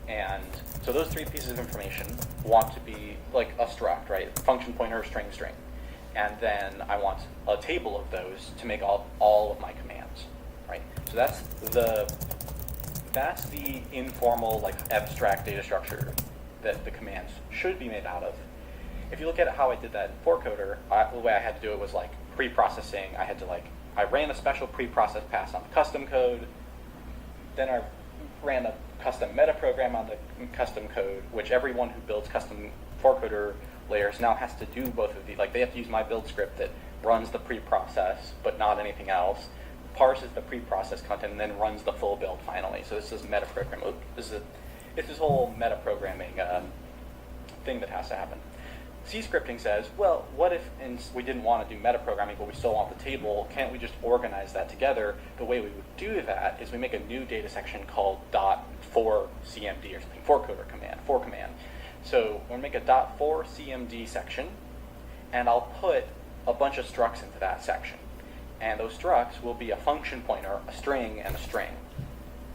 And so those three pieces of information want to be like a struct, right? Function pointer, string, string. And then I want a table of those to make all of my commands, right? So that's the informal, like, abstract data structure that the commands should be made out of. If you look at how I did that in for-coder, the way I had to do it was like pre-processing. I ran a special pre-process pass on the custom code. Then I ran a custom metaprogram on the custom code, which everyone who builds custom for-coder layers now has to do both of these. Like, they have to use my build script that runs the pre-process, but not anything else, parses the pre-process content, and then runs the full build finally. So this is metaprogram. it's this whole metaprogramming thing that has to happen. C scripting says, well, what if we didn't want to do metaprogramming, but we still want the table? Can't we just organize that together? The way we would do that is we make a new data section called .4cmd or something, for command. So we'll make a .4cmd section, and I'll put a bunch of structs into that section. And those structs will be a function pointer, a string, and a string.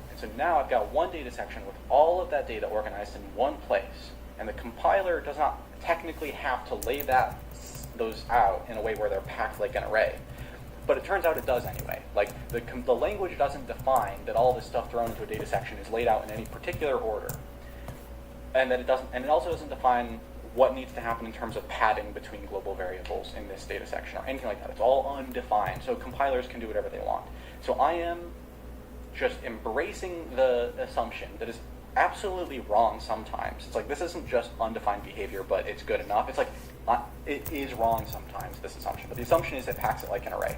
And so now I've got one data section with all of that data organized in one place. And the compiler does not technically have to lay those out in a way where they're packed like an array. But it turns out it does anyway. Like, the language doesn't define that all this stuff thrown into a data section is laid out in any particular order. And that it also doesn't define what needs to happen in terms of padding between global variables in this data section or anything like that. It's all undefined, so compilers can do whatever they want. So I am just embracing the assumption that is absolutely wrong sometimes. It's like, this isn't just undefined behavior, but it's good enough. It's like, it is wrong sometimes, this assumption. But the assumption is it packs it like an array,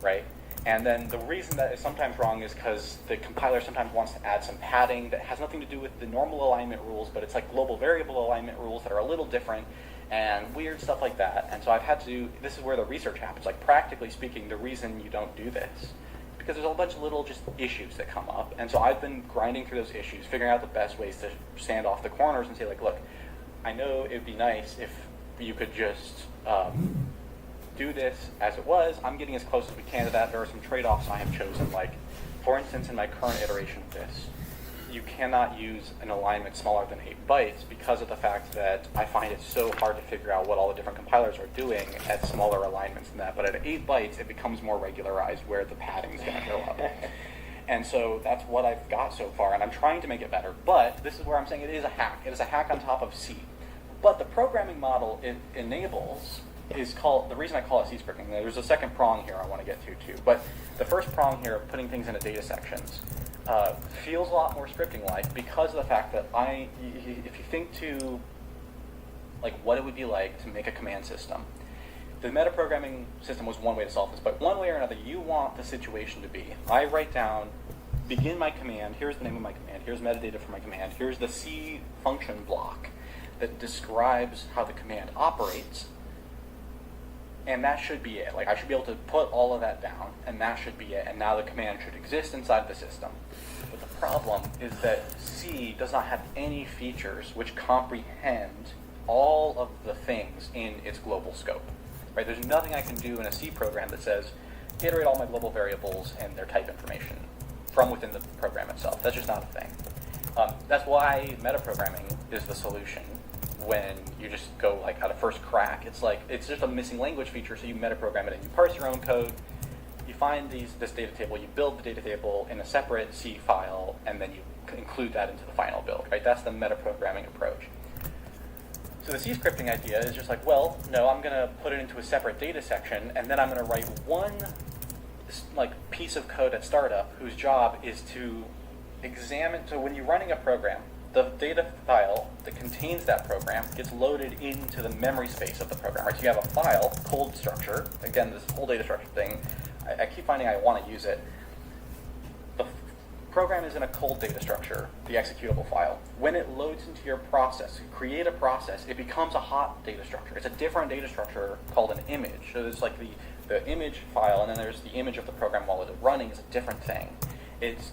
right? And then the reason that it's sometimes wrong is because the compiler sometimes wants to add some padding that has nothing to do with the normal alignment rules, but it's like global variable alignment rules that are a little different and weird stuff like that. And so I've had to, this is where the research happens. Like, practically speaking, the reason you don't do this because there's a bunch of little just issues that come up. And so I've been grinding through those issues, figuring out the best ways to stand off the corners and say, like, look, I know it would be nice if you could just do this as it was. I'm getting as close as we can to that. There are some trade-offs I have chosen. Like, for instance, in my current iteration of this, you cannot use an alignment smaller than 8 bytes because of the fact that I find it so hard to figure out what all the different compilers are doing at smaller alignments than that. But at 8 bytes, it becomes more regularized where the padding is going to go up. And so that's what I've got so far, and I'm trying to make it better. But this is where I'm saying it is a hack. It is a hack on top of C. But the programming model it enables is called, the reason I call it C scripting, there's a second prong here I want to get to too. But the first prong here of putting things into data sections feels a lot more scripting-like because of the fact that if you think to like what it would be like to make a command system, the metaprogramming system was one way to solve this, but one way or another, you want the situation to be, I write down, begin my command, here's the name of my command, here's metadata for my command, here's the C function block that describes how the command operates, and that should be it. Like, I should be able to put all of that down, and that should be it, and now the command should exist inside the system. But the problem is that C does not have any features which comprehend all of the things in its global scope. Right? There's nothing I can do in a C program that says, iterate all my global variables and their type information from within the program itself. That's just not a thing. That's why metaprogramming is the solution. When you just go like at a first crack, it's like it's just a missing language feature, so you metaprogram it and you parse your own code, you find this data table, you build the data table in a separate C file, and then you include that into the final build, right? That's the metaprogramming approach. So the C scripting idea is just like, well, no, I'm gonna put it into a separate data section, and then I'm gonna write one like piece of code at startup whose job is to examine, so when you're running a program, the data file that contains that program gets loaded into the memory space of the program. Right? So you have a file, cold structure. Again, this whole data structure thing, I keep finding I want to use it. The program is in a cold data structure, the executable file. When it loads into your process, you create a process, it becomes a hot data structure. It's a different data structure called an image. So there's like the image file, and then there's the image of the program while it's running is a different thing. It's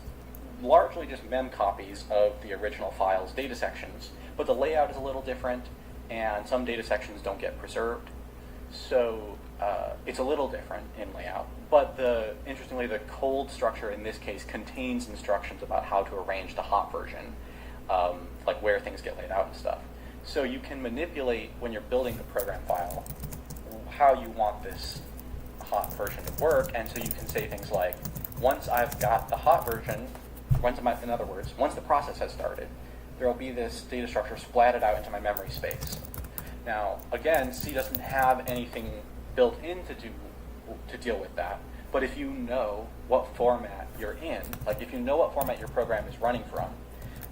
largely just mem copies of the original file's data sections, but the layout is a little different, and some data sections don't get preserved. So it's a little different in layout. But interestingly, the cold structure in this case contains instructions about how to arrange the hot version, like where things get laid out and stuff. So you can manipulate, when you're building the program file, how you want this hot version to work, and so you can say things like, once I've got the hot version, in other words, once the process has started, there will be this data structure splatted out into my memory space. Now, again, C doesn't have anything built in to deal with that, but if you know what format you're in, like if you know what format your program is running from,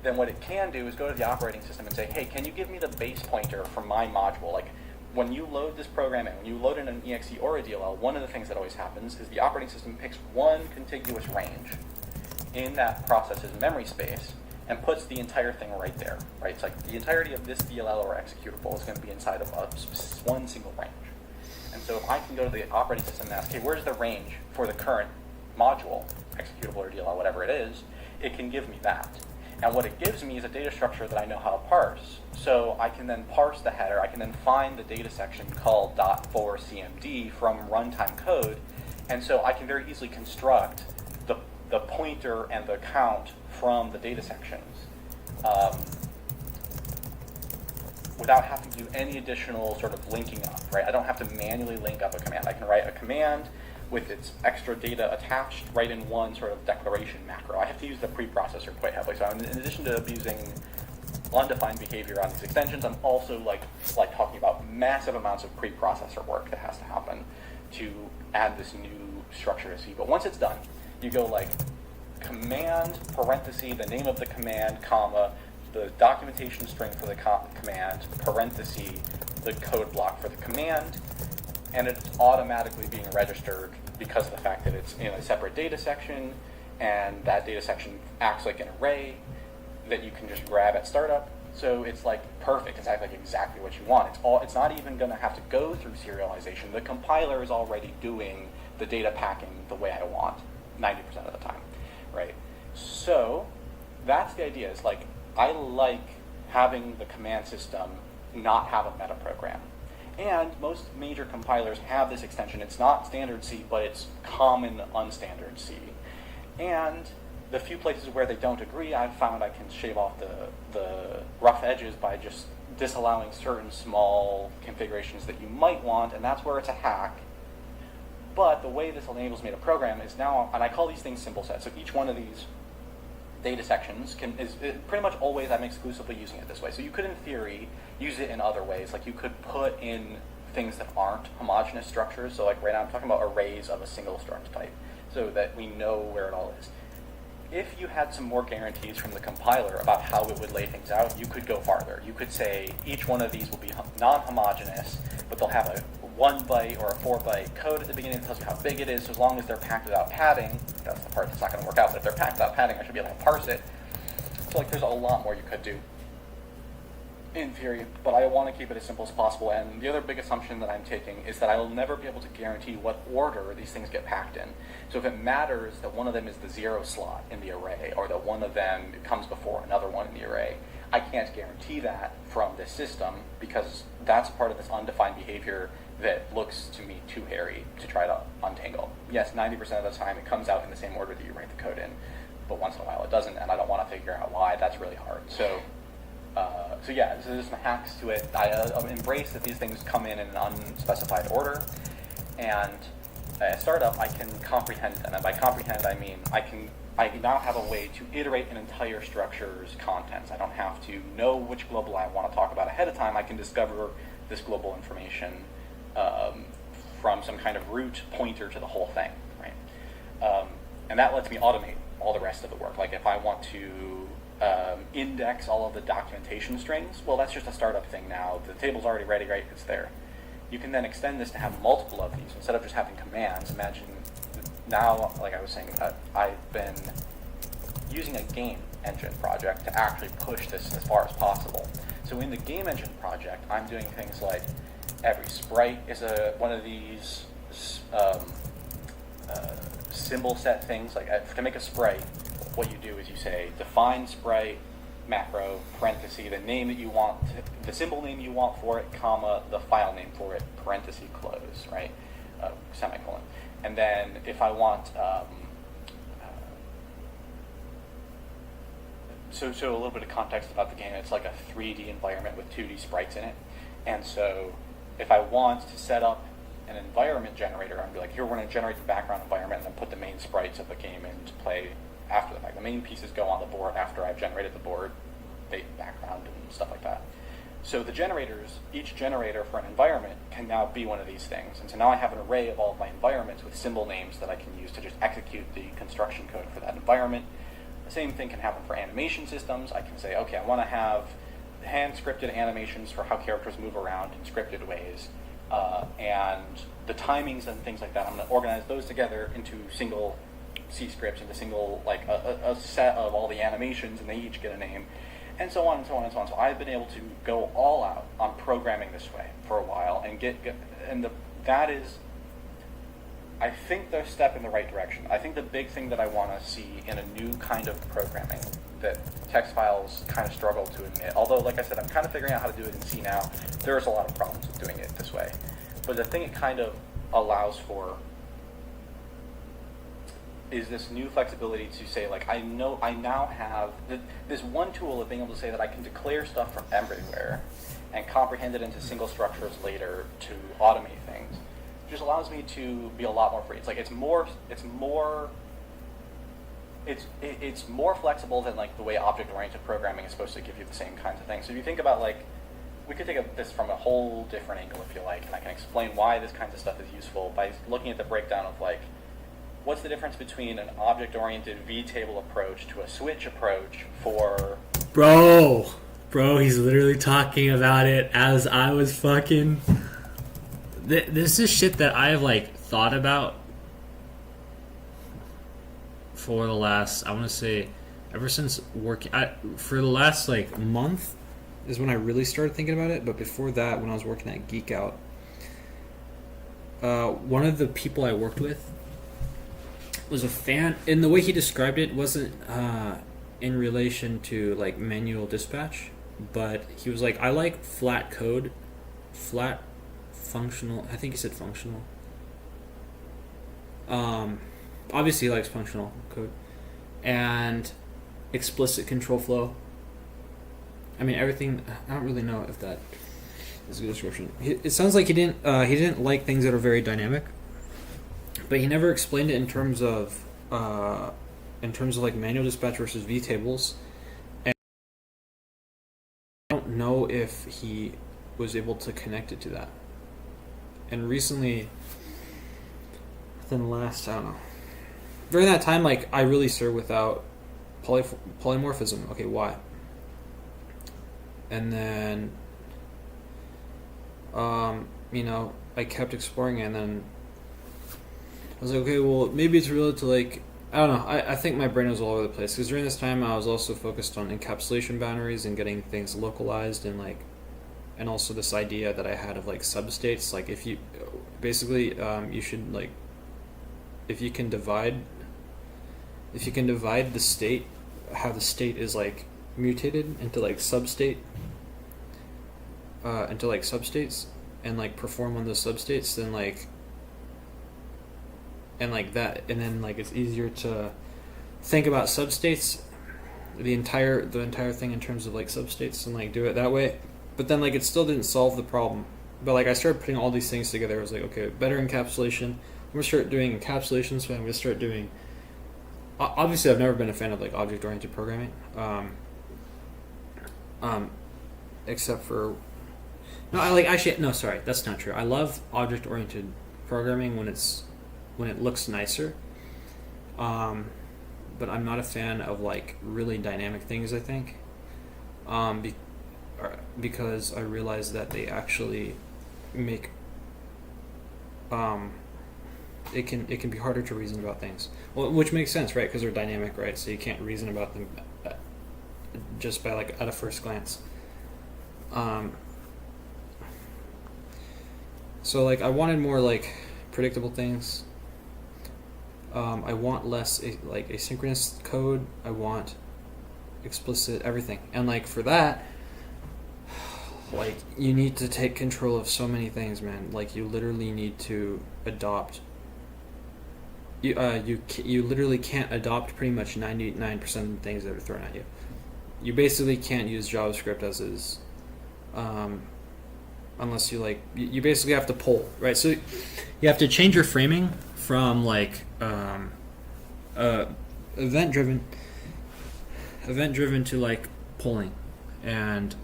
then what it can do is go to the operating system and say, hey, can you give me the base pointer for my module? Like, when you load this program in, when you load in an exe or a DLL, one of the things that always happens is the operating system picks one contiguous range in that process's memory space and puts the entire thing right there, right? It's like the entirety of this DLL or executable is going to be inside of one single range. And so if I can go to the operating system and ask, hey, where's the range for the current module, executable or DLL, whatever it is, it can give me that. And what it gives me is a data structure that I know how to parse. So I can then parse the header. I can then find the data section called .4cmd from runtime code. And so I can very easily construct the pointer and the count from the data sections without having to do any additional sort of linking up, right? I don't have to manually link up a command. I can write a command with its extra data attached right in one sort of declaration macro. I have to use the preprocessor quite heavily. So in addition to abusing undefined behavior on these extensions, I'm also like talking about massive amounts of preprocessor work that has to happen to add this new structure to C. But once it's done, you go like command, parenthesis, the name of the command, comma, the documentation string for the command, parenthesis, the code block for the command, and it's automatically being registered because of the fact that it's in a separate data section, and that data section acts like an array that you can just grab at startup. So it's like perfect. It's like exactly what you want. It's not even going to have to go through serialization. The compiler is already doing the data packing the way I want 90% of the time, right? So that's the idea. Is like I like having the command system not have a meta program. And most major compilers have this extension. It's not standard C, but it's common unstandard C. And the few places where they don't agree, I've found I can shave off the rough edges by just disallowing certain small configurations that you might want, and that's where it's a hack. But the way this enables me to program is now, and I call these things symbol sets, so each one of these data sections is pretty much always I'm exclusively using it this way. So you could, in theory, use it in other ways. Like you could put in things that aren't homogeneous structures. So like right now I'm talking about arrays of a single struct type so that we know where it all is. If you had some more guarantees from the compiler about how it would lay things out, you could go farther. You could say each one of these will be non-homogeneous, but they'll have a 1 byte or a 4 byte code at the beginning that tells you how big it is. So as long as they're packed without padding, that's the part that's not going to work out, but if they're packed without padding, I should be able to parse it. So like there's a lot more you could do in theory, but I want to keep it as simple as possible. And the other big assumption that I'm taking is that I will never be able to guarantee what order these things get packed in. So if it matters that one of them is the 0 slot in the array, or that one of them comes before another one in the array, I can't guarantee that from this system because that's part of this undefined behavior that looks to me too hairy to try to untangle. Yes, 90% of the time it comes out in the same order that you write the code in, but once in a while it doesn't, and I don't want to figure out why. That's really hard. So yeah, so there's some hacks to it. I embrace that these things come in an unspecified order, and at startup I can comprehend them. And by comprehend, I mean I now have a way to iterate an entire structure's contents. I don't have to know which global I want to talk about ahead of time. I can discover this global information from some kind of root pointer to the whole thing, right? And that lets me automate all the rest of the work. Like if I want to index all of the documentation strings, well, that's just a startup thing now. The table's already ready, right? It's there. You can then extend this to have multiple of these instead of just having commands. Imagine now, like I was saying, I've been using a game engine project to actually push this as far as possible. So in the game engine project, I'm doing things like every sprite is one of these symbol set things. Like to make a sprite, what you do is you say define sprite macro parenthesis the name that you want, the symbol name you want for it, comma the file name for it, parenthesis close, right, semicolon. And then if I want so a little bit of context about the game, it's like a 3D environment with 2D sprites in it. And so if I want to set up an environment generator, I'm like, here we're going to generate the background environment and then put the main sprites of the game into play after the fact. The main pieces go on the board after I've generated the board, background and stuff like that. So the generators, each generator for an environment can now be one of these things. And so now I have an array of all of my environments with symbol names that I can use to just execute the construction code for that environment. The same thing can happen for animation systems. I can say, okay, I want to have hand-scripted animations for how characters move around in scripted ways. And the timings and things like that, I'm going to organize those together into single C scripts into single, like a set of all the animations, and they each get a name, and so on and so on and so on. So I've been able to go all out on programming this way for a while, and that is, I think, the step in the right direction. I think the big thing that I want to see in a new kind of programming that text files kind of struggle to admit, although, like I said, I'm kind of figuring out how to do it in C now. There's a lot of problems with doing it this way. But the thing it kind of allows for is this new flexibility to say, like, I now have this one tool of being able to say that I can declare stuff from everywhere and comprehend it into single structures later to automate things. It just allows me to be a lot more free. It's like it's more flexible than like the way object-oriented programming is supposed to give you the same kinds of things. So if you think about, like, we could take this from a whole different angle if you like, and I can explain why this kind of stuff is useful by looking at the breakdown of, like, what's the difference between an object-oriented vtable approach to a switch approach for... Bro, he's literally talking about it as I was fucking... This is shit that I've, like, thought about for the last, I want to say, ever since working... for the last, like, month is when I really started thinking about it, but before that, when I was working at Geek Out, one of the people I worked with was a fan, and the way he described it wasn't in relation to like manual dispatch, but he was like, I like flat code, flat functional, I think he said functional. Obviously he likes functional code, and explicit control flow. I mean, everything, I don't really know if that is a good description. It sounds like he didn't like things that are very dynamic, but he never explained it in terms of like manual dispatch versus vtables. And I don't know if he was able to connect it to that. And recently, within the last, I don't know, during that time, like, I really served without polymorphism. Okay, why? And then, I kept exploring it, and then I was like, okay, well, maybe it's related to, like, I don't know. I think my brain was all over the place, because during this time I was also focused on encapsulation boundaries and getting things localized, and like, and also this idea that I had of like substates. Like, if you basically you should, like, if you can divide the state, how the state is like mutated into like substates, and like perform on those substates, then like, and like that, and then like it's easier to think about substates, the entire thing in terms of like substates, and like do it that way. But then like it still didn't solve the problem. But like I started putting all these things together. I was like, okay, better encapsulation. I'm gonna start doing encapsulation, so I'm gonna start doing. Obviously, I've never been a fan of like object-oriented programming, except for. Sorry, that's not true. I love object-oriented programming when it looks nicer, but I'm not a fan of like really dynamic things, I think, because I realize that they actually make it can be harder to reason about things, well, which makes sense, right? Because they're dynamic, right? So you can't reason about them just by like at a first glance. So like I wanted more like predictable things. I want less like asynchronous code. I want explicit everything, and like for that, like you need to take control of so many things, man. Like you literally need to adopt. You literally can't adopt pretty much 99% of the things that are thrown at you. You basically can't use JavaScript as is, unless you like. You basically have to pull, right? So you have to change your framing from like event driven to like polling and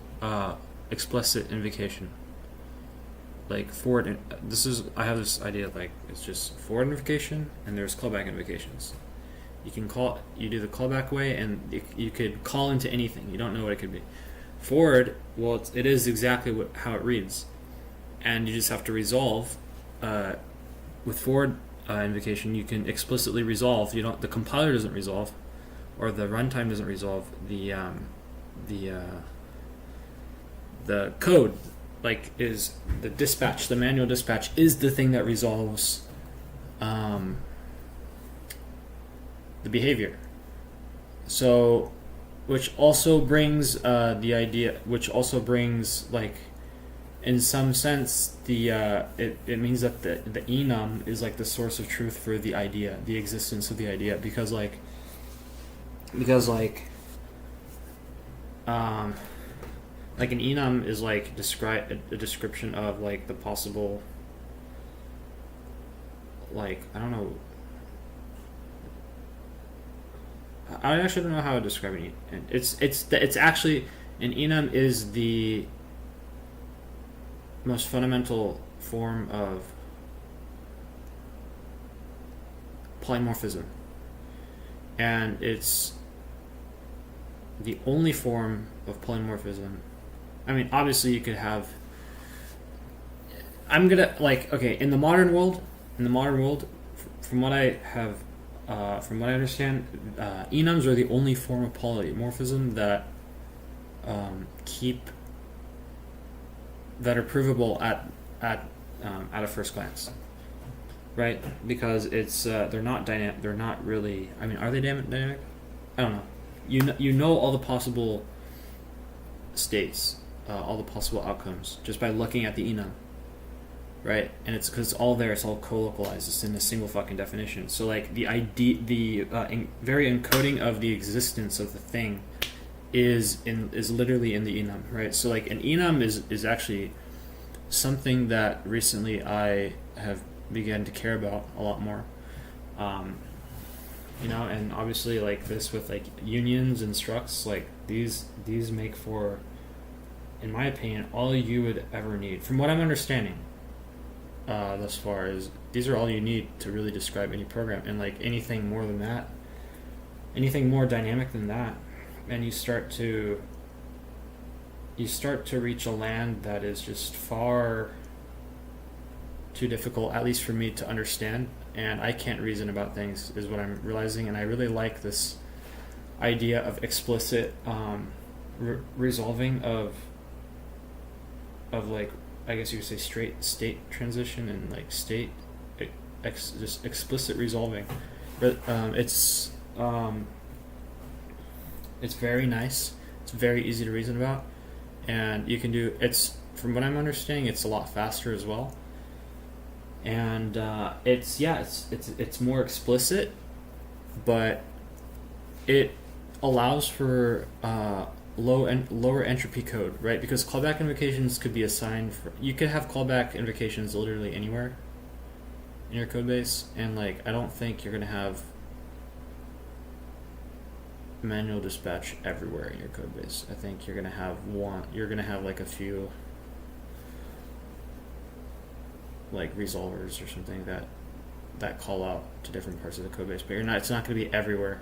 explicit invocation. Like forward, I have this idea, like it's just forward invocation and there's callback invocations. You do the callback way, and you could call into anything. You don't know what it could be. Forward, well, it is exactly how it reads, and you just have to resolve with forward invocation, you can explicitly resolve. You don't. The compiler doesn't resolve, or the runtime doesn't resolve the code. Like, is the dispatch, the manual dispatch is the thing that resolves the behavior. So, which also brings the idea, which also brings, like, in some sense, the it means that the enum is like the source of truth for the idea, the existence of the idea, because an enum is like a description of like the possible, like, I don't know. I actually don't know how to describe it. It's actually, an enum is the most fundamental form of polymorphism, and it's the only form of polymorphism. I mean, obviously you could have, I'm gonna, like, okay, in the modern world, from what I have, from what I understand, enums are the only form of polymorphism that that are provable at a first glance, right? Because it's they're not dynamic. They're not really. I mean, are they dynamic? I don't know. You know all the possible states, all the possible outcomes just by looking at the enum, right? And it's because it's all there. It's all co-localized. It's in a single fucking definition. So like the very encoding of the existence of the thing is literally in the enum, right? So like an enum is actually something that recently I have begun to care about a lot more. And obviously like this with like unions and structs, like these make for, in my opinion, all you would ever need. From what I'm understanding thus far, is these are all you need to really describe any program, and like anything more than that, anything more dynamic than that, and you start to reach a land that is just far too difficult, at least for me to understand, and I can't reason about things, is what I'm realizing. And I really like this idea of explicit resolving of like, I guess you could say, straight state transition and like state just explicit resolving. But it's very nice. It's very easy to reason about, and you can do. It's, from what I'm understanding, it's a lot faster as well. And it's more explicit, but it allows for lower entropy code, right? Because callback invocations could be assigned for. You could have callback invocations literally anywhere in your code base, and like I don't think you're gonna have manual dispatch everywhere in your code base. I think you're gonna have one. You're gonna have like a few like resolvers or something that call out to different parts of the code base, but it's not going to be everywhere,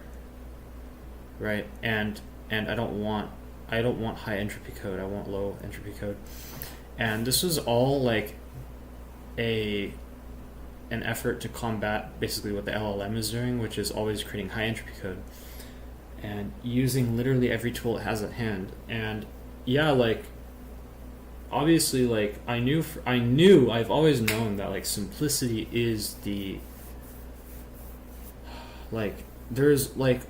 right? And I don't want high entropy code. I want low entropy code. And this was all like an effort to combat basically what the LLM is doing, which is always creating high entropy code and using literally every tool it has at hand. And yeah, like, obviously, like, I've always known that like simplicity is the, like, there's like,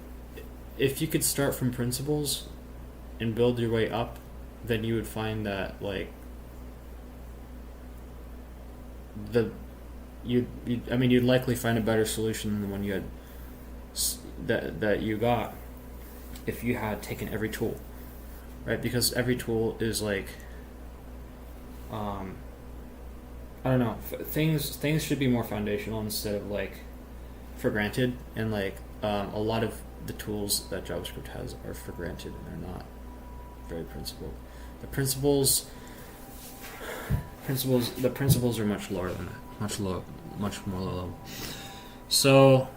if you could start from principles and build your way up, then you would find that like you'd likely find a better solution than the one you had that you got if you had taken every tool, right? Because every tool is like, I don't know, things should be more foundational instead of like for granted, and like a lot of the tools that JavaScript has are for granted and they're not very principled. The principles are much lower than that, much more low level. So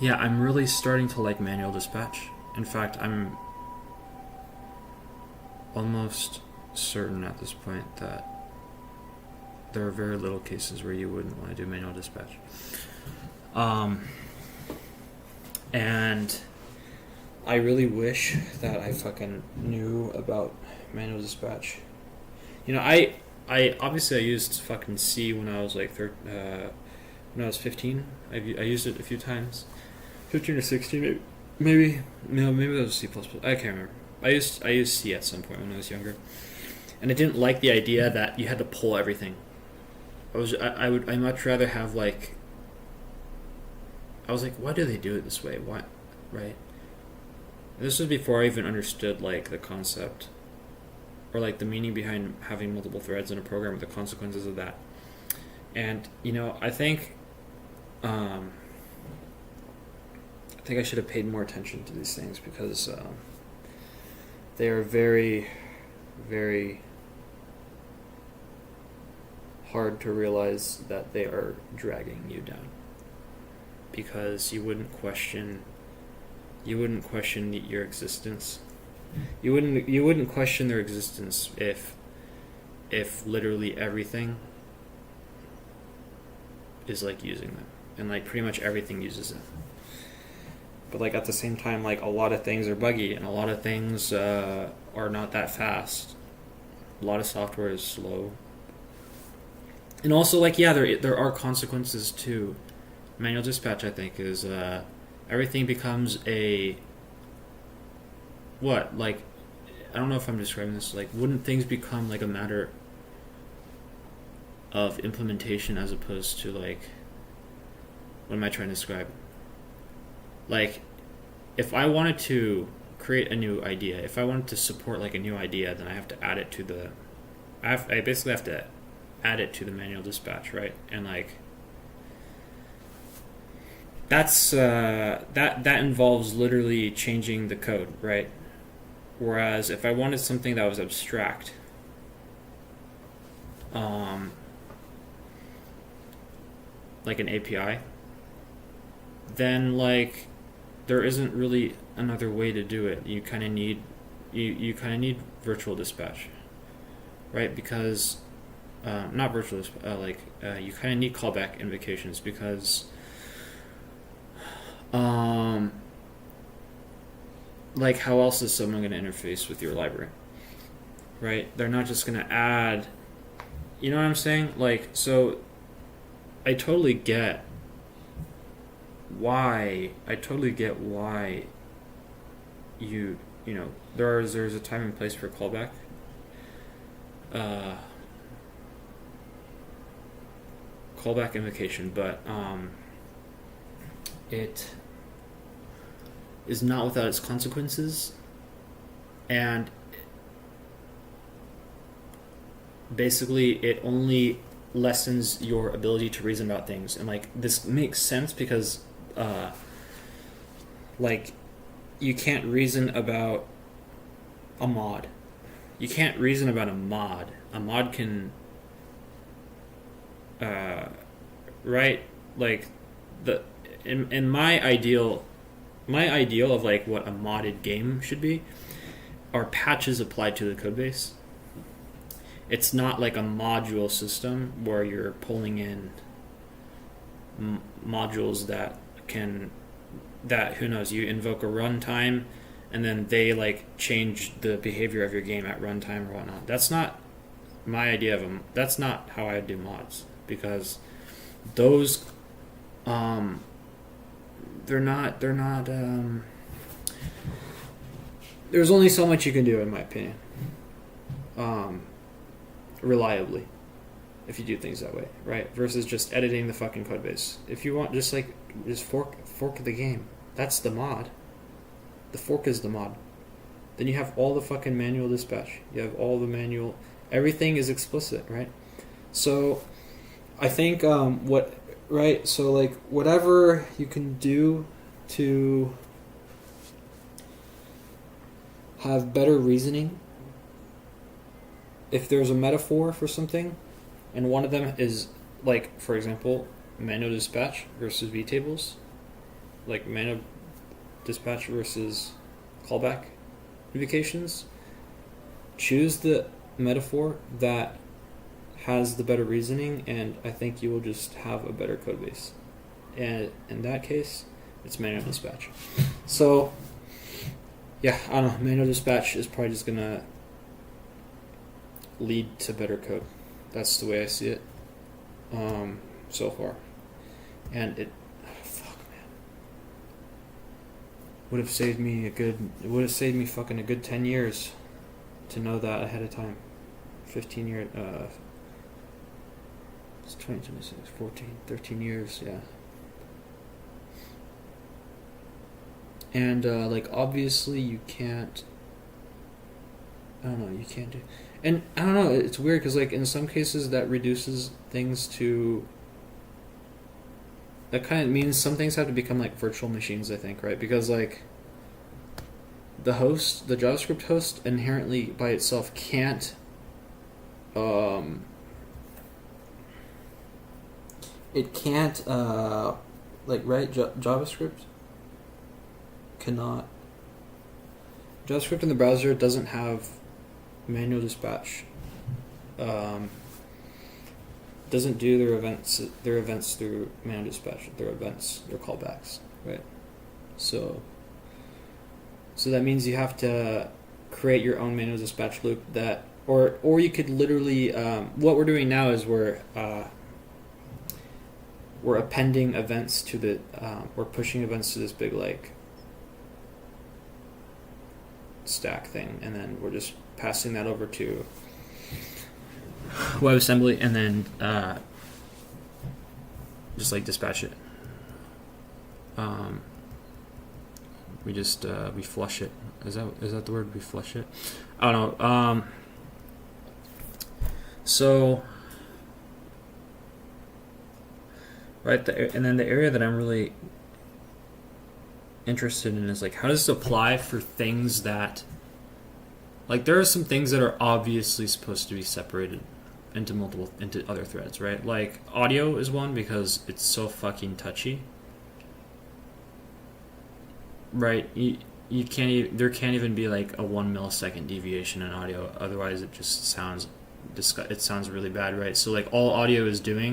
yeah, I'm really starting to like manual dispatch. In fact, I'm almost certain at this point that there are very little cases where you wouldn't want to do manual dispatch. And I really wish that I fucking knew about manual dispatch. You know, I obviously I used fucking C when I was like when I was 15. I used it a few times, 15 or 16 maybe. No, maybe that was C++. I can't remember. I used C at some point when I was younger, and I didn't like the idea that you had to pull everything. I'd much rather have like. I was like, why do they do it this way? Why, right? This was before I even understood like the concept, or like the meaning behind having multiple threads in a program, or the consequences of that. And you know, I think I should have paid more attention to these things because they are very, very hard to realize that they are dragging you down. Because you wouldn't question your existence. You wouldn't question their existence if literally everything is like using them, and like pretty much everything uses it. But like at the same time, like a lot of things are buggy, and a lot of things are not that fast. A lot of software is slow, and also like there are consequences too. Manual dispatch, I think, is everything becomes I don't know if I'm describing this, like, wouldn't things become like a matter of implementation as opposed to like, what am I trying to describe? Like, if I wanted to create a new idea, if I wanted to support like a new idea, then I have to add it to I basically have to add it to the manual dispatch, right? And like, that's that involves literally changing the code, right? Whereas if I wanted something that was abstract, like an API, then like there isn't really another way to do it. You kind of need you kind of need virtual dispatch, right? Because not virtual dispatch, you kind of need callback invocations because like how else is someone going to interface with your library, right? They're not just going to add, you know what I'm saying? Like, so I totally get why you know there's a time and place for callback. Callback invocation, but it is not without its consequences, and basically it only lessens your ability to reason about things. And like this makes sense because like you can't reason about a mod. You can't reason about a mod. A mod can right, like in my ideal of like what a modded game should be are patches applied to the codebase. It's not like a module system where you're pulling in modules that who knows, you invoke a runtime and then they like change the behavior of your game at runtime or whatnot. That's not my idea of them. That's not how I do mods, because those they're not there's only so much you can do, in my opinion, reliably, if you do things that way, right? Versus just editing the fucking code base. If you want just fork the game, that's the mod. The fork is the mod. Then you have all the fucking manual dispatch. You have all the manual, everything is explicit, right? So I think so like whatever you can do to have better reasoning, if there's a metaphor for something, and one of them is like, for example, manual dispatch versus vtables, like manual dispatch versus callback invocations, choose the metaphor that has the better reasoning, and I think you will just have a better code base. And in that case, it's manual dispatch. So, yeah, I don't know. Manual dispatch is probably just gonna lead to better code. That's the way I see it. So far, and it would have saved me fucking a good 10 years to know that ahead of time. 15 years, it's 2026, 13 years, yeah. And, like, obviously you can't, I don't know, you can't do, and I don't know, it's weird, because, like, in some cases that reduces things to, that kind of means some things have to become, like, virtual machines, I think, right? Because, like, the JavaScript host inherently by itself can't, it can't, like, right, JavaScript cannot, JavaScript in the browser doesn't have manual dispatch, doesn't do their events through manual dispatch, their callbacks, right? So that means you have to create your own manual dispatch loop that, or you could literally, what we're doing now is we're appending events to the, we're pushing events to this big, like, stack thing, and then we're just passing that over to WebAssembly, and then just, like, dispatch it. We flush it. Is that the word? We flush it? I don't know. So, right, and then the area that I'm really interested in is, like, how does this apply for things that, like, there are some things that are obviously supposed to be separated into other threads, right? Like, audio is one because it's so fucking touchy. Right, you can't. There can't even be, like, a 1 millisecond deviation in audio. Otherwise, it just sounds really bad, right? So, like, all audio should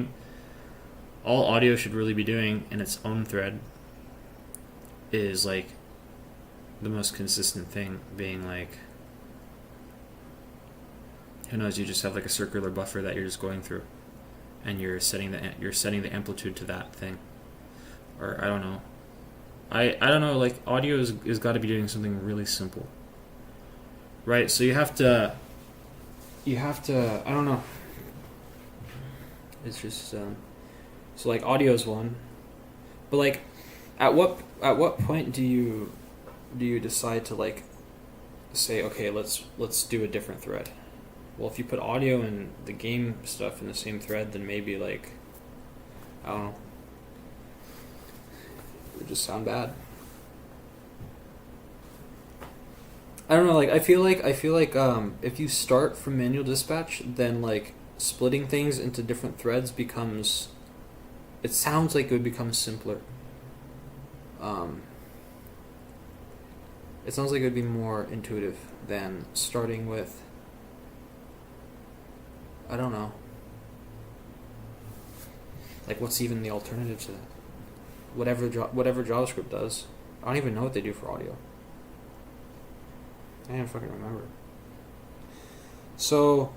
really be doing in its own thread is, like, the most consistent thing being, like, who knows? You just have, like, a circular buffer that you're just going through, and you're setting the amplitude to that thing, or I don't know. I don't know, like, audio is got to be doing something really simple, right? So you have to I don't know, it's just so, like, audio is one, but, like, at what point do you decide to, like, say, okay, let's do a different thread? Well, if you put audio and the game stuff in the same thread, then maybe, like, I don't know, it would just sound bad. I don't know, like, I feel like if you start from manual dispatch, then, like, splitting things into different threads becomes, it sounds like it would become simpler. It sounds like it would be more intuitive than starting with, I don't know, like, what's even the alternative to that? Whatever JavaScript does. I don't even know what they do for audio. I can't fucking remember. So,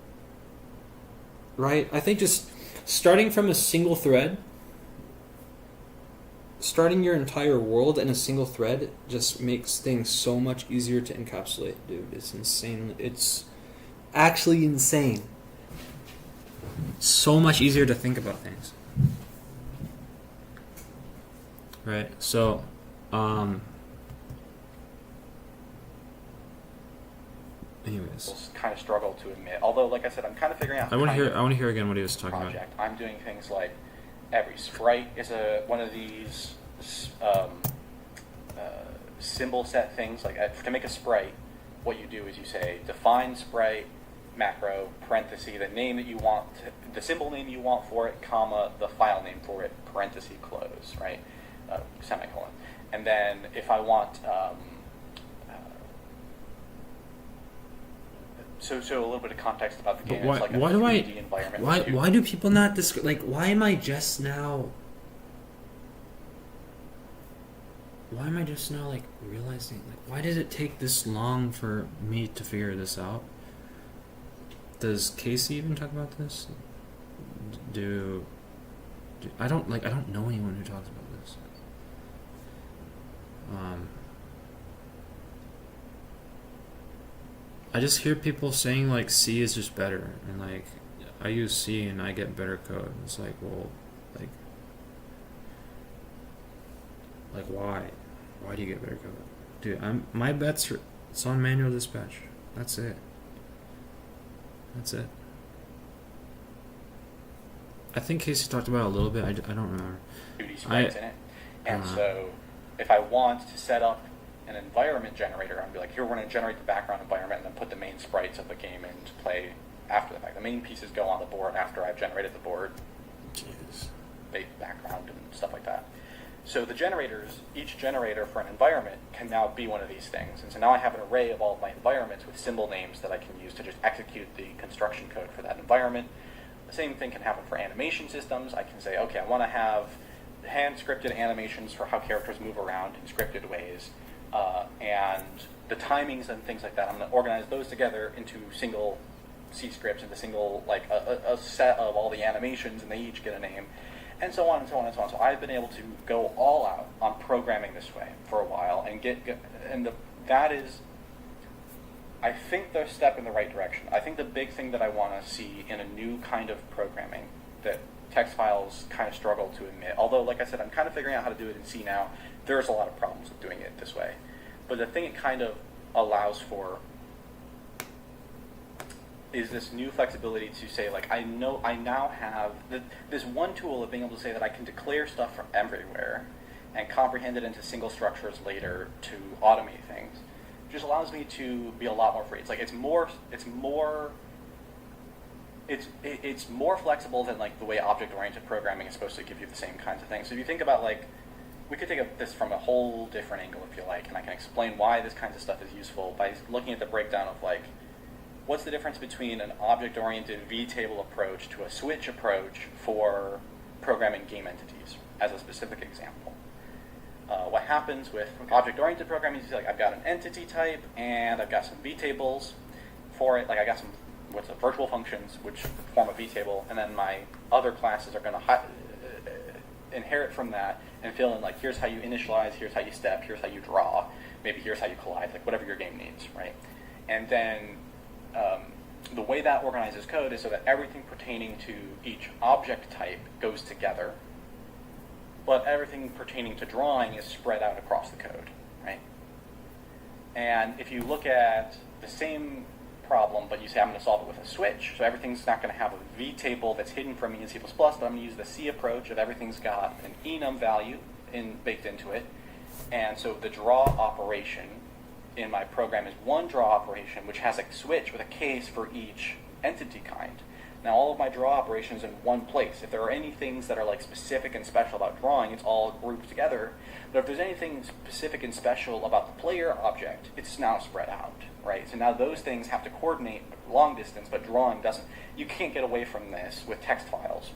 right, I think just starting from a single thread, starting your entire world in a single thread just makes things so much easier to encapsulate, dude. It's insane. It's actually insane. So much easier to think about things. Right, so, anyways, We'll kind of struggle to admit. Although, like I said, I'm kind of figuring out. I want to hear again what he was talking project. I'm doing things like every sprite is one of these symbol set things. Like, to make a sprite, what you do is you say define sprite macro parenthesis the name that you want, the symbol name you want for it, comma the file name for it, parenthesis close, right? Semicolon. And then So a little bit of context about the But game. why- It's like a why do I- 3D environment. Why with you. why do people not like? Why am I just now? Why am I just now like realizing like why did it take this long for me to figure this out? Does Casey even talk about this? Do I don't know anyone who talks about this. I just hear people saying like C is just better, and like I use C and I get better code. It's like, well, like why? Why do you get better code? Dude, my bets are, it's on manual dispatch. That's it. That's it. I think Casey talked about it a little bit. I don't remember. 2D sprites in it. And uh-huh. so if I want to set up an environment generator, I'd be like, here we're going to generate the background environment and then put the main sprites of the game into play after the fact. The main pieces go on the board after I've generated the board, Jeez. background and stuff like that. So the generators, each generator for an environment can now be one of these things. And so now I have an array of all of my environments with symbol names that I can use to just execute the construction code for that environment. The same thing can happen for animation systems. I can say, okay, I want to have hand-scripted animations for how characters move around in scripted ways. And the timings and things like that, I'm going to organize those together into single C scripts, into single, like a set of all the animations, and they each get a name, and so on and so on and so on. So I've been able to go all out on programming this way for a while, and that is, I think, the step in the right direction. I think the big thing that I want to see in a new kind of programming that text files kind of struggle to admit, although, like I said, I'm kind of figuring out how to do it in C now. There's a lot of problems with doing it this way. But the thing it kind of allows for is this new flexibility to say, like, I now have this one tool of being able to say that I can declare stuff from everywhere and comprehend it into single structures later to automate things. It just allows me to be a lot more free. It's like it's more flexible than like the way object-oriented programming is supposed to give you the same kinds of things. So if you think about, like, we could take this from a whole different angle if you like, and I can explain why this kinds of stuff is useful by looking at the breakdown of, like, what's the difference between an object-oriented vtable approach to a switch approach for programming game entities, as a specific example. What happens with object-oriented programming is, like, I've got an entity type, and I've got some vtables for it. Like, I got some virtual functions, which form a vtable, and then my other classes are going to inherit from that and fill in, like, here's how you initialize, here's how you step, here's how you draw, maybe here's how you collide, like, whatever your game needs, right? And then the way that organizes code is so that everything pertaining to each object type goes together, but everything pertaining to drawing is spread out across the code, right? And if you look at the same problem, but you say I'm going to solve it with a switch, so everything's not going to have a vtable that's hidden from me in C++, but I'm going to use the C approach of everything's got an enum value baked into it, and so the draw operation in my program is one draw operation which has a switch with a case for each entity kind. Now all of my draw operations in one place. If there are any things that are, like, specific and special about drawing, it's all grouped together. But if there's anything specific and special about the player object, it's now spread out, right? So now those things have to coordinate long distance, but drawing doesn't. You can't get away from this with text files,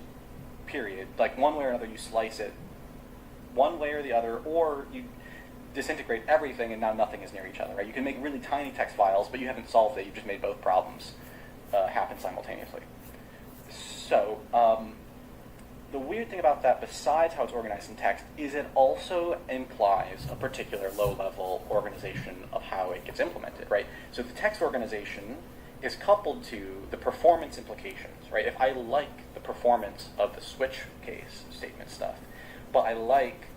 period. Like, one way or another, you slice it one way or the other, or you disintegrate everything and now nothing is near each other, right? You can make really tiny text files, but you haven't solved it. You've just made both problems happen simultaneously. So the weird thing about that, besides how it's organized in text, is it also implies a particular low-level organization of how it gets implemented, right? So the text organization is coupled to the performance implications, right? If I like the performance of the switch case statement stuff, but I like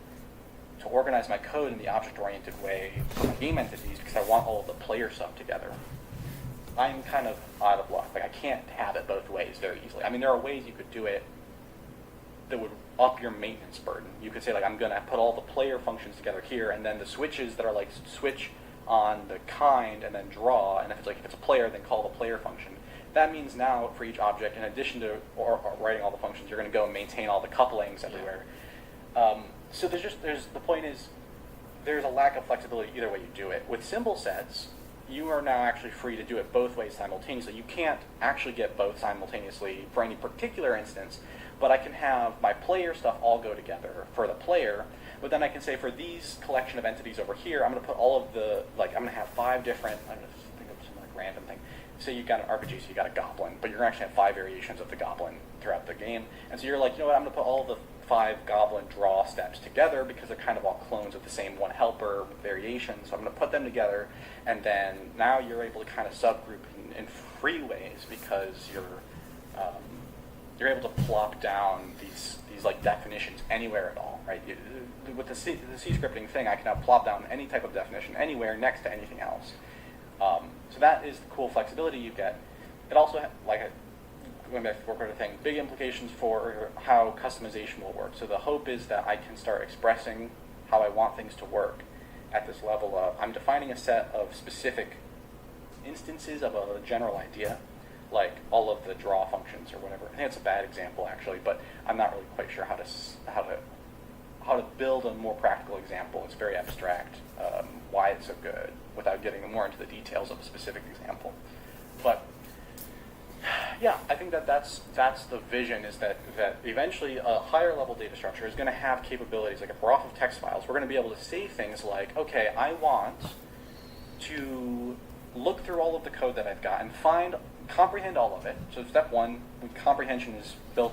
to organize my code in the object-oriented way for my game entities because I want all of the player stuff together, I'm kind of out of luck. Like, I can't have it both ways very easily. I mean, there are ways you could do it that would up your maintenance burden. You could say, like, I'm going to put all the player functions together here, and then the switches that are, like, switch on the kind and then draw, and if it's a player, then call the player function. That means now, for each object, in addition to writing all the functions, you're going to go and maintain all the couplings everywhere. So the point is, there's a lack of flexibility either way you do it. With symbol sets, you are now actually free to do it both ways simultaneously. You can't actually get both simultaneously for any particular instance, but I can have my player stuff all go together for the player, but then I can say for these collection of entities over here, I'm going to put all of the, like, I'm going to have 5 different, I don't know, think of some like random thing. Say you've got an RPG, so you got a goblin, but you're going to actually have 5 variations of the goblin throughout the game. And so you're like, you know what, I'm going to put all the 5 goblin draw steps together because they're kind of all clones of the same one helper variation. So I'm going to put them together, and then now you're able to kind of subgroup in free ways because you're able to plop down these like definitions anywhere at all, right? With the C scripting thing, I can now plop down any type of definition anywhere next to anything else. So that is the cool flexibility you get. It also, going back to the work thing, big implications for how customization will work. So the hope is that I can start expressing how I want things to work at this level of, I'm defining a set of specific instances of a general idea, like all of the draw functions or whatever. I think it's a bad example actually, but I'm not really quite sure how to build a more practical example. It's very abstract, why it's so good, without getting more into the details of a specific example. But yeah, I think that's the vision, is that eventually a higher level data structure is going to have capabilities, like if we're off of text files, we're going to be able to say things like, okay, I want to look through all of the code that I've got and comprehend all of it. So step 1, comprehension is built